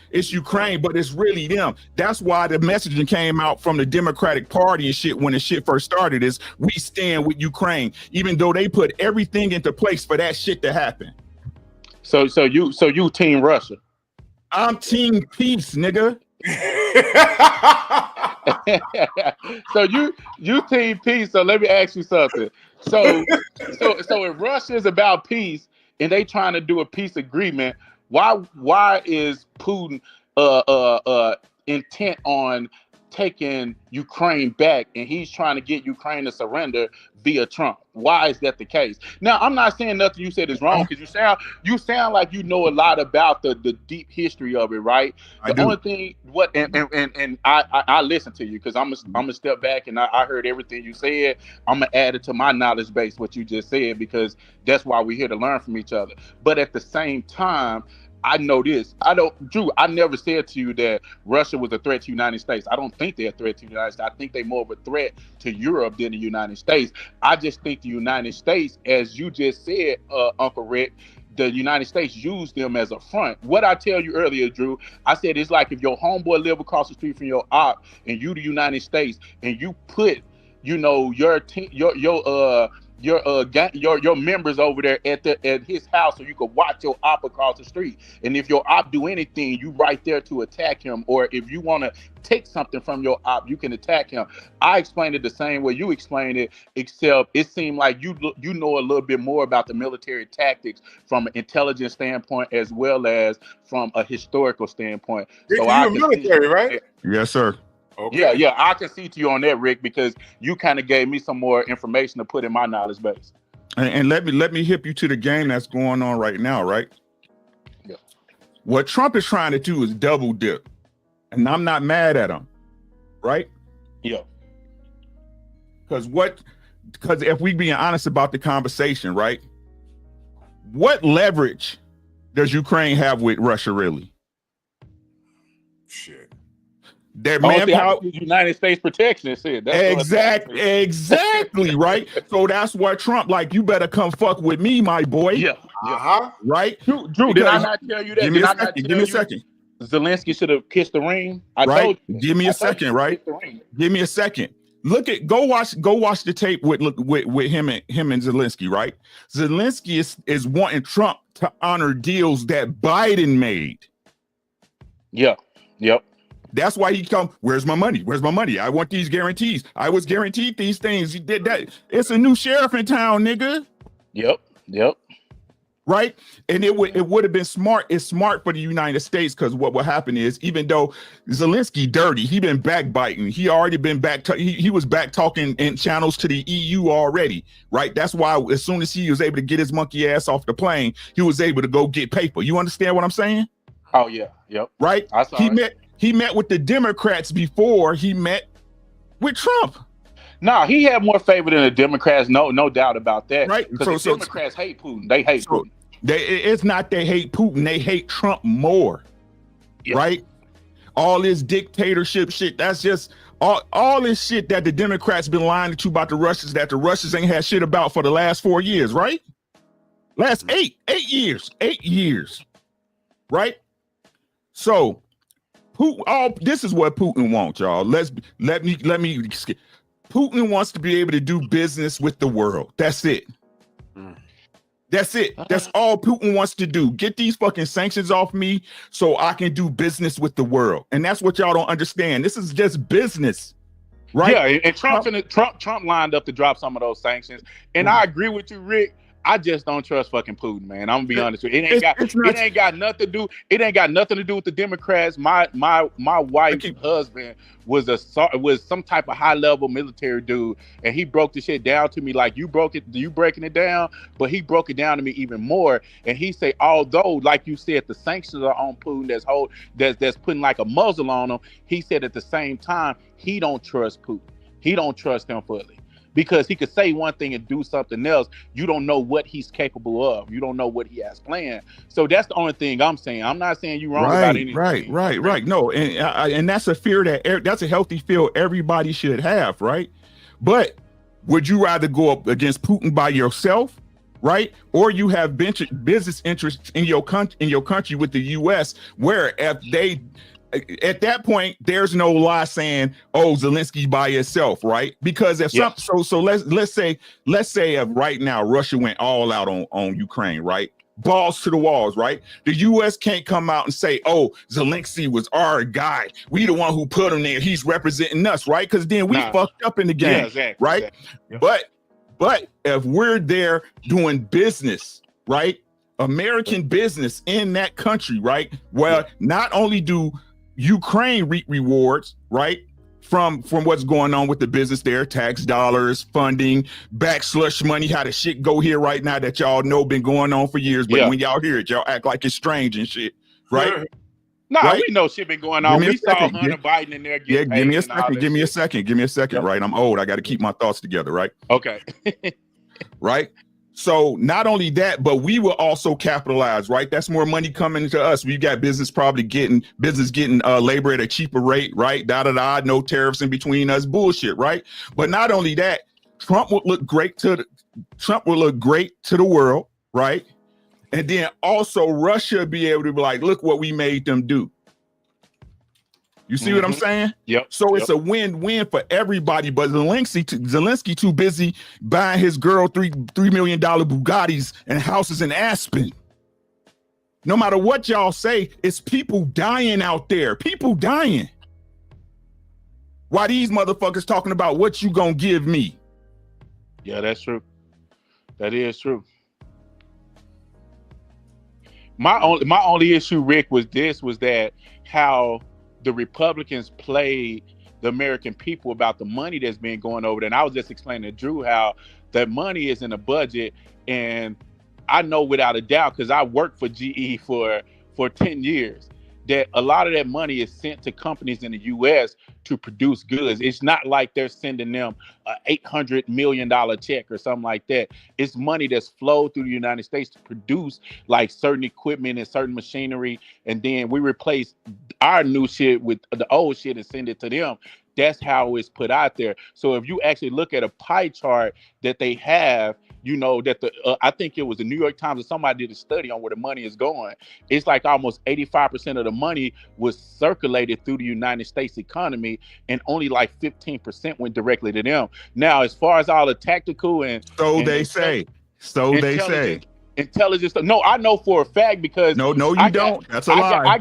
but it's really them. That's why the messaging came out from the Democratic Party and shit when the shit first started is we stand with Ukraine, even though they put everything into place for that shit to happen. So you team Russia. I'm team peace, nigga. So you team peace. So let me ask you something. So if Russia is about peace and they trying to do a peace agreement, why is Putin intent on taking Ukraine back and he's trying to get Ukraine to surrender via Trump? Why is that the case? Now, I'm not saying nothing you said is wrong because you sound like you know a lot about the deep history of it, right? The only thing and I listen to you because I'm gonna step back and I heard everything you said. I'm gonna add it to my knowledge base what you just said because that's why we're here to learn from each other. But at the same time, I know this. Drew, I never said to you that Russia was a threat to the United States. I don't think they're a threat to the United States. I think they're more of a threat to Europe than the United States. I just think the United States, as you just said, Uncle Rick, the United States used them as a front. What I tell you earlier, Drew, I said it's like if your homeboy live across the street from your op and you the United States and you put, your team, your members over there at his house so you could watch your op across the street. And if your op do anything, you right there to attack him. Or if you want to take something from your op, you can attack him. I explained it the same way you explained it, except it seemed like you know a little bit more about the military tactics from an intelligence standpoint as well as from a historical standpoint. So you're military, right? Yes, sir. Okay. Yeah, I can see to you on that, Rick, because you kind of gave me some more information to put in my knowledge base. And let me hip you to the game that's going on right now, right? Yeah. What Trump is trying to do is double dip, and I'm not mad at him, right? Yeah. Because if we being honest about the conversation, right? What leverage does Ukraine have with Russia, really? Shit. Their manpower, United States protection said exactly right. So that's what Trump like. You better come fuck with me, my boy. Yeah. Right. Drew, did I not tell you that? Give me a second. Zelensky should have kissed the ring. I told you. Give me a second. Right. Give me a second. Go watch the tape with him and Zelensky. Right. Zelensky is wanting Trump to honor deals that Biden made. Yeah. Yep. That's why he come. Where's my money? Where's my money? I want these guarantees. I was guaranteed these things. You did that. It's a new sheriff in town, nigga. Yep. right? And it would have been smart. It's smart for the United States because what will happen is, even though Zelensky dirty, he been backbiting. He already been he was back talking in channels to the EU already, right? That's why as soon as he was able to get his monkey ass off the plane, he was able to go get paper. You understand what I'm saying? Oh yeah, yep. Right? I saw it. He met with the Democrats before he met with Trump. No, he had more favor than the Democrats. No doubt about that. Right. Because the Democrats hate Putin. They hate Putin. It's not they hate Putin. They hate Trump more. Yep. Right. All this dictatorship shit. That's just all this shit that the Democrats been lying to about the Russians that the Russians ain't had shit about for the last 4 years. Right. Last 8 years. Right. So this is what Putin wants, y'all. Let me skip. Putin wants to be able to do business with the world. That's it. That's it. That's all Putin wants to do. Get these fucking sanctions off me so I can do business with the world. And that's what y'all don't understand. This is just business. Right? Yeah, and Trump lined up to drop some of those sanctions. And I agree with you, Rick. I just don't trust fucking Putin, man. I'm gonna be honest with you. It ain't got nothing to do. It ain't got nothing to do with the Democrats. My wife's husband was some type of high level military dude, and he broke the shit down to me like you breaking it down, but he broke it down to me even more. And he said, although, like you said, the sanctions are on Putin, that's putting like a muzzle on him. He said at the same time he don't trust Putin. He don't trust him fully. Because he could say one thing and do something else. You don't know what he's capable of. You don't know what he has planned. So that's the only thing I'm saying. I'm not saying you're wrong about anything. Right. No, and that's a fear that's a healthy fear everybody should have, right? But would you rather go up against Putin by yourself, right? Or you have business interests in your country with the U.S. where if they at that point, there's no lie saying, "Oh, Zelensky by itself," right? Because if so let's say if right now Russia went all out on Ukraine, right? Balls to the walls, right? The U.S. can't come out and say, "Oh, Zelensky was our guy. We the one who put him there. He's representing us," right? Because then we fucked up in the game, right? Exactly. But if we're there doing business, right? American business in that country, right? Well, not only do Ukraine reap rewards, right? From what's going on with the business there, tax dollars, funding, back slush money, how the shit go here right now that y'all know been going on for years. But when y'all hear it, y'all act like it's strange and shit, right? We know shit been going on. We saw Hunter Biden in there getting paid. Give me a second, right? I'm old. I got to keep my thoughts together, right? Okay. Right? So not only that, but we will also capitalize, right? That's more money coming to us. We got business getting labor at a cheaper rate, right? No tariffs in between us, bullshit, right? But not only that, Trump would look great to the world, right? And then also Russia be able to be like, look what we made them do. You see what I'm saying? Yep. So it's a win-win for everybody, but Zelensky too busy buying his girl $3 million Bugattis and houses in Aspen. No matter what y'all say, it's people dying out there. People dying. Why these motherfuckers talking about what you gonna give me? Yeah, that's true. That is true. My only issue, Rick, was that how the Republicans played the American people about the money that's been going over there. And I was just explaining to Drew how that money is in the budget. And I know without a doubt, because I worked for GE for 10 years, that a lot of that money is sent to companies in the U.S. to produce goods. It's not like they're sending them an $800 million check or something like that. It's money that's flowed through the United States to produce like certain equipment and certain machinery. And then we replace our new shit with the old shit and send it to them. That's how it's put out there. So if you actually look at a pie chart that they have, you know, that I think it was the New York Times or somebody did a study on where the money is going. It's like almost 85% of the money was circulated through the United States economy, and only like 15% went directly to them. Now, as far as all the tactical they say. Intelligence stuff. No, I know for a fact because no, you don't. That's a lie. I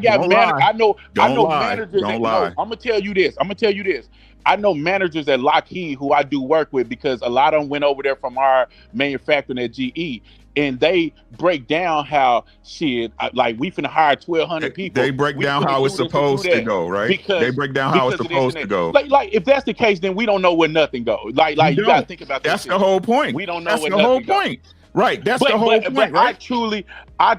know managers. No, I'm gonna tell you this. I know managers at Lockheed who I do work with because a lot of them went over there from our manufacturing at GE. and they break down how shit like we finna hire 1,200 people. They break We down finna how do it's this and do supposed to that go, right? They because break down how it's of this and supposed to that. go. Like if that's the case, then we don't know where nothing goes. Like You you gotta don't. think about That's that the shit. whole point. We don't know That's where the whole nothing goes. point. Right. That's the whole point, But right? I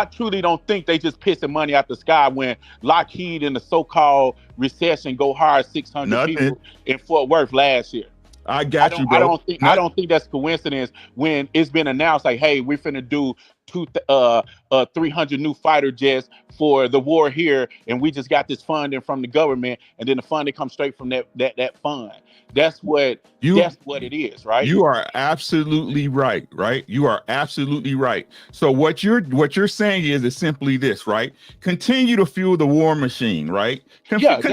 truly don't think they just pissing money out the sky when Lockheed in the so-called recession go hire 600 Nothing. people in Fort Worth last year. I got you, bro. I don't think that's coincidence when it's been announced like, hey, we're finna do 300 new fighter jets for the war here, and we just got this funding from the government, and then the funding comes straight from that fund. That's what it is, right? You are absolutely right, right? You are absolutely right. So what you're saying is simply this, right? Continue to fuel the war machine, right? Exactly.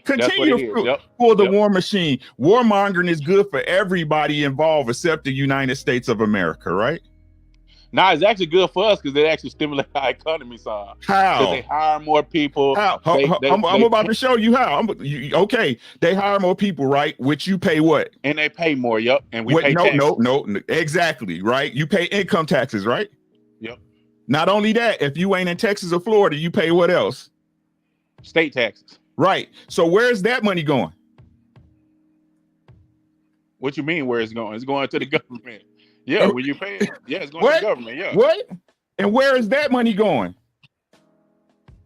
Continue to fuel the war machine. Warmongering is good for everybody involved except the United States of America, right? Now it's actually good for us because it actually stimulates our economy some. How? Because they hire more people. How? I'm about to show you how. Okay, they hire more people, right? Which you pay what? And they pay more. Yep. And we pay taxes. No. Exactly, right? You pay income taxes, right? Yep. Not only that, if you ain't in Texas or Florida, you pay what else? State taxes. Right. So where's that money going? What you mean where it's going? It's going to the government. Yeah, when you pay it, it's going to the government. Yeah. What? And where is that money going?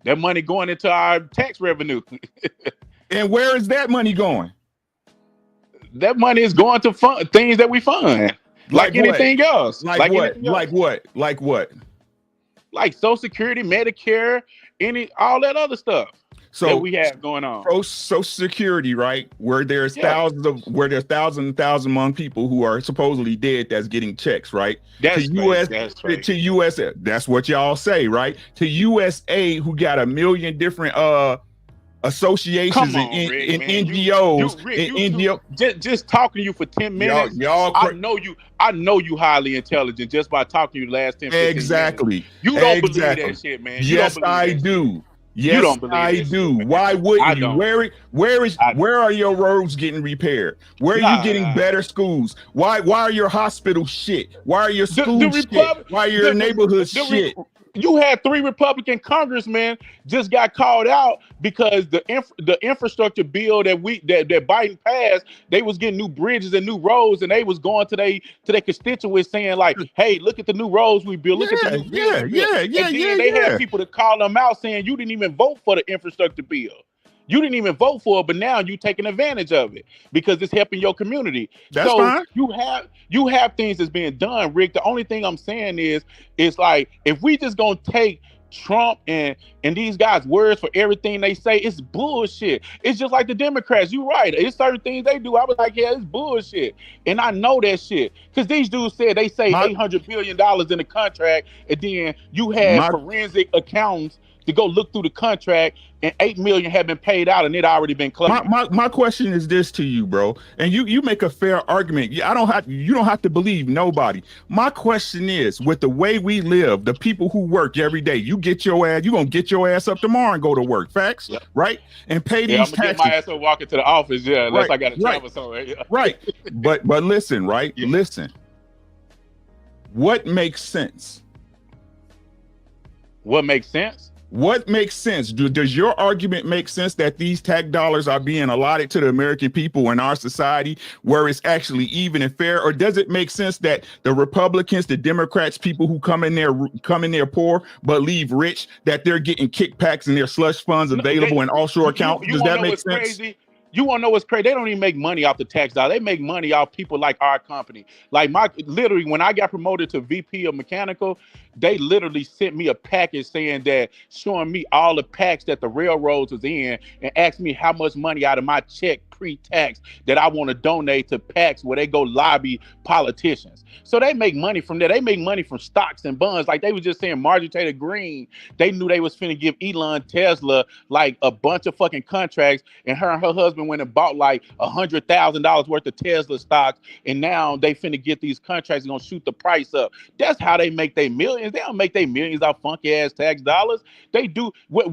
That money going into our tax revenue. And where is that money going? That money is going to fund things that we fund. Like anything else. Like what? Like what? Like what? Like Social Security, Medicare, all that other stuff. So that we have going on. Social Security, right? Where there's thousands among people who are supposedly dead that's getting checks, right? That's to USA. That's what y'all say, right? To USA, who got a million different associations and NGOs. Just talking to you for 10 minutes. I know you highly intelligent just by talking to you the last 10 15 Exactly. minutes. You don't believe that shit, man. Yes, I do. Yes, I do. Why wouldn't you? Where are your roads getting repaired? Where are you getting better schools? Why are your hospitals shit? Why are your schools shit? Why are your neighborhoods shit? You had 3 Republican congressmen just got called out because the infrastructure bill that Biden passed, they was getting new bridges and new roads, and they was going to their constituents saying like, "Hey, look at the new roads we built. Look at the new bridges we built." They had people to call them out saying you didn't even vote for the infrastructure bill. You didn't even vote for it, but now you taking advantage of it because it's helping your community. That's fine. You have things that's being done, Rick. The only thing I'm saying is, it's like if we just gonna take Trump and these guys' words for everything they say, it's bullshit. It's just like the Democrats. You're right. It's certain things they do. I was like, yeah, it's bullshit, and I know that shit because these dudes said they say $800 billion in the contract, and then you had forensic accountants to go look through the contract, and $8 million have been paid out, and it already been closed. My question is this to you, bro, and you make a fair argument. You don't have to believe nobody. My question is, with the way we live, the people who work every day, you gonna get your ass up tomorrow and go to work. Facts, right? And pay these taxes. Get my ass up walking to the office, unless I got to travel somewhere. Right. But listen, right? Yeah. Listen. What makes sense? What makes sense? What makes sense? Does your argument make sense that these tax dollars are being allotted to the American people in our society where it's actually even and fair? Or does it make sense that the Republicans, the Democrats, people who come in there poor but leave rich, that they're getting kickbacks and their slush funds available in offshore accounts? Does that make sense? Crazy? You want to know what's crazy? They don't even make money off the tax dollar. They make money off people like our company. Like literally, when I got promoted to VP of mechanical, they literally sent me a package showing me all the packs that the railroads was in and asked me how much money out of my check pre-tax that I want to donate to PACs where they go lobby politicians. So they make money from that. They make money from stocks and bonds. Like they was just saying Marjorie Taylor Greene, they knew they was finna give Elon Tesla like a bunch of fucking contracts, and her husband went and bought like $100,000 worth of Tesla stocks, and now they finna get these contracts and gonna shoot the price up. That's how they make their millions. They don't make their millions off funky ass tax dollars. They do what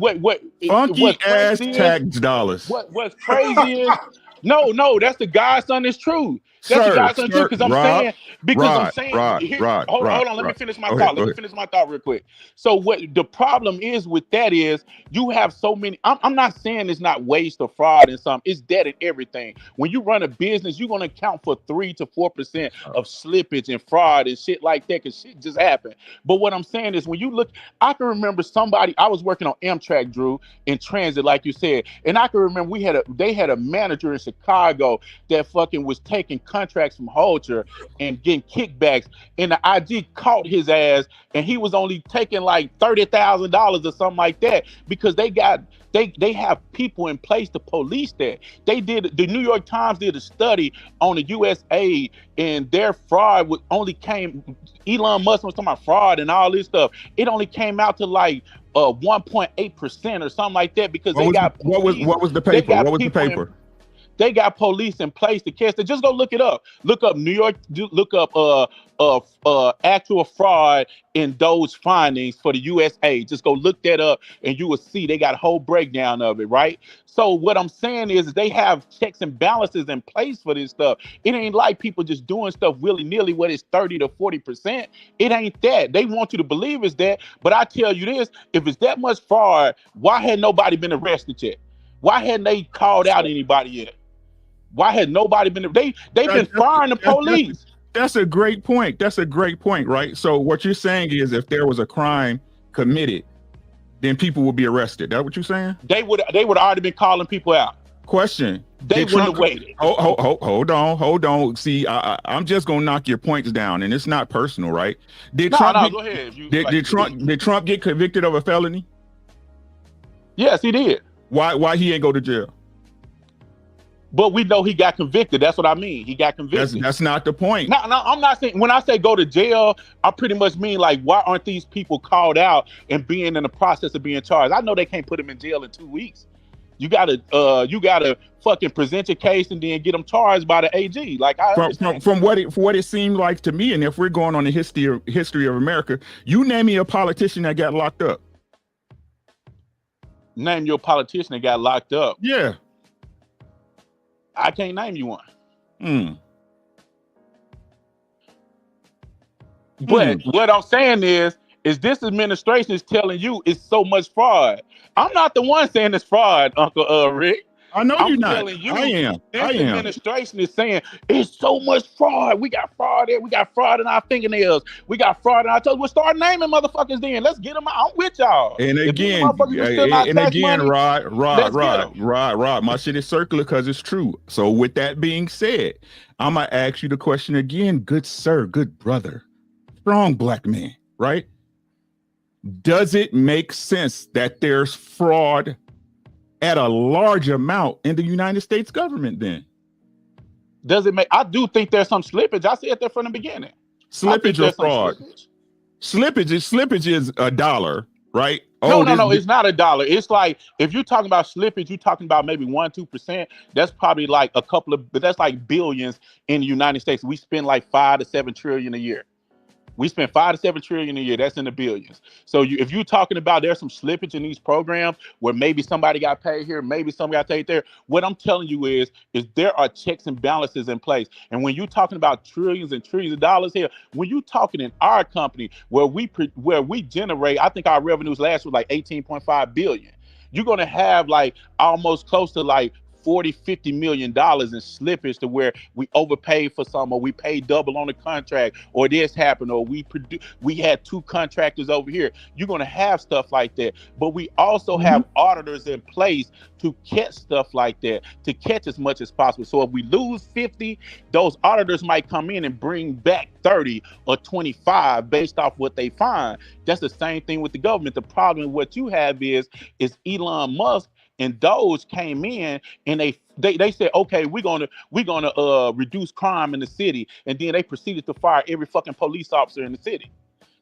funky ass tax dollars. What's crazy is no, that's the God's honest truth. That's what Sir, y'all saying too. sir, Because I'm Rod, saying, here, hold on, let me Rod. finish my Go thought. ahead, Let go me ahead. finish my thought real quick. So what the problem is with that is you have so many. I'm not saying it's not waste or fraud and some. It's debt and everything. When you run a business, you're gonna account for 3 to 4% of slippage and fraud and shit like that, because shit just happened. But what I'm saying is when you look, I can remember somebody. I was working on Amtrak, Drew, in transit, like you said, and I can remember they had a manager in Chicago that fucking was taking contracts from Holter and getting kickbacks, and the IG caught his ass, and he was only taking like $30,000 or something like that, because they have people in place to police that. The New York Times did a study on the USA, and their fraud only came. Elon Musk was talking about fraud and all this stuff. It only came out to like 1.8% or something like that, because What was the paper? What was the paper? They got police in place to catch it. Just go look it up. Look up New York. Look up actual fraud in those findings for the USA. Just go look that up, and you will see they got a whole breakdown of it, right? So what I'm saying is they have checks and balances in place for this stuff. It ain't like people just doing stuff willy-nilly where it's 30 to 40%. It ain't that. They want you to believe it's that. But I tell you this, if it's that much fraud, why had nobody been arrested yet? Why hadn't they called out anybody yet? Why had nobody been? They've been firing the police. That's a great point. That's a great point, right? So what you're saying is, if there was a crime committed, then people would be arrested. That what you're saying? They would already been calling people out. Question. They wouldn't have waited. Hold on. See, I'm just gonna knock your points down, and it's not personal, right? Go ahead. Did Trump get convicted of a felony? Yes, he did. Why he ain't go to jail? But we know he got convicted. That's what I mean. He got convicted. That's not the point. No, I'm not saying, when I say go to jail, I pretty much mean like, why aren't these people called out and being in the process of being charged? I know they can't put them in jail in 2 weeks. You gotta fucking present your case and then get them charged by the AG. Like, from what it seemed like to me, and if we're going on the history of America, you name me a politician that got locked up. Name your politician that got locked up. Yeah. I can't name you one. But what I'm saying is this administration is telling you it's so much fraud. I'm not the one saying it's fraud, Uncle Rick. I know you're not. You, I am. This administration is saying it's so much fraud. We got fraud there. We got fraud in our fingernails. We got fraud in our toes. We'll start naming motherfuckers then. Let's get them out. I'm with y'all. And again, Rod, my shit is circular because it's true. So with that being said, I'm going to ask you the question again. Good sir, good brother, strong black man, right? Does it make sense that there's fraud at a large amount in the United States government then? Does it make? I do think there's some slippage. I said that from the beginning. Slippage or fraud? Slippage is $1, right? No, it's not $1. It's like, if you're talking about slippage, you're talking about maybe 1-2%. That's probably like that's like billions in the United States. We spend like 5 to 7 trillion a year. We spend 5 to 7 trillion a year. That's in the billions. So if you're talking about there's some slippage in these programs where maybe somebody got paid here, maybe somebody got paid there. What I'm telling you is there are checks and balances in place. And when you're talking about trillions and trillions of dollars here, when you're talking in our company where we generate, I think our revenues last was like 18.5 billion. You're going to have like almost close to like 40-50 million dollars in slippage to where we overpaid for some, or we paid double on the contract, or this happened, or we had 2 contractors over here. You're going to have stuff like that. But we also have auditors in place to catch stuff like that, to catch as much as possible. So if we lose 50, those auditors might come in and bring back 30 or 25 based off what they find. That's the same thing with the government. The problem with what you have is Elon Musk and those came in and they said, okay, we're gonna reduce crime in the city, and then they proceeded to fire every fucking police officer in the city.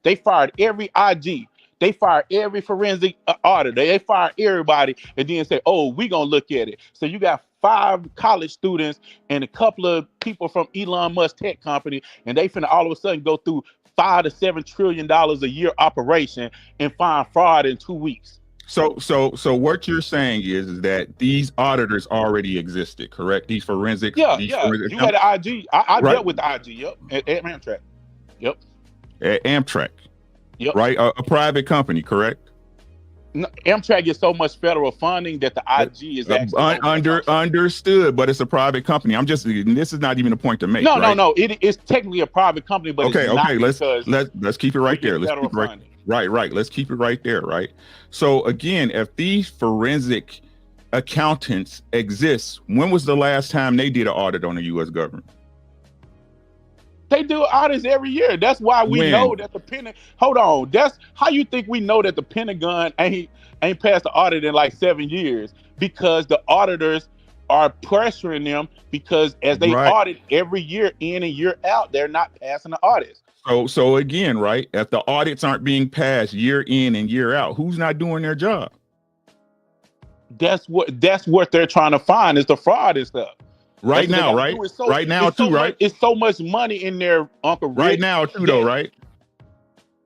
They fired every IG. They fired every forensic auditor. They fired everybody, and then say, oh, we're gonna look at it. So you got 5 college students and a couple of people from Elon Musk tech company, and they finna all of a sudden go through $5 to $7 trillion a year operation and find fraud in 2 weeks. So what you're saying is that these auditors already existed, correct? These forensics, Yeah, these yeah. forensic You had account- an IG. I right dealt with the IG. Yep. At Amtrak. Yep. at Amtrak, Yep. right? A private company, correct? No, Amtrak gets so much federal funding that the IG is actually over that function. Understood, but it's a private company. I'm just this is not even a point to make. No, right? no. It is technically a private company, but Okay, it's not okay. because Let's keep it right we get there. Let's federal keep it right. funding. Right. Let's keep it right there. Right. So again, if these forensic accountants exist, when was the last time they did an audit on the U.S. government? They do audits every year. That's why we When? know that the Pentagon. Hold on. That's how you think we know that the Pentagon ain't passed the audit in like 7 years, because the auditors are pressuring them, because as they Right. audit every year in and year out, they're not passing the audits. So again, right? If the audits aren't being passed year in and year out, who's not doing their job? That's what they're trying to find, is the fraud and stuff. Right That's what they now, gotta right? do. It's so- Right now it's so too, right? much- It's so much money in there, Uncle Rick. Right now too, though, right?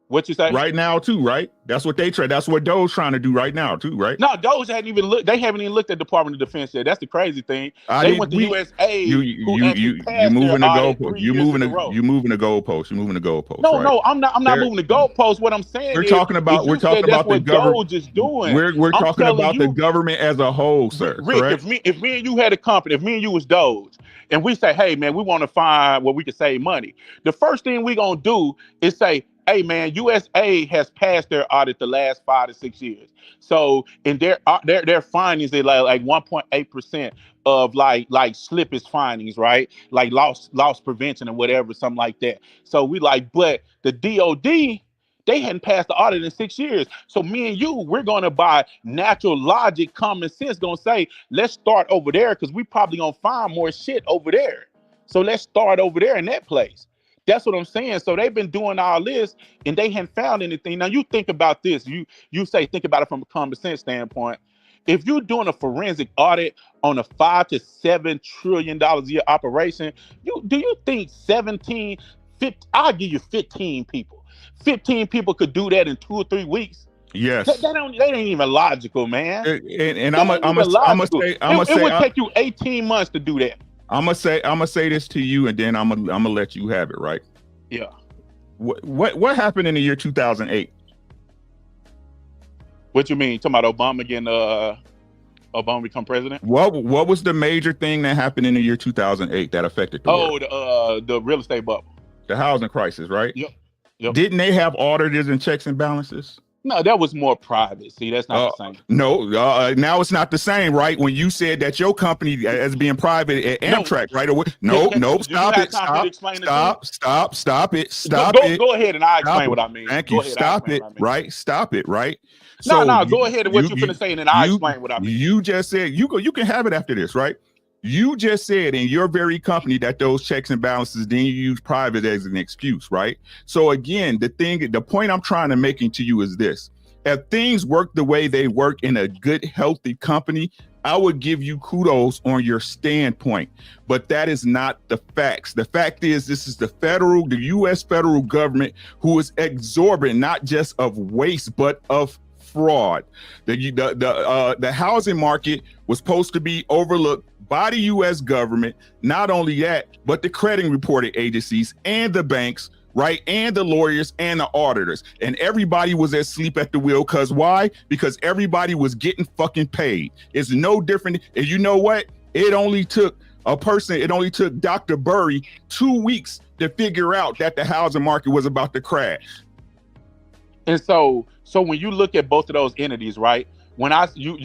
What you say? Right now too, right? That's what they try. That's what Doe's trying to do right now too, right? No, those hadn't even looked. They haven't even looked at Department of Defense yet. That's the crazy thing. They went to USA. You moving the goalpost. You moving the goalpost. You moving the goalpost. No, right? no, I'm not moving the goalpost. What I'm saying We're is, talking about you said that's the what government. Doge is doing. We're I'm talking telling about the you, government as a whole, sir. Rick, correct? if me and you had a company, if me and you was Doge, and we say, hey man, we want to find where we can save money, the first thing we gonna do is say, hey man, USA has passed their audit the last 5 to 6 years. So in their findings, they like 1.8% of like slippage findings, right? Like loss prevention or whatever, something like that. So we like, but the DOD, they hadn't passed the audit in 6 years. So me and you, we're gonna, by natural logic, common sense, gonna say, let's start over there, because we probably gonna find more shit over there. So let's start over there in that place. That's what I'm saying. So they've been doing all this and they haven't found anything. Now you think about this. You say think about it from a common sense standpoint. If you're doing a forensic audit on a $5 to $7 trillion a year operation, do you think 15, I'll give you 15 people. 15 people could do that in 2 or 3 weeks. Yes. They ain't even logical, man. And I'm gonna say it would take you 18 months to do that. I'm gonna say this to you, and then I'm gonna let you have it, right? Yeah. What happened in the year 2008? What you mean? Talking about Obama getting Obama become president? What was the major thing that happened in the year 2008 that affected the world? The real estate bubble, the housing crisis, right? Yep. Didn't they have auditors and checks and balances? No, that was more private. See, that's not the same. No, now it's not the same, right? When you said that your company as being private at Amtrak, right away. Nope. Stop it. Stop it. Go ahead and I'll explain what I mean. Thank you. Stop it. Right. Stop it. Right. No. Go ahead and what you're finna say, and then I'll explain what I mean. You just said you can have it after this, right? You just said in your very company that those checks and balances, then you use private as an excuse, right? So again, the point I'm trying to make to you is this: if things work the way they work in a good, healthy company, I would give you kudos on your standpoint, but that is not the facts. The fact is, this is the U.S. federal government who is exorbitant, not just of waste, but of fraud. The housing market was supposed to be overlooked by the U.S. government. Not only that, but the credit reporting agencies and the banks, right? And the lawyers and the auditors. And everybody was asleep at the wheel. Because why? Because everybody was getting fucking paid. It's no different. And you know what? It only took Dr. Burry 2 weeks to figure out that the housing market was about to crash. And so when you look at both of those entities, right?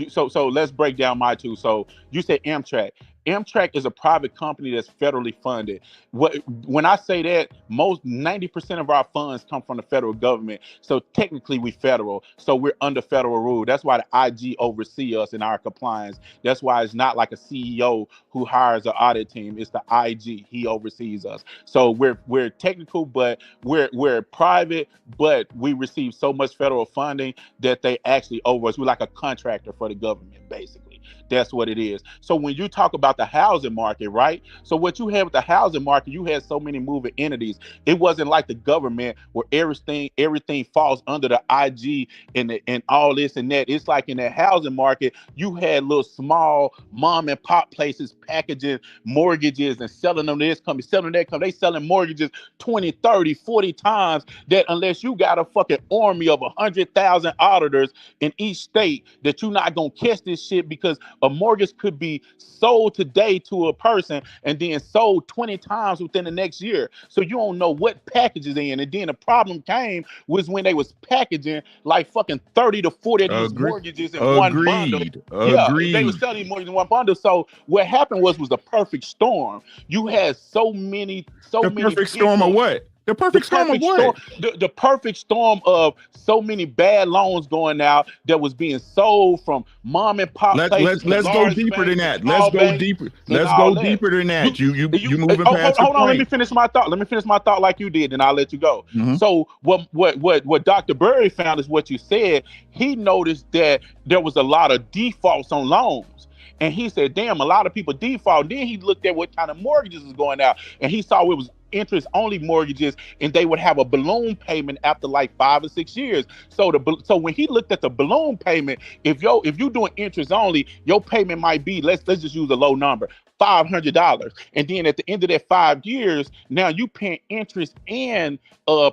So let's break down my two. So you said Amtrak. Amtrak is a private company that's federally funded. When I say that, 90% of our funds come from the federal government. So technically we federal. So we're under federal rule. That's why the IG oversee us in our compliance. That's why it's not like a CEO who hires an audit team. It's the IG. He oversees us. So we're technical, but we're private, but we receive so much federal funding that they actually over us. We're like a contractor for the government, basically. That's what it is. So when you talk about the housing market, right? So what you had with the housing market, you had so many moving entities. It wasn't like the government where everything falls under the IG and all this and that. It's like in that housing market, you had little small mom and pop places packaging mortgages and selling them this company, selling that company. They selling mortgages 20, 30, 40 times that unless you got a fucking army of 100,000 auditors in each state that you're not gonna catch this shit, because a mortgage could be sold today to a person and then sold 20 times within the next year. So you don't know what package is in. And then the problem came was when they was packaging like fucking 30 to 40 of these mortgages in one bundle. Yeah, they were selling these mortgages in one bundle. So what happened was the perfect storm. You had so many perfect storm of what? The perfect storm of what? The perfect storm of so many bad loans going out that was being sold from mom and pop places. Let's go deeper than that. Let's go deeper. Let's go deeper than that. You moving past. Hold on. Let me finish my thought like you did, and I'll let you go. Mm-hmm. So what Dr. Burry found is what you said. He noticed that there was a lot of defaults on loans. And he said, damn, a lot of people default. Then he looked at what kind of mortgages was going out, and he saw it was interest only mortgages, and they would have a balloon payment after like 5 or 6 years. So when he looked at the balloon payment, if you doing interest only, your payment might be, let's just use a low number, $500. And then at the end of that 5 years, now you paying interest and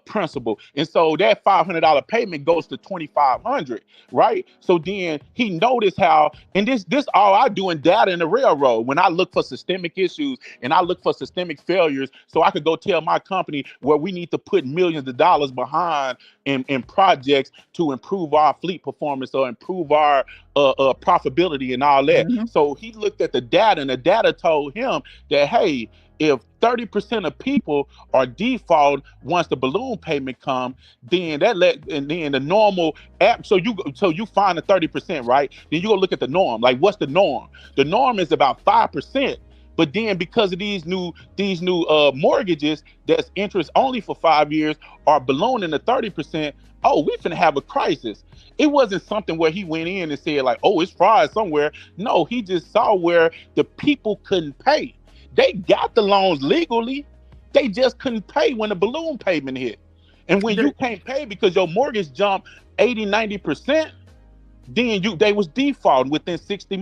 principal. And so that $500 payment goes to $2,500, right? So then he noticed how, and this all I do in data in the railroad, when I look for systemic issues and I look for systemic failures, so I could go tell my company where we need to put millions of dollars behind in projects to improve our fleet performance or improve our profitability and all that. Mm-hmm. So he looked at the data, and the data told him that, hey, if 30% of people are default once the balloon payment come, then then the normal app. So you find the 30%, right? Then you go look at the norm. Like, what's the norm? The norm is about 5%. But then because of these new mortgages that's interest only for 5 years are ballooning to 30%, oh, we finna have a crisis. It wasn't something where he went in and said like, oh, it's fraud somewhere. No, he just saw where the people couldn't pay. They got the loans legally. They just couldn't pay when the balloon payment hit. And when you can't pay because your mortgage jumped 80, 90%, then they was defaulting within 60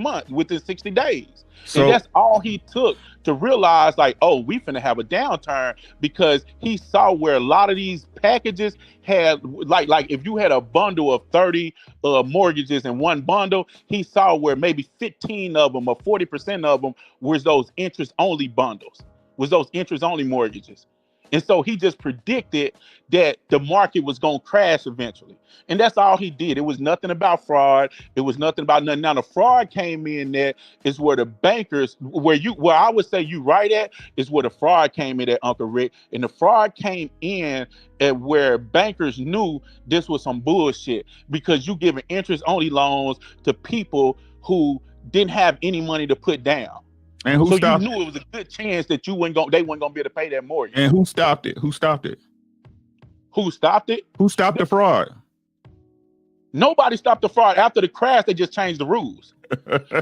days. So, and that's all he took to realize, like, oh, we finna have a downturn, because he saw where a lot of these packages had, like if you had a bundle of 30 mortgages in one bundle, he saw where maybe 15 of them or 40% of them was those interest only bundles, was those interest only mortgages. And so he just predicted that the market was going to crash eventually. And that's all he did. It was nothing about fraud. It was nothing about nothing. Now the fraud came in that is where the bankers, where I would say you right at, is where the fraud came in at, Uncle Rick. And the fraud came in at where bankers knew this was some bullshit, because you giving interest only loans to people who didn't have any money to put down. And who stopped you knew it was a good chance that they weren't gonna be able to pay that mortgage. And who stopped it? Who stopped it? Who stopped it? Who stopped the fraud? Nobody stopped the fraud. After the crash, they just changed the rules.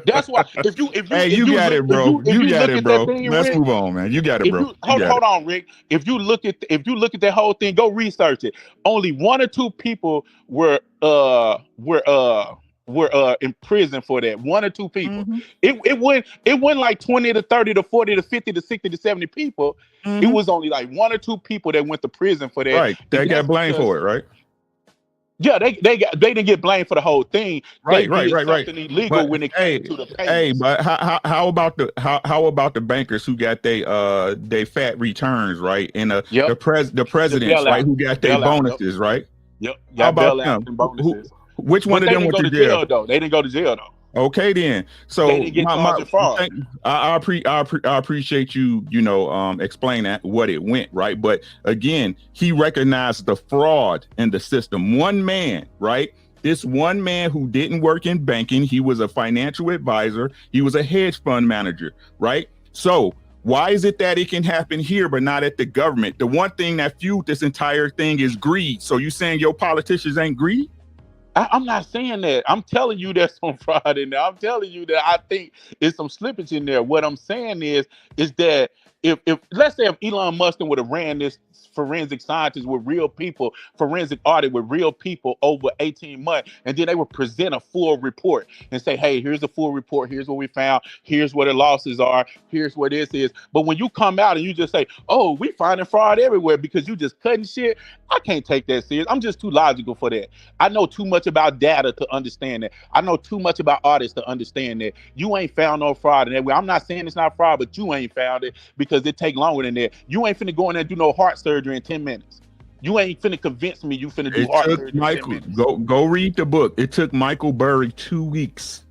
That's why. If you got it, bro. Let's move on, man. You got it, bro. Hold on, Rick. If you look at that whole thing, go research it. Only 1 or 2 people were in prison for that. 1 or 2 people. Mm-hmm. It wasn't like 20 to 30 to 40 to 50 to 60 to 70 people. Mm-hmm. It was only like 1 or 2 people that went to prison for that. Right. They got blamed for it, right? Yeah, they didn't get blamed for the whole thing. Right. Something illegal when it came to the payments. Hey, but how about the bankers who got they fat returns, right? And the presidents, right, who got their bonuses, right? Yep. How about them? Which one of them went to jail? Though they didn't go to jail though. Okay, then. So they didn't get charged fraud. I appreciate you, explain that what it went, right? But again, he recognized the fraud in the system. One man, right? This one man who didn't work in banking, he was a financial advisor. He was a hedge fund manager, right? So why is it that it can happen here but not at the government? The one thing that fueled this entire thing is greed. So you saying your politicians ain't greedy? I'm not saying that. I'm telling you there's some fraud in there. I'm telling you that I think there's some slippage in there. What I'm saying is that if let's say if Elon Musk would have ran this forensic scientist with real people, forensic audit with real people over 18 months, and then they would present a full report and say, hey, here's the full report, here's what we found, here's what the losses are, here's what this is. But when you come out and you just say, oh, we finding fraud everywhere because you just cutting shit, I can't take that serious. I'm just too logical for that. I know too much about data to understand that. I know too much about audits to understand that. You ain't found no fraud in that way. I'm not saying it's not fraud, but you ain't found it because it take longer than that. You ain't finna go in there and do no heart surgery in 10 minutes. You ain't finna convince me you finna do It heart took surgery Michael. in 10 minutes. Go read the book. It took Michael Burry 2 weeks.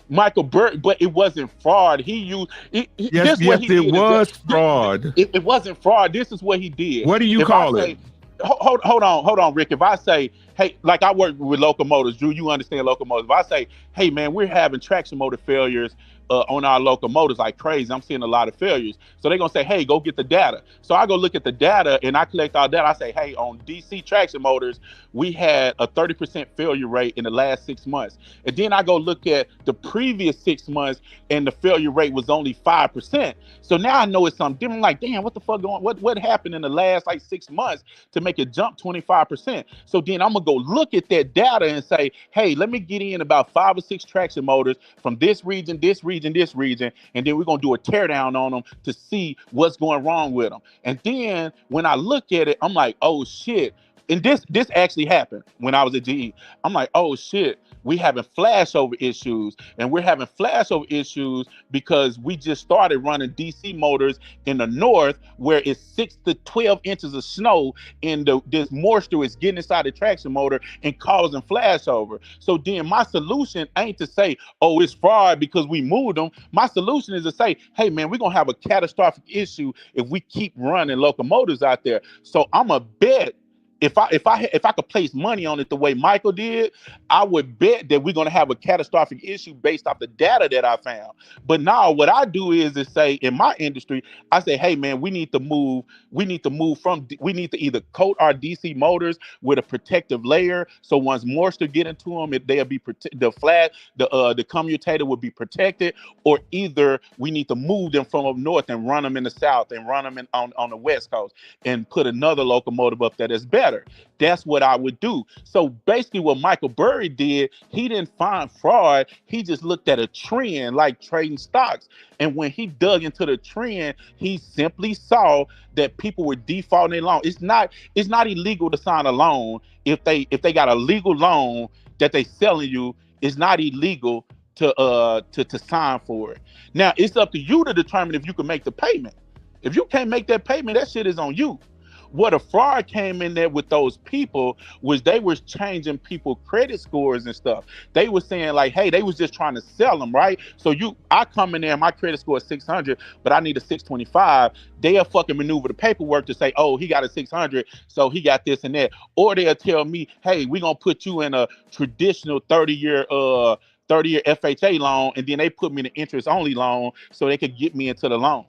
Michael Burry, but it wasn't fraud. He used Yes, this. What yes, he it did was is that fraud. it wasn't fraud. This is what he did. What do you If I call it? say, hold on, Rick. If I say, hey, like I work with locomotives, Drew, you understand locomotives. If I say, hey, man, we're having traction motor failures on our locomotives like crazy. I'm seeing a lot of failures. So they're gonna say, hey, go get the data. So I go look at the data and I collect all data. I say, hey, on DC traction motors, we had a 30% failure rate in the last 6 months. And then I go look at the previous 6 months and the failure rate was only 5%. So now I know it's something different. Like, damn, what the fuck going? What happened in the last like 6 months to make it jump 25%? So then I'm gonna go look at that data and say, hey, let me get in about 5 or 6 traction motors from this region, and then we're gonna do a teardown on them to see what's going wrong with them. And then when I look at it, I'm like, oh shit. And this actually happened when I was at GE. I'm like, oh shit, we having flashover issues, and we're having flashover issues because we just started running DC motors in the north where it's 6 to 12 inches of snow, and this moisture is getting inside the traction motor and causing flashover. So then my solution ain't to say, oh, it's fraud because we moved them. My solution is to say, hey man, we're gonna have a catastrophic issue if we keep running locomotives out there. So I'm a bet if I could place money on it the way Michael did, I would bet that we're gonna have a catastrophic issue based off the data that I found. But now what I do is say in my industry, I say, hey man, we need to move we need to either coat our DC motors with a protective layer, so once moisture get into them, they'll be the commutator will be protected, or either we need to move them from up north and run them in the south and run them on the west coast and put another locomotive up there that's better. That's what I would do. So basically what Michael Burry did, he didn't find fraud. He just looked at a trend like trading stocks. And when he dug into the trend, he simply saw that people were defaulting their loan. It's not illegal to sign a loan. If they got a legal loan that they selling you, it's not illegal to sign for it. Now it's up to you to determine if you can make the payment. If you can't make that payment, that shit is on you. What a fraud came in there with those people was they was changing people credit scores and stuff. They were saying like, hey, they was just trying to sell them, right? So I come in there, my credit score is 600, but I need a 625. They'll fucking maneuver the paperwork to say, oh, he got a 600, so he got this and that. Or they'll tell me, hey, we're gonna put you in a traditional 30-year FHA loan, and then they put me in an interest only loan so they could get me into the loan.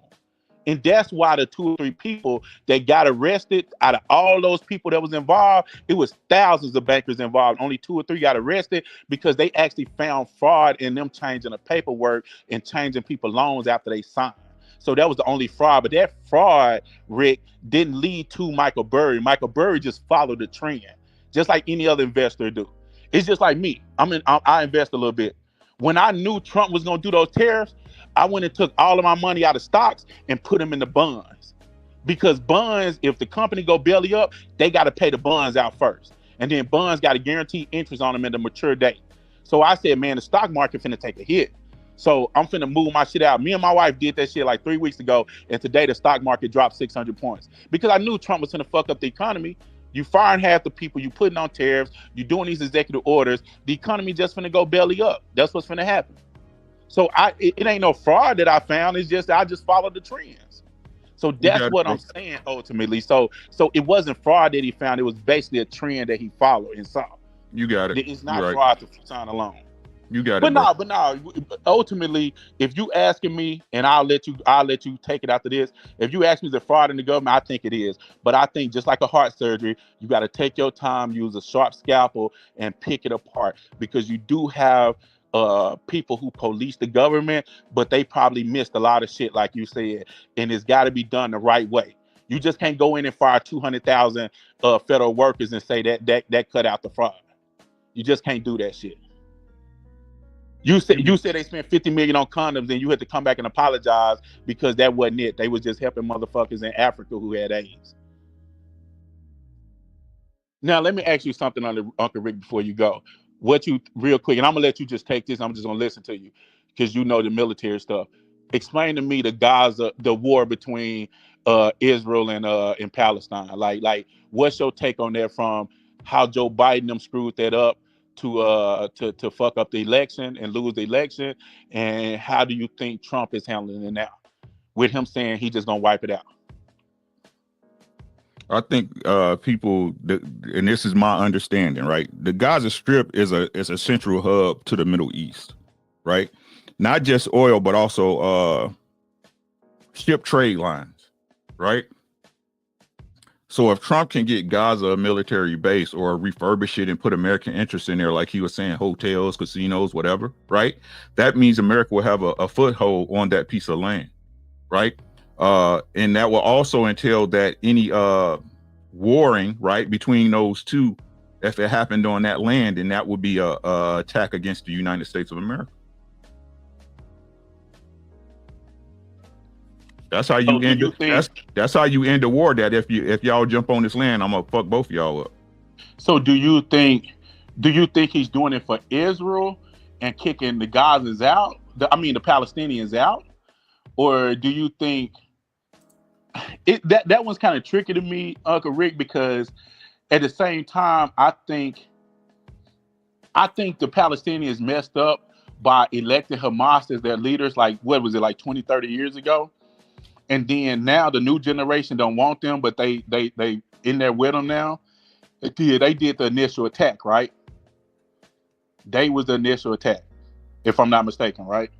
And that's why the 2 or 3 people that got arrested, out of all those people that was involved, it was thousands of bankers involved. Only 2 or 3 got arrested because they actually found fraud in them changing the paperwork and changing people loans after they signed. So that was the only fraud. But that fraud, Rick, didn't lead to Michael Burry. Michael Burry just followed the trend, just like any other investor do. It's just like me. I invest a little bit. When I knew Trump was going to do those tariffs, I went and took all of my money out of stocks and put them in the bonds. Because bonds, if the company go belly up, they got to pay the bonds out first. And then bonds got to guarantee interest on them at the mature date. So I said, man, the stock market finna take a hit. So I'm finna move my shit out. Me and my wife did that shit like 3 weeks ago. And today the stock market dropped 600 points. Because I knew Trump was finna fuck up the economy. You firing half the people, you putting on tariffs, you doing these executive orders. The economy just finna go belly up. That's what's finna happen. So it ain't no fraud that I found. It's just I just followed the trends. So that's what I'm saying ultimately. So it wasn't fraud that he found. It was basically a trend that he followed and saw. You got it. It's not fraud to sign a loan. You got But it, bro. no, ultimately, if you asking me, and I'll let you take it after this. If you ask me is it fraud in the government, I think it is. But I think just like a heart surgery, you got to take your time, use a sharp scalpel, and pick it apart because you do have people who police the government, but they probably missed a lot of shit, like you said, and it's got to be done the right way. You just can't go in and fire 200,000 federal workers and say that cut out the fraud. You just can't do that shit. You said they spent 50 million on condoms, and you had to come back and apologize because that wasn't it. They was just helping motherfuckers in Africa who had AIDS. Now let me ask you something, Uncle Rick, before you go. What you real quick, and I'm gonna let you just take this. I'm just gonna listen to you because you know the military stuff. Explain to me the Gaza, the war between Israel and Palestine. Like, what's your take on that from how Joe Biden them screwed that up to fuck up the election and lose the election, and how do you think Trump is handling it now with him saying he just gonna wipe it out? I think people, and this is my understanding, right? The Gaza Strip is a central hub to the Middle East, right? Not just oil, but also ship trade lines, right? So if Trump can get Gaza a military base or refurbish it and put American interests in there, like he was saying, hotels, casinos, whatever, right? That means America will have a foothold on that piece of land, right? And that will also entail that any warring, right, between those two, if it happened on that land, then that would be a attack against the United States of America. That's how you that's how you end the war. That if y'all jump on this land, I'm gonna fuck both of y'all up. So do you think he's doing it for Israel and kicking the Gazans out? The Palestinians out? Or do you think that one's kind of tricky to me, Uncle Rick, because at the same time, I think the Palestinians messed up by electing Hamas as their leaders, like, what was it, like 20, 30 years ago? And then now the new generation don't want them, but they in there with them now. They did the initial attack, right? They was the initial attack, if I'm not mistaken, right?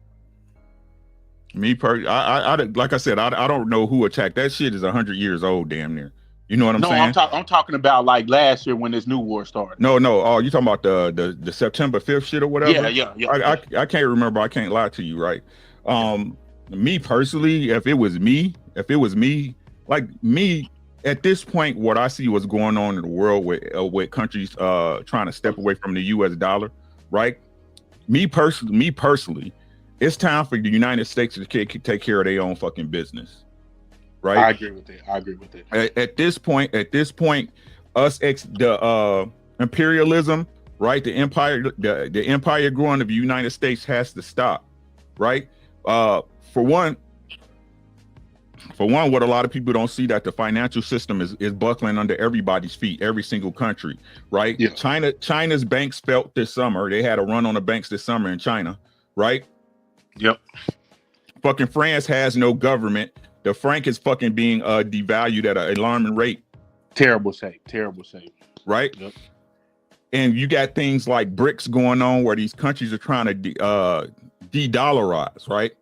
Me personally, I like I said, I don't know who attacked. That shit is 100 years old, damn near. You know what I'm saying? I'm talking about like last year when this new war started. No. Oh, you talking about the September 5th shit or whatever? Yeah. I can't remember. I can't lie to you, right? Me personally, if it was me, like me, at this point, what I see what's going on in the world with countries trying to step away from the U.S. dollar, right? Me personally, it's time for the United States to take care of their own fucking business, right? I agree with that. At this point, the imperialism, right? The empire growing of the United States has to stop, right? For one, what a lot of people don't see, that the financial system is buckling under everybody's feet, every single country, right? Yeah. China's banks felt this summer. They had a run on the banks this summer in China, right? Yep. Fucking France has no government. The franc is fucking being devalued at an alarming rate. Terrible shape. Right? Yep. And you got things like BRICS going on where these countries are trying to de-dollarize, right?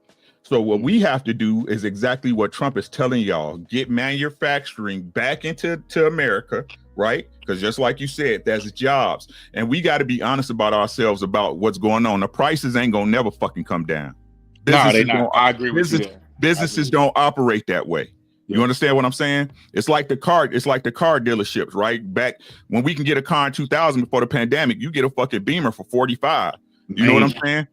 So what we have to do is exactly what Trump is telling y'all: get manufacturing back into America, right? Because just like you said, that's jobs. And we got to be honest about ourselves about what's going on. The prices ain't gonna never fucking come down. No, they not. I agree with you there. Businesses don't operate that way. You understand what I'm saying? It's like the car dealerships, right? Back when we can get a car in 2000 before the pandemic, you get a fucking Beamer for 45. You know what I'm saying?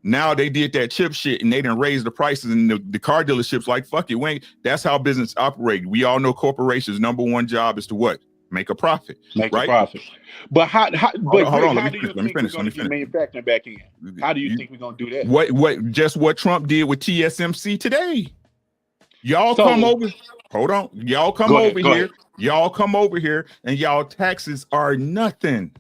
Now they did that chip shit and they didn't raise the prices, and the car dealerships like, fuck it, that's how business operates. We all know corporations' number one job is to what? Make a profit. Make a profit. But how do you think we're gonna get manufacturing back in? How do you think we're gonna do that? What Trump did with TSMC today. Y'all come over. Hold on. Y'all come over here. Y'all come over here and y'all taxes are nothing.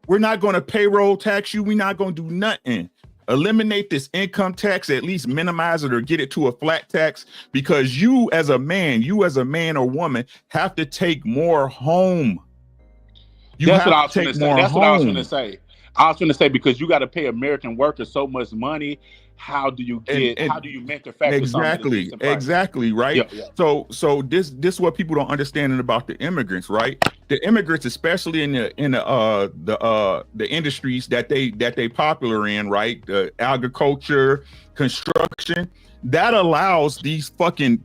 We're not going to payroll tax you. We're not going to do nothing. Eliminate this income tax, at least minimize it or get it to a flat tax, because you as a man or woman have to take more home. That's what I was going to say. I was going to say, because you got to pay American workers so much money. How do you how do you manufacture something at a decent price? Exactly, right? Yeah. So this is what people don't understand about the immigrants, right? The immigrants, especially in the industries that they popular in, right? The agriculture, construction, that allows these fucking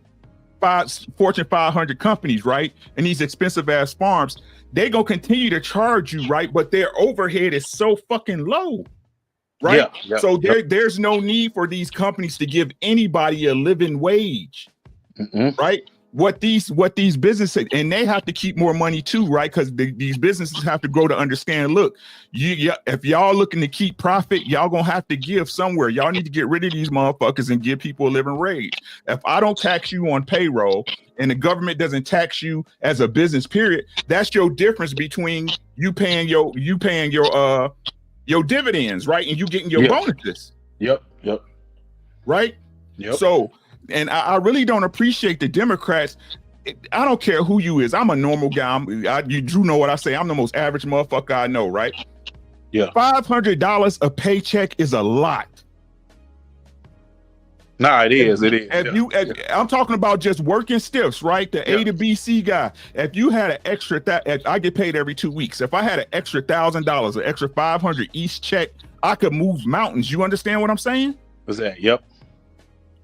Fortune 500 companies, right? And these expensive ass farms, they gonna continue to charge you, right? But their overhead is so fucking low. Right. So there's no need for these companies to give anybody a living wage. Right. What these businesses, and they have to keep more money too, right? Because these businesses have to grow to understand. Look, if y'all looking to keep profit, y'all gonna have to give somewhere. Y'all need to get rid of these motherfuckers and give people a living wage. If I don't tax you on payroll and the government doesn't tax you as a business, period, that's your difference between you paying your dividends, right? And you getting your bonuses. Yep. Right? Yep. So, and I really don't appreciate the Democrats. I don't care who you is. I'm a normal guy. You do know what I say. I'm the most average motherfucker I know, right? Yeah. $500 a paycheck is a lot. Nah, it is. I'm talking about just working stiffs, right? The A to B, C guy. If you had an extra I get paid every 2 weeks. If I had an extra $1,000, an extra 500 each check, I could move mountains. You understand what I'm saying? What's that? Yep.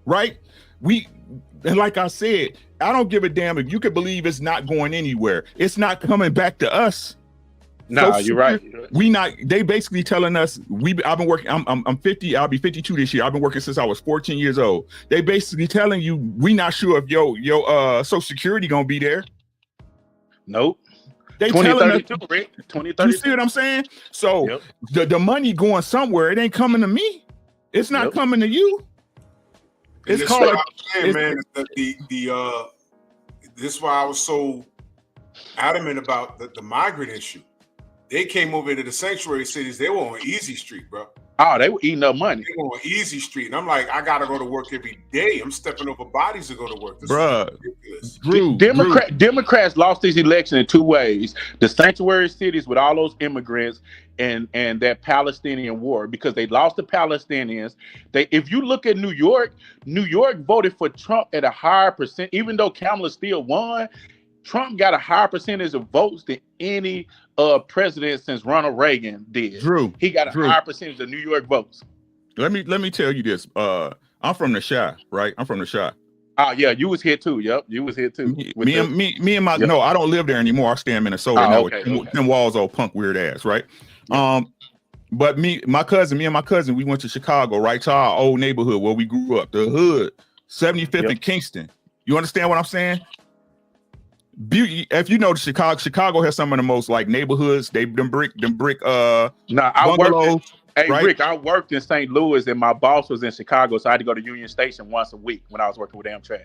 Right? And like I said, I don't give a damn if you could believe it's not going anywhere. It's not coming back to us. No, you're right. They basically telling us I've been working. I'm 50. I'll be 52 this year. I've been working since I was 14 years old. They basically telling you we not sure if your Social Security gonna be there. Nope. They telling us 2032. You see what I'm saying? So the money going somewhere. It ain't coming to me. It's not coming to you. It's called. What I'm saying, man, is that this is why I was so adamant about the migrant issue. They came over to the sanctuary cities. They were on Easy Street, bro. Oh, they were eating up money. They were on Easy Street. And I'm like, I got to go to work every day. I'm stepping over bodies to go to work. This is ridiculous. Democrats lost this election in two ways. The sanctuary cities with all those immigrants and that Palestinian war, because they lost the Palestinians. If you look at New York voted for Trump at a higher percent, even though Kamala still won. Trump got a higher percentage of votes than any president since Ronald Reagan did. He got a higher percentage of New York votes. Let me tell you this. I'm from the Chi, right? I'm from the Chi. Oh yeah, you was here too. Yep, you was here too. Me and my no, I don't live there anymore. I stay in Minnesota now with Tim Walls, old punk weird ass, right? Yeah. But me and my cousin, we went to Chicago, right to our old neighborhood where we grew up, the hood, 75th and Kingston. You understand what I'm saying? If you know Chicago has some of the most like neighborhoods. Them brick bungalows. Rick, I worked in St. Louis and my boss was in Chicago, so I had to go to Union Station once a week when I was working with Amtrak.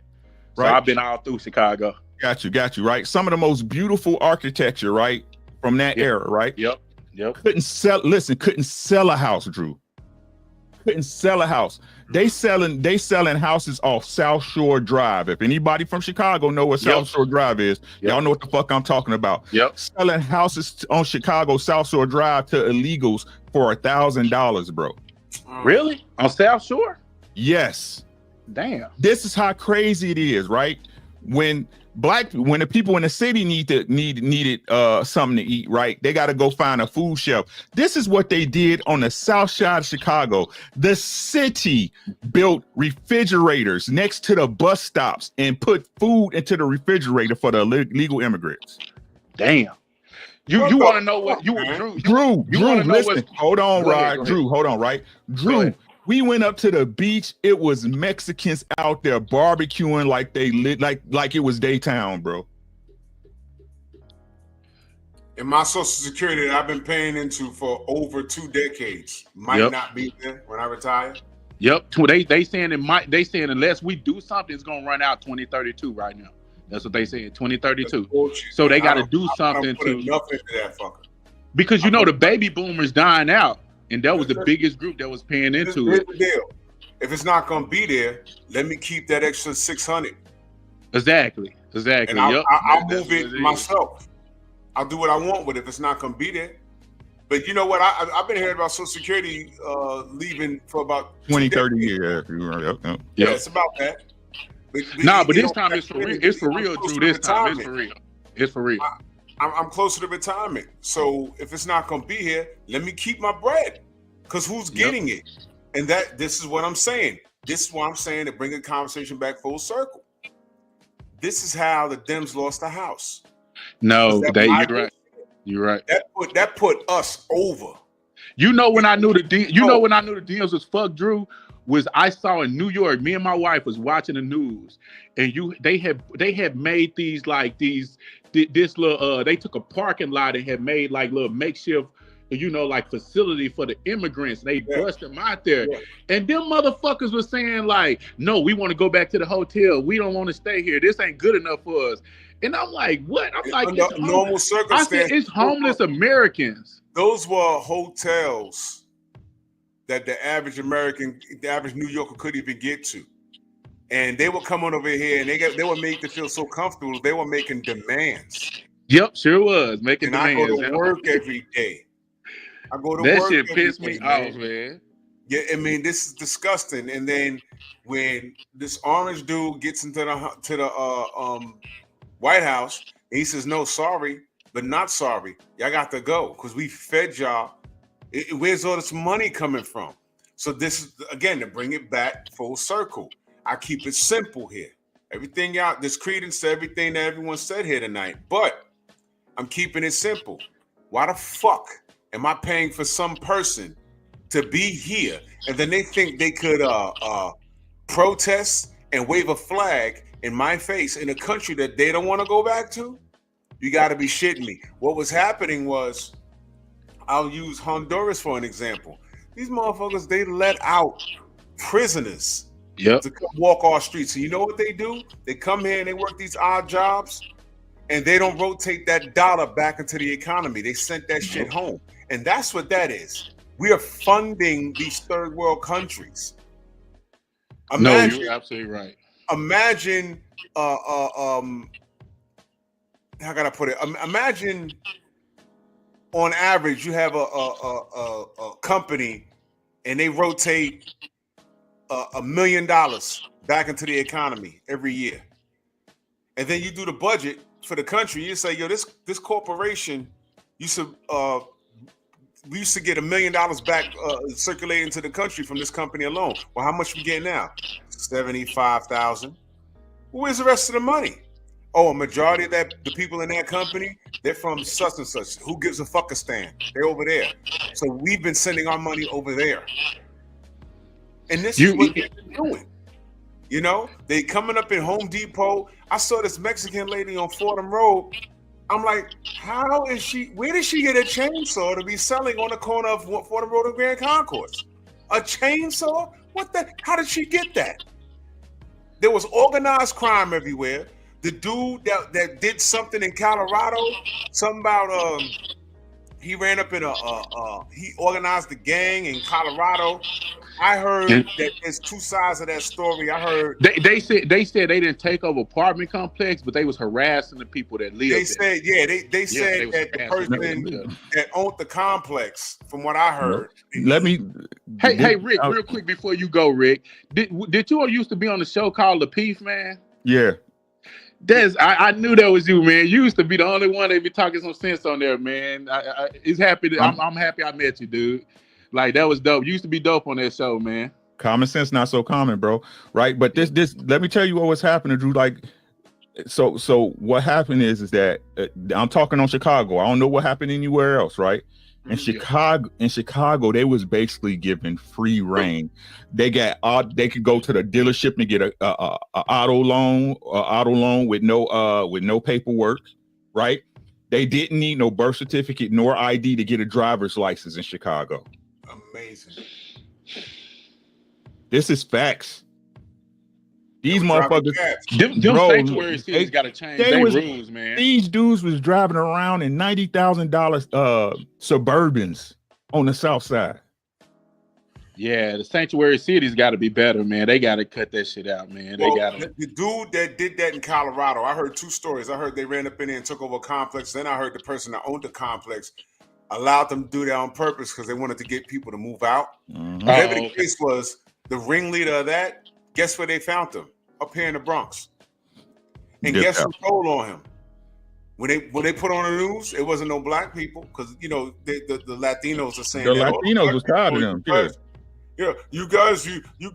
So I've been all through Chicago. Got you, right? Some of the most beautiful architecture, right? From that era, right? Yep. Couldn't sell a house, Drew. Couldn't sell a house. They selling houses off South Shore Drive. If anybody from Chicago know what South Shore Drive is, y'all know what the fuck I'm talking about. Selling houses on Chicago South Shore Drive to illegals for $1,000, bro. Really? On South Shore? Yes. Damn. This is how crazy it is, right? When the people in the city needed something to eat, right? They got to go find a food shelf. This is what they did on the south side of Chicago. The city built refrigerators next to the bus stops and put food into the refrigerator for the legal immigrants. Damn. You want to know what you Drew? Listen, hold on, Rod. Drew, hold on, right? Drew. We went up to the beach. It was Mexicans out there barbecuing like they lit, like it was Daytown, bro. And my Social Security that I've been paying into for over 2 decades might not be there when I retire. Yep. They saying unless we do something, it's gonna run out 2032 right now. That's what they said, 2032. So they got to do something to enough into that fucker. Because the baby boomers dying out. And that was the biggest group that was paying into it. Here's the deal. If it's not going to be there, let me keep that extra 600. Exactly. And I'll move it myself. I'll do what I want with it if it's not going to be there. But you know what? I've been hearing about Social Security leaving for about 20, 2 30 decades. years. Yep. Yeah, it's about that. Nah, but you this know, time it's for real. It's for I'm real, close Drew. to This time it's retirement. for real. It's for real. I'm closer to retirement. So if it's not gonna be here, let me keep my bread. Cause who's getting it? And this is what I'm saying. This is what I'm saying to bring the conversation back full circle. This is how the Dems lost the House. No, you're right. You're right. That put us over. You know when I knew the Dems was fucked, Drew, was I saw in New York. Me and my wife was watching the news, and they had made these this little they took a parking lot and had made like little makeshift, like facility for the immigrants. They bust them out there, and them motherfuckers was saying like, no, we want to go back to the hotel. We don't want to stay here. This ain't good enough for us. And I'm like, what? I'm like, under normal circumstances, I said it's homeless Americans. Those were hotels that the average American, the average New Yorker couldn't even get to. And they were coming over here and they were made to feel so comfortable. They were making demands. Yep, sure was making demands. I go to work every day. That shit pissed me off, man. Yeah, I mean, this is disgusting. And then when this orange dude gets into the White House, and he says, "No, sorry, but not sorry. Y'all got to go because we fed y'all. Where's all this money coming from?" So this is, again, to bring it back full circle. I keep it simple here. Everything out, there's credence to everything that everyone said here tonight, but I'm keeping it simple. Why the fuck am I paying for some person to be here, and then they think they could protest and wave a flag in my face in a country that they don't want to go back to? You got to be shitting me. What was happening was, I'll use Honduras for an example. These motherfuckers, they let out prisoners to come walk our streets. So you know what they do? They come here and they work these odd jobs, and they don't rotate that dollar back into the economy. They sent that shit home. And that's what that is. We are funding these third world countries. Imagine, no, you're absolutely right. Imagine, how can I put it? Imagine, on average, you have a company, and they rotate $1 million back into the economy every year, and then you do the budget for the country. You say, yo, this corporation used to we used to get $1 million back circulating to the country from this company alone. Well, how much we get now? 75,000. Where's the rest of the money? Oh, a majority of the people in that company, they're from such and such. Who gives a fuckistan? They're over there. So we've been sending our money over there. And this is what they're doing. You know, they coming up in Home Depot. I saw this Mexican lady on Fordham Road. I'm like, how is she? Where did she get a chainsaw to be selling on the corner of Fordham Road and Grand Concourse? A chainsaw? How did she get that? There was organized crime everywhere. The dude that did something in Colorado, something about he ran up in he organized the gang in Colorado. I heard that there's two sides of that story. I heard they said they didn't take over apartment complex, but they was harassing the people that lived. They said that the person that owned the complex, from what I heard. Let me. Hey, Rick, real quick before you go, Rick, did you used to be on the show called the P.E.P, man? Yeah. I knew that was you, man. You used to be the only one that be talking some sense on there, man. I'm happy I met you, dude. Like, that was dope. You used to be dope on that show, man. Common sense, not so common, bro. Right? But this let me tell you what was happening, Drew. Like, so what happened is that I'm talking on Chicago. I don't know what happened anywhere else, right? In Chicago, they was basically given free reign. They could go to the dealership and get a auto loan with no paperwork, right? They didn't need no birth certificate nor ID to get a driver's license in Chicago. Amazing. This is facts. These motherfuckers, them sanctuary cities got to change their rules, man. These dudes was driving around in $90,000 Suburbans on the South Side. Yeah, the sanctuary cities got to be better, man. They got to cut that shit out, man. They got to. The dude that did that in Colorado, I heard two stories. I heard they ran up in there and took over a complex. Then I heard the person that owned the complex allowed them to do that on purpose because they wanted to get people to move out. Mhm. Whatever Oh, the okay. case was, the ringleader of that, guess where they found him? Up here in the Bronx. And Dipped guess who out. told on him? When they put on the news, it wasn't no black people because the Latinos are saying The that Latinos was tired of them. you guys, you're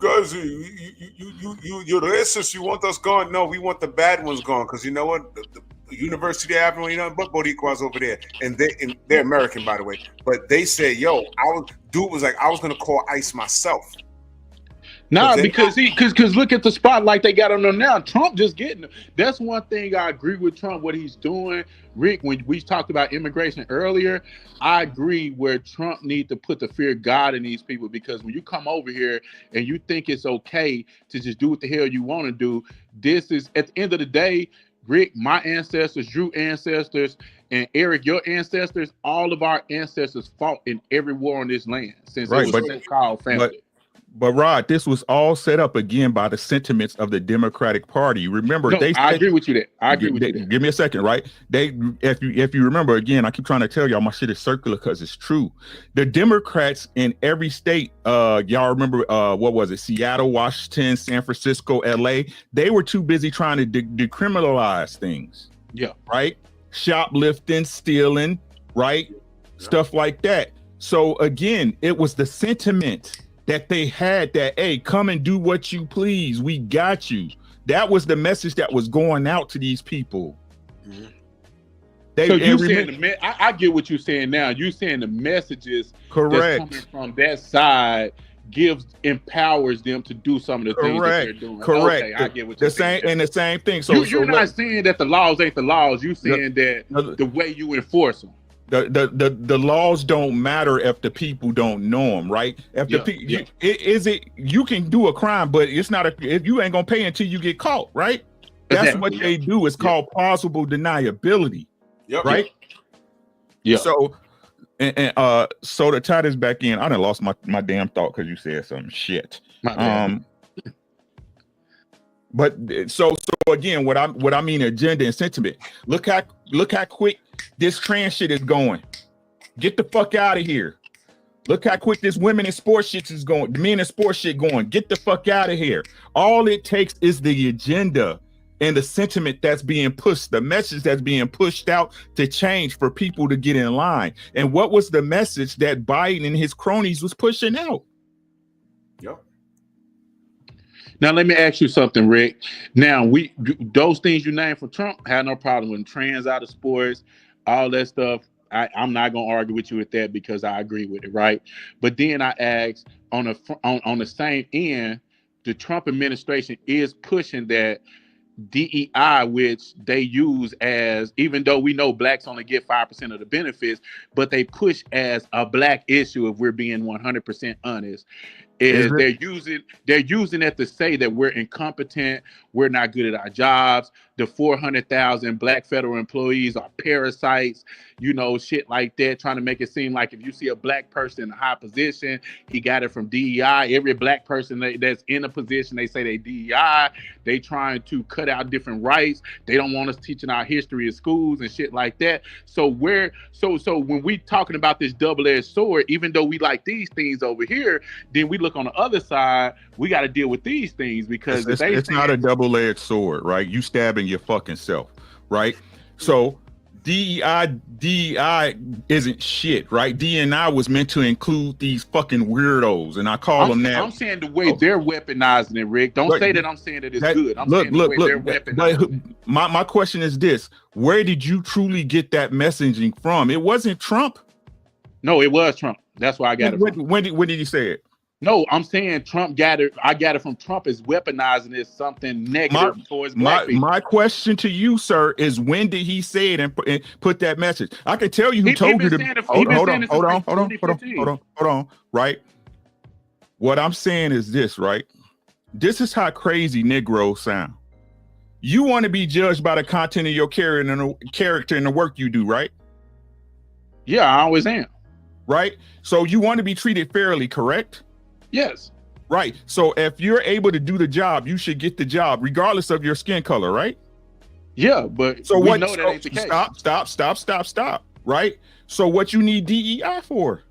racist. You want us gone? No, we want the bad ones gone because you know what? The University of Avenue, but Boricuas over there, and they're American, by the way. But they said, "Yo, dude was like, I was gonna call ICE myself." Nah, because look at the spotlight they got on them now. Trump just getting them. That's one thing I agree with Trump, what he's doing. Rick, when we talked about immigration earlier, I agree where Trump needs to put the fear of God in these people, because when you come over here and you think it's okay to just do what the hell you want to do, this is, at the end of the day, Rick, my ancestors, Drew ancestors, and Eric, your ancestors, all of our ancestors fought in every war on this land since it was so-called family. But Rod, this was all set up again by the sentiments of the Democratic Party. Remember, I agree with you there. I agree with you there. Give me a second, right? If you remember, again, I keep trying to tell y'all my shit is circular because it's true. The Democrats in every state, y'all remember what was it? Seattle, Washington, San Francisco, LA. They were too busy trying to decriminalize things. Yeah. Right? Shoplifting, stealing, right? Yeah. Stuff like that. So again, it was the sentiment that they had that, hey, come and do what you please. We got you. That was the message that was going out to these people. Mm-hmm. So you saying I get what you're saying now. You're saying the messages correct that's coming from that side empowers them to do some of the things that they're doing. Correct. Okay, I get what you're saying. And the same thing. So you're not saying that the laws ain't the laws. You're saying that the way you enforce them. The laws don't matter if the people don't know them, right? If you can do a crime, but it's not if you ain't gonna pay until you get caught, right? That's what they do. It's called plausible deniability, right? Yeah. So so to tie this back in, I done lost my damn thought because you said some shit. But so again, what I mean, agenda and sentiment. Look how quick this trans shit is going. Get the fuck out of here. Look how quick this women in sports shit is going. The men in sports shit going. Get the fuck out of here. All it takes is the agenda and the sentiment that's being pushed, the message that's being pushed out to change for people to get in line. And what was the message that Biden and his cronies was pushing out? Yep. Now let me ask you something, Rick. Now those things you named for Trump had no problem with trans out of sports, all that stuff. I'm not gonna argue with you with that because I agree with it, right? But then I asked on the same end, the Trump administration is pushing that DEI, which they use as, even though we know blacks only get 5% of the benefits, but they push as a black issue, if we're being 100% honest. They're using it to say that we're incompetent, we're not good at our jobs. The 400,000 black federal employees are parasites, shit like that, trying to make it seem like if you see a black person in a high position, he got it from DEI. Every black person that's in a position, they say they DEI. They trying to cut out different rights. They don't want us teaching our history of schools and shit like that. So when we talking about this double-edged sword, even though we like these things over here, then we look on the other side, we got to deal with these things because it's not a double-edged sword, right? You stabbing your fucking self, right? So DEI isn't shit, right? DEI was meant to include these fucking weirdos, and I call them that. I'm saying the way they're weaponizing it, Rick. Don't say that I'm saying that it's good. I'm saying the way they're weaponizing it. My question is this: where did you truly get that messaging from? It wasn't Trump. No, it was Trump. That's why I got it from. When did he say it? No, I'm saying Trump got it. I got it from Trump is weaponizing it something negative towards black people. My question to you, sir, is when did he say it and put that message? I can tell you who told you to. Hold on. Right. What I'm saying is this, right? This is how crazy Negroes sound. You want to be judged by the content of your character and the work you do, right? Yeah, I always am. Right. So you want to be treated fairly, correct? Yes. Right. So if you're able to do the job, you should get the job regardless of your skin color, right? Yeah, but so we what? know that ain't the case. Stop. Right. So what you need DEI for?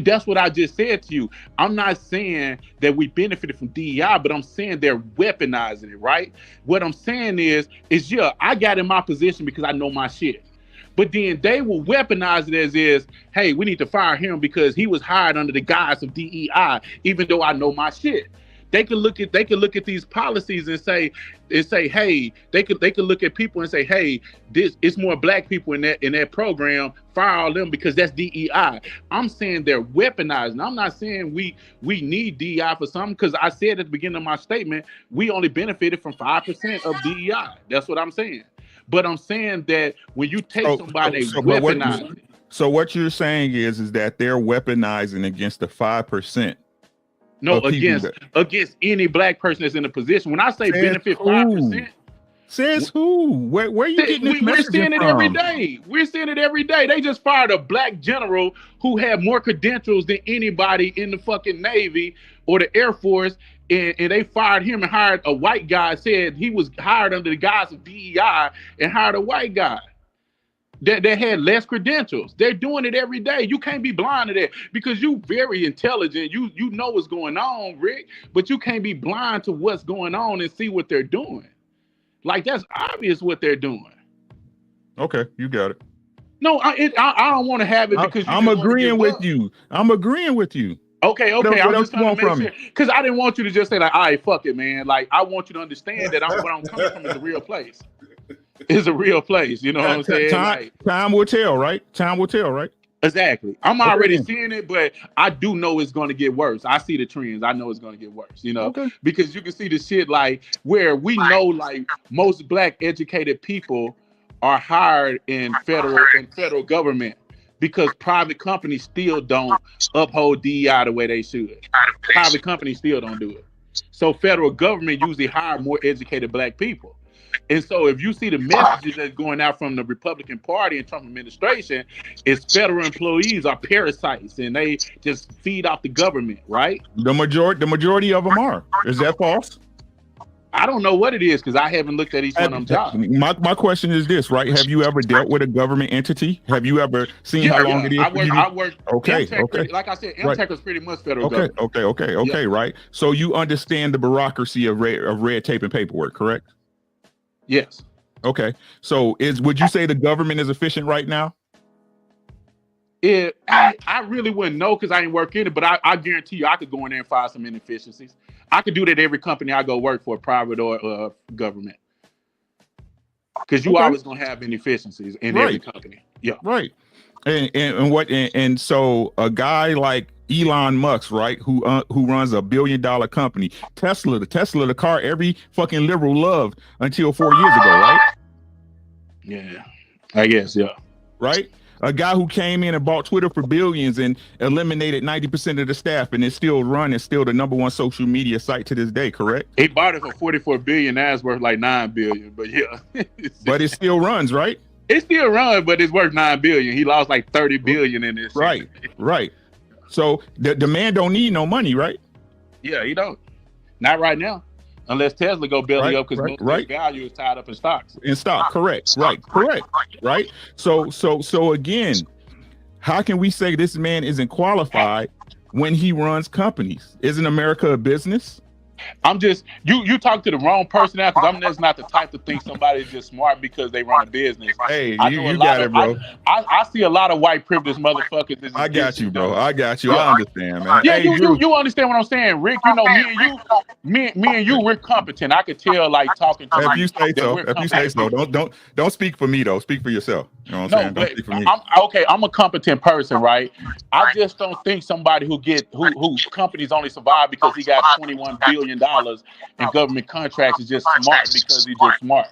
That's what I just said to you. I'm not saying that we benefited from DEI, but I'm saying they're weaponizing it, right? What I'm saying is yeah, I got in my position because I know my shit. But then they will weaponize it as is, hey, we need to fire him because he was hired under the guise of DEI, even though I know my shit. They could look at these policies and say, hey, they could look at people and say, hey, it's more black people in that program, fire all them because that's DEI. I'm saying they're weaponizing. I'm not saying we need DEI for something, because I said at the beginning of my statement, we only benefited from 5% of DEI. That's what I'm saying. But I'm saying that when you take somebody, weaponize it. So what you're saying is that they're weaponizing against the 5%. No, against any black person that's in a position. When I say benefit 5%, says who? Where you getting this we're seeing it from? every day. We're seeing it every day. They just fired a black general who had more credentials than anybody in the fucking Navy or the Air Force, and they fired him and hired a white guy. Said he was hired under the guise of DEI and hired a white guy that had less credentials. They're doing it every day. You can't be blind to that because you very intelligent. You know what's going on, Rick, but you can't be blind to what's going on and see what they're doing. Like, that's obvious what they're doing. Okay, you got it. No, I don't want to have it because I'm agreeing with you. I'm agreeing with you. Okay. I'm just trying to make sure, because I didn't want you to just say like, all right, fuck it, man. Like, I want you to understand that where I'm coming from is a real place. It's a real place, you know what I'm saying? Time will tell, right? Time will tell, right? Exactly. I'm already seeing it, but I do know it's going to get worse. I see the trends. I know it's going to get worse, you know, because you can see the shit like where we know like most black educated people are hired in federal government because private companies still don't uphold DEI the way they should. Private companies still don't do it. So federal government usually hire more educated black people. And so if you see the messages that's going out from the Republican Party and Trump administration, is federal employees are parasites and they just feed off the government, right? The majority of them are. Is that false? I don't know what it is because I haven't looked at each one of them jobs. My question is this, right? Have you ever dealt with a government entity? Have you ever seen how long it is? I work. Okay. Like I said, MTech was pretty much federal government. Okay, right. So you understand the bureaucracy of red tape and paperwork, correct? Yes. Okay. So would you say the government is efficient right now? I really wouldn't know because I ain't work in it, but I guarantee you I could go in there and find some inefficiencies. I could do that every company I go work for, private or government. Because you always gonna have inefficiencies in every company. Yeah. Right. And so a guy like Elon Musk, right, who runs $1 billion company, Tesla, the car every fucking liberal loved until 4 years ago, right? Yeah, I guess, yeah. Right? A guy who came in and bought Twitter for billions and eliminated 90% of the staff, and it's still the number one social media site to this day, correct? He bought it for $44 billion. Now it's worth like $9 billion, but yeah. But it still runs, right? It still runs, but it's worth $9 billion. He lost like $30 billion in this. Right. So the man don't need no money, right? Yeah, he don't. Not right now, unless Tesla go belly up because most of the value is tied up in stocks. Correct. Right. So again, how can we say this man isn't qualified when he runs companies? Isn't America a business? I'm just you talk to the wrong person now because I'm just not the type to think somebody's just smart because they run a business. Hey, you got it, bro. I see a lot of white privileged motherfuckers. I got you, bro. I got you. I understand, man. Yeah, you understand what I'm saying, Rick. You know, me and you, we're competent. I could tell, like talking to if you say so. Don't speak for me though. Speak for yourself. You know what I'm saying? Don't speak for me. I'm a competent person, right? I just don't think somebody who companies only survive because he got $21 billion in government contracts is just smart because he's just smart.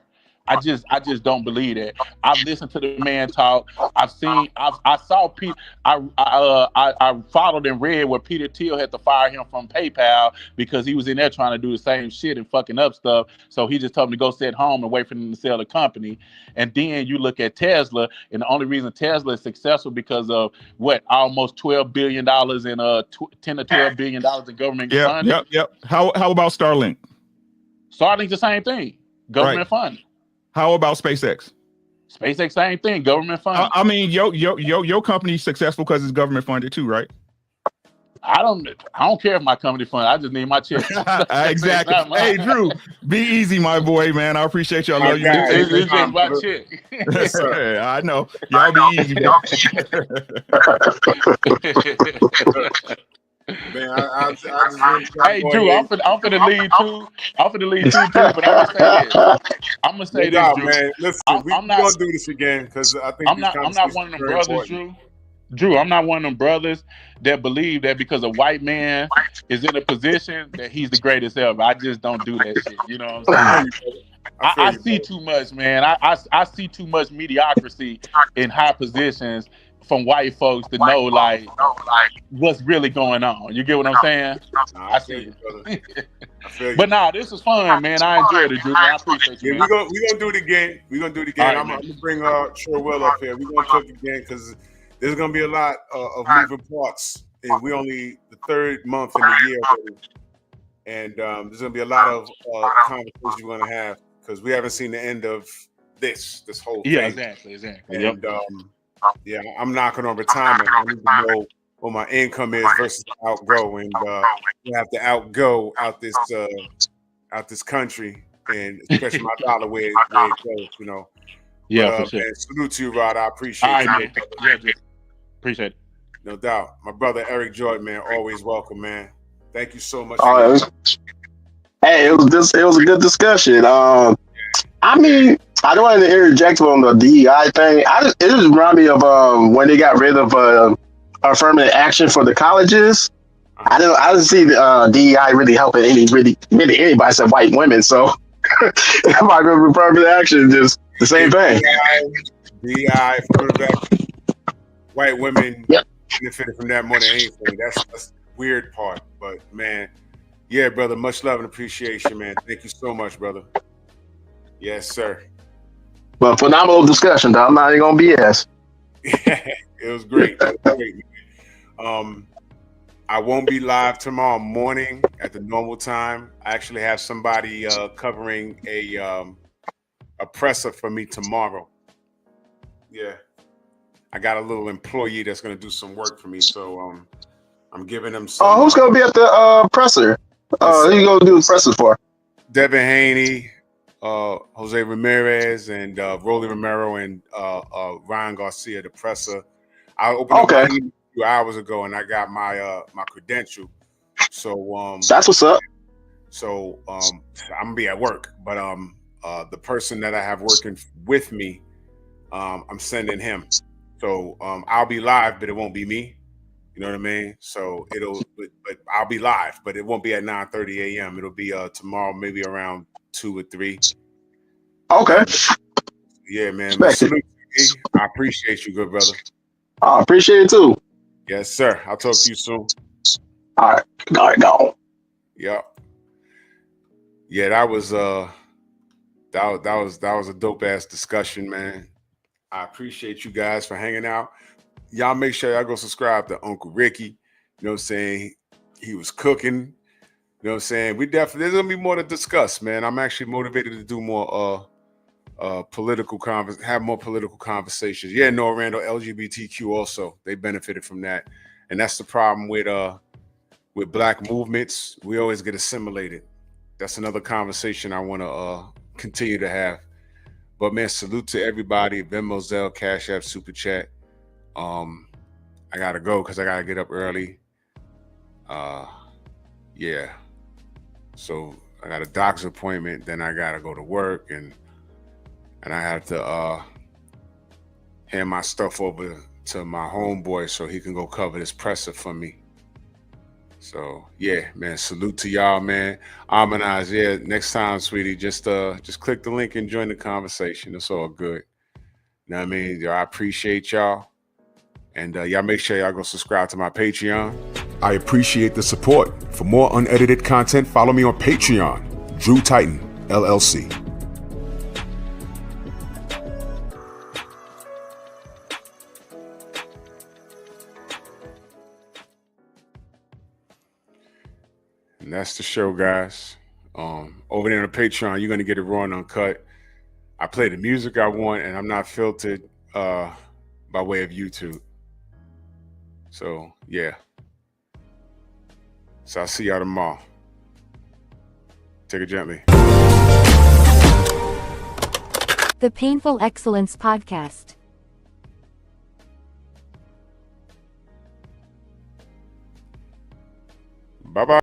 I just don't believe that. I've listened to the man talk. I saw Pete. I followed and read where Peter Thiel had to fire him from PayPal because he was in there trying to do the same shit and fucking up stuff. So he just told him to go sit home and wait for them to sell the company. And then you look at Tesla, and the only reason Tesla is successful because of almost $12 billion and 10 to $12 billion in government funding. Yep. How about Starlink? Starlink's the same thing. Government funding. How about SpaceX? SpaceX, same thing, government funded. I mean, your company's successful because it's government funded too, right? I don't care if my company funded. I just need my check. Exactly. Hey, Drew, be easy, my boy, man. I appreciate you. I love you. It's just my check. Yes, sir. I know. Y'all be easy, bro. Man, I just really Hey, Drew, I'm finna lead too. I'm finna lead too, Drew. But I'm gonna say this. I'm gonna say this, Drew. Man, listen, we're gonna do this again because I think I'm not one of them brothers, Drew. Drew, I'm not one of them brothers that believe that because a white man is in a position that he's the greatest ever. I just don't do that shit. You know what I'm saying? I see too much, man. I see too much mediocrity in high positions from white folks to know like what's really going on. You get what I'm saying? I see it. But nah, this is fun, man. I enjoyed it, Drew. Man. I appreciate you. Yeah, we're gonna do it again. We're gonna do it again. I'm gonna bring Sherwell up here. We're gonna cook again because there's gonna be a lot of moving parts, and we're only the third month in the year already. And there's gonna be a lot of conversations we're gonna have because we haven't seen the end of this whole thing. Yeah, exactly. And yeah, I'm knocking on retirement. I need to know what my income is versus outgo, and you have to outgo out this country, and especially my dollar where it goes, you know. Yeah, for sure. Man, salute to you, Rod. I appreciate you. Man. Yeah, appreciate it. No doubt. My brother Eric Jordan, man, always welcome, man. Thank you so much. Hey, it was a good discussion. I mean, I don't want to interject on the DEI thing. It just reminded me of when they got rid of affirmative action for the colleges. I didn't see the DEI really helping really anybody except white women. So affirmative action, just the same thing. DEI, affirmative action. White women benefited from that more than anything. That's the weird part. But man, yeah, brother, much love and appreciation, man. Thank you so much, brother. Yes, sir. Well, phenomenal discussion, though. I'm not even gonna BS. It was great. I won't be live tomorrow morning at the normal time. I actually have somebody covering a presser for me tomorrow. Yeah, I got a little employee that's gonna do some work for me, so I'm giving them some. Oh, who's gonna be at the presser? Who you gonna do the presser for? Devin Haney, Jose Ramirez, and Rolly Romero, and Ryan Garcia, the presser. I opened up my email a few hours ago, and I got my my credential. So that's what's up. So I'm gonna be at work, but the person that I have working with me, I'm sending him. So I'll be live, but it won't be me. You know what I mean? So but I'll be live, but it won't be at 9:30 a.m. It'll be tomorrow, maybe around 2 or 3. Okay. Yeah, man. Salute to you. I appreciate you, good brother. I appreciate it too. Yes, sir. I'll talk to you soon. All right. Go. Yep. Yeah, that was a dope ass discussion, man. I appreciate you guys for hanging out. Y'all make sure y'all go subscribe to Uncle Ricky. You know what I'm saying? He was cooking. You know what I'm saying? There's gonna be more to discuss, man. I'm actually motivated to do more have more political conversations. Yeah, no, Randall, LGBTQ also, they benefited from that. And that's the problem with black movements. We always get assimilated. That's another conversation I want to continue to have. But man, salute to everybody. Venmo, Zelle, Cash App, Super Chat. I gotta go because I gotta get up early. Yeah. So I got a doctor's appointment, then I gotta go to work, and I have to hand my stuff over to my homeboy so he can go cover this presser for me. So yeah, man, salute to y'all, man. Harmonize, yeah. Next time, sweetie, just click the link and join the conversation. It's all good. You know what I mean? I appreciate y'all. And y'all make sure y'all go subscribe to my Patreon. I appreciate the support. For more unedited content, follow me on Patreon, Drew Titan, LLC. And that's the show, guys. Over there on the Patreon, you're going to get it raw and uncut. I play the music I want, and I'm not filtered by way of YouTube. So yeah. So I'll see y'all tomorrow. Take it gently. The Painful Excellence Podcast. Bye-bye.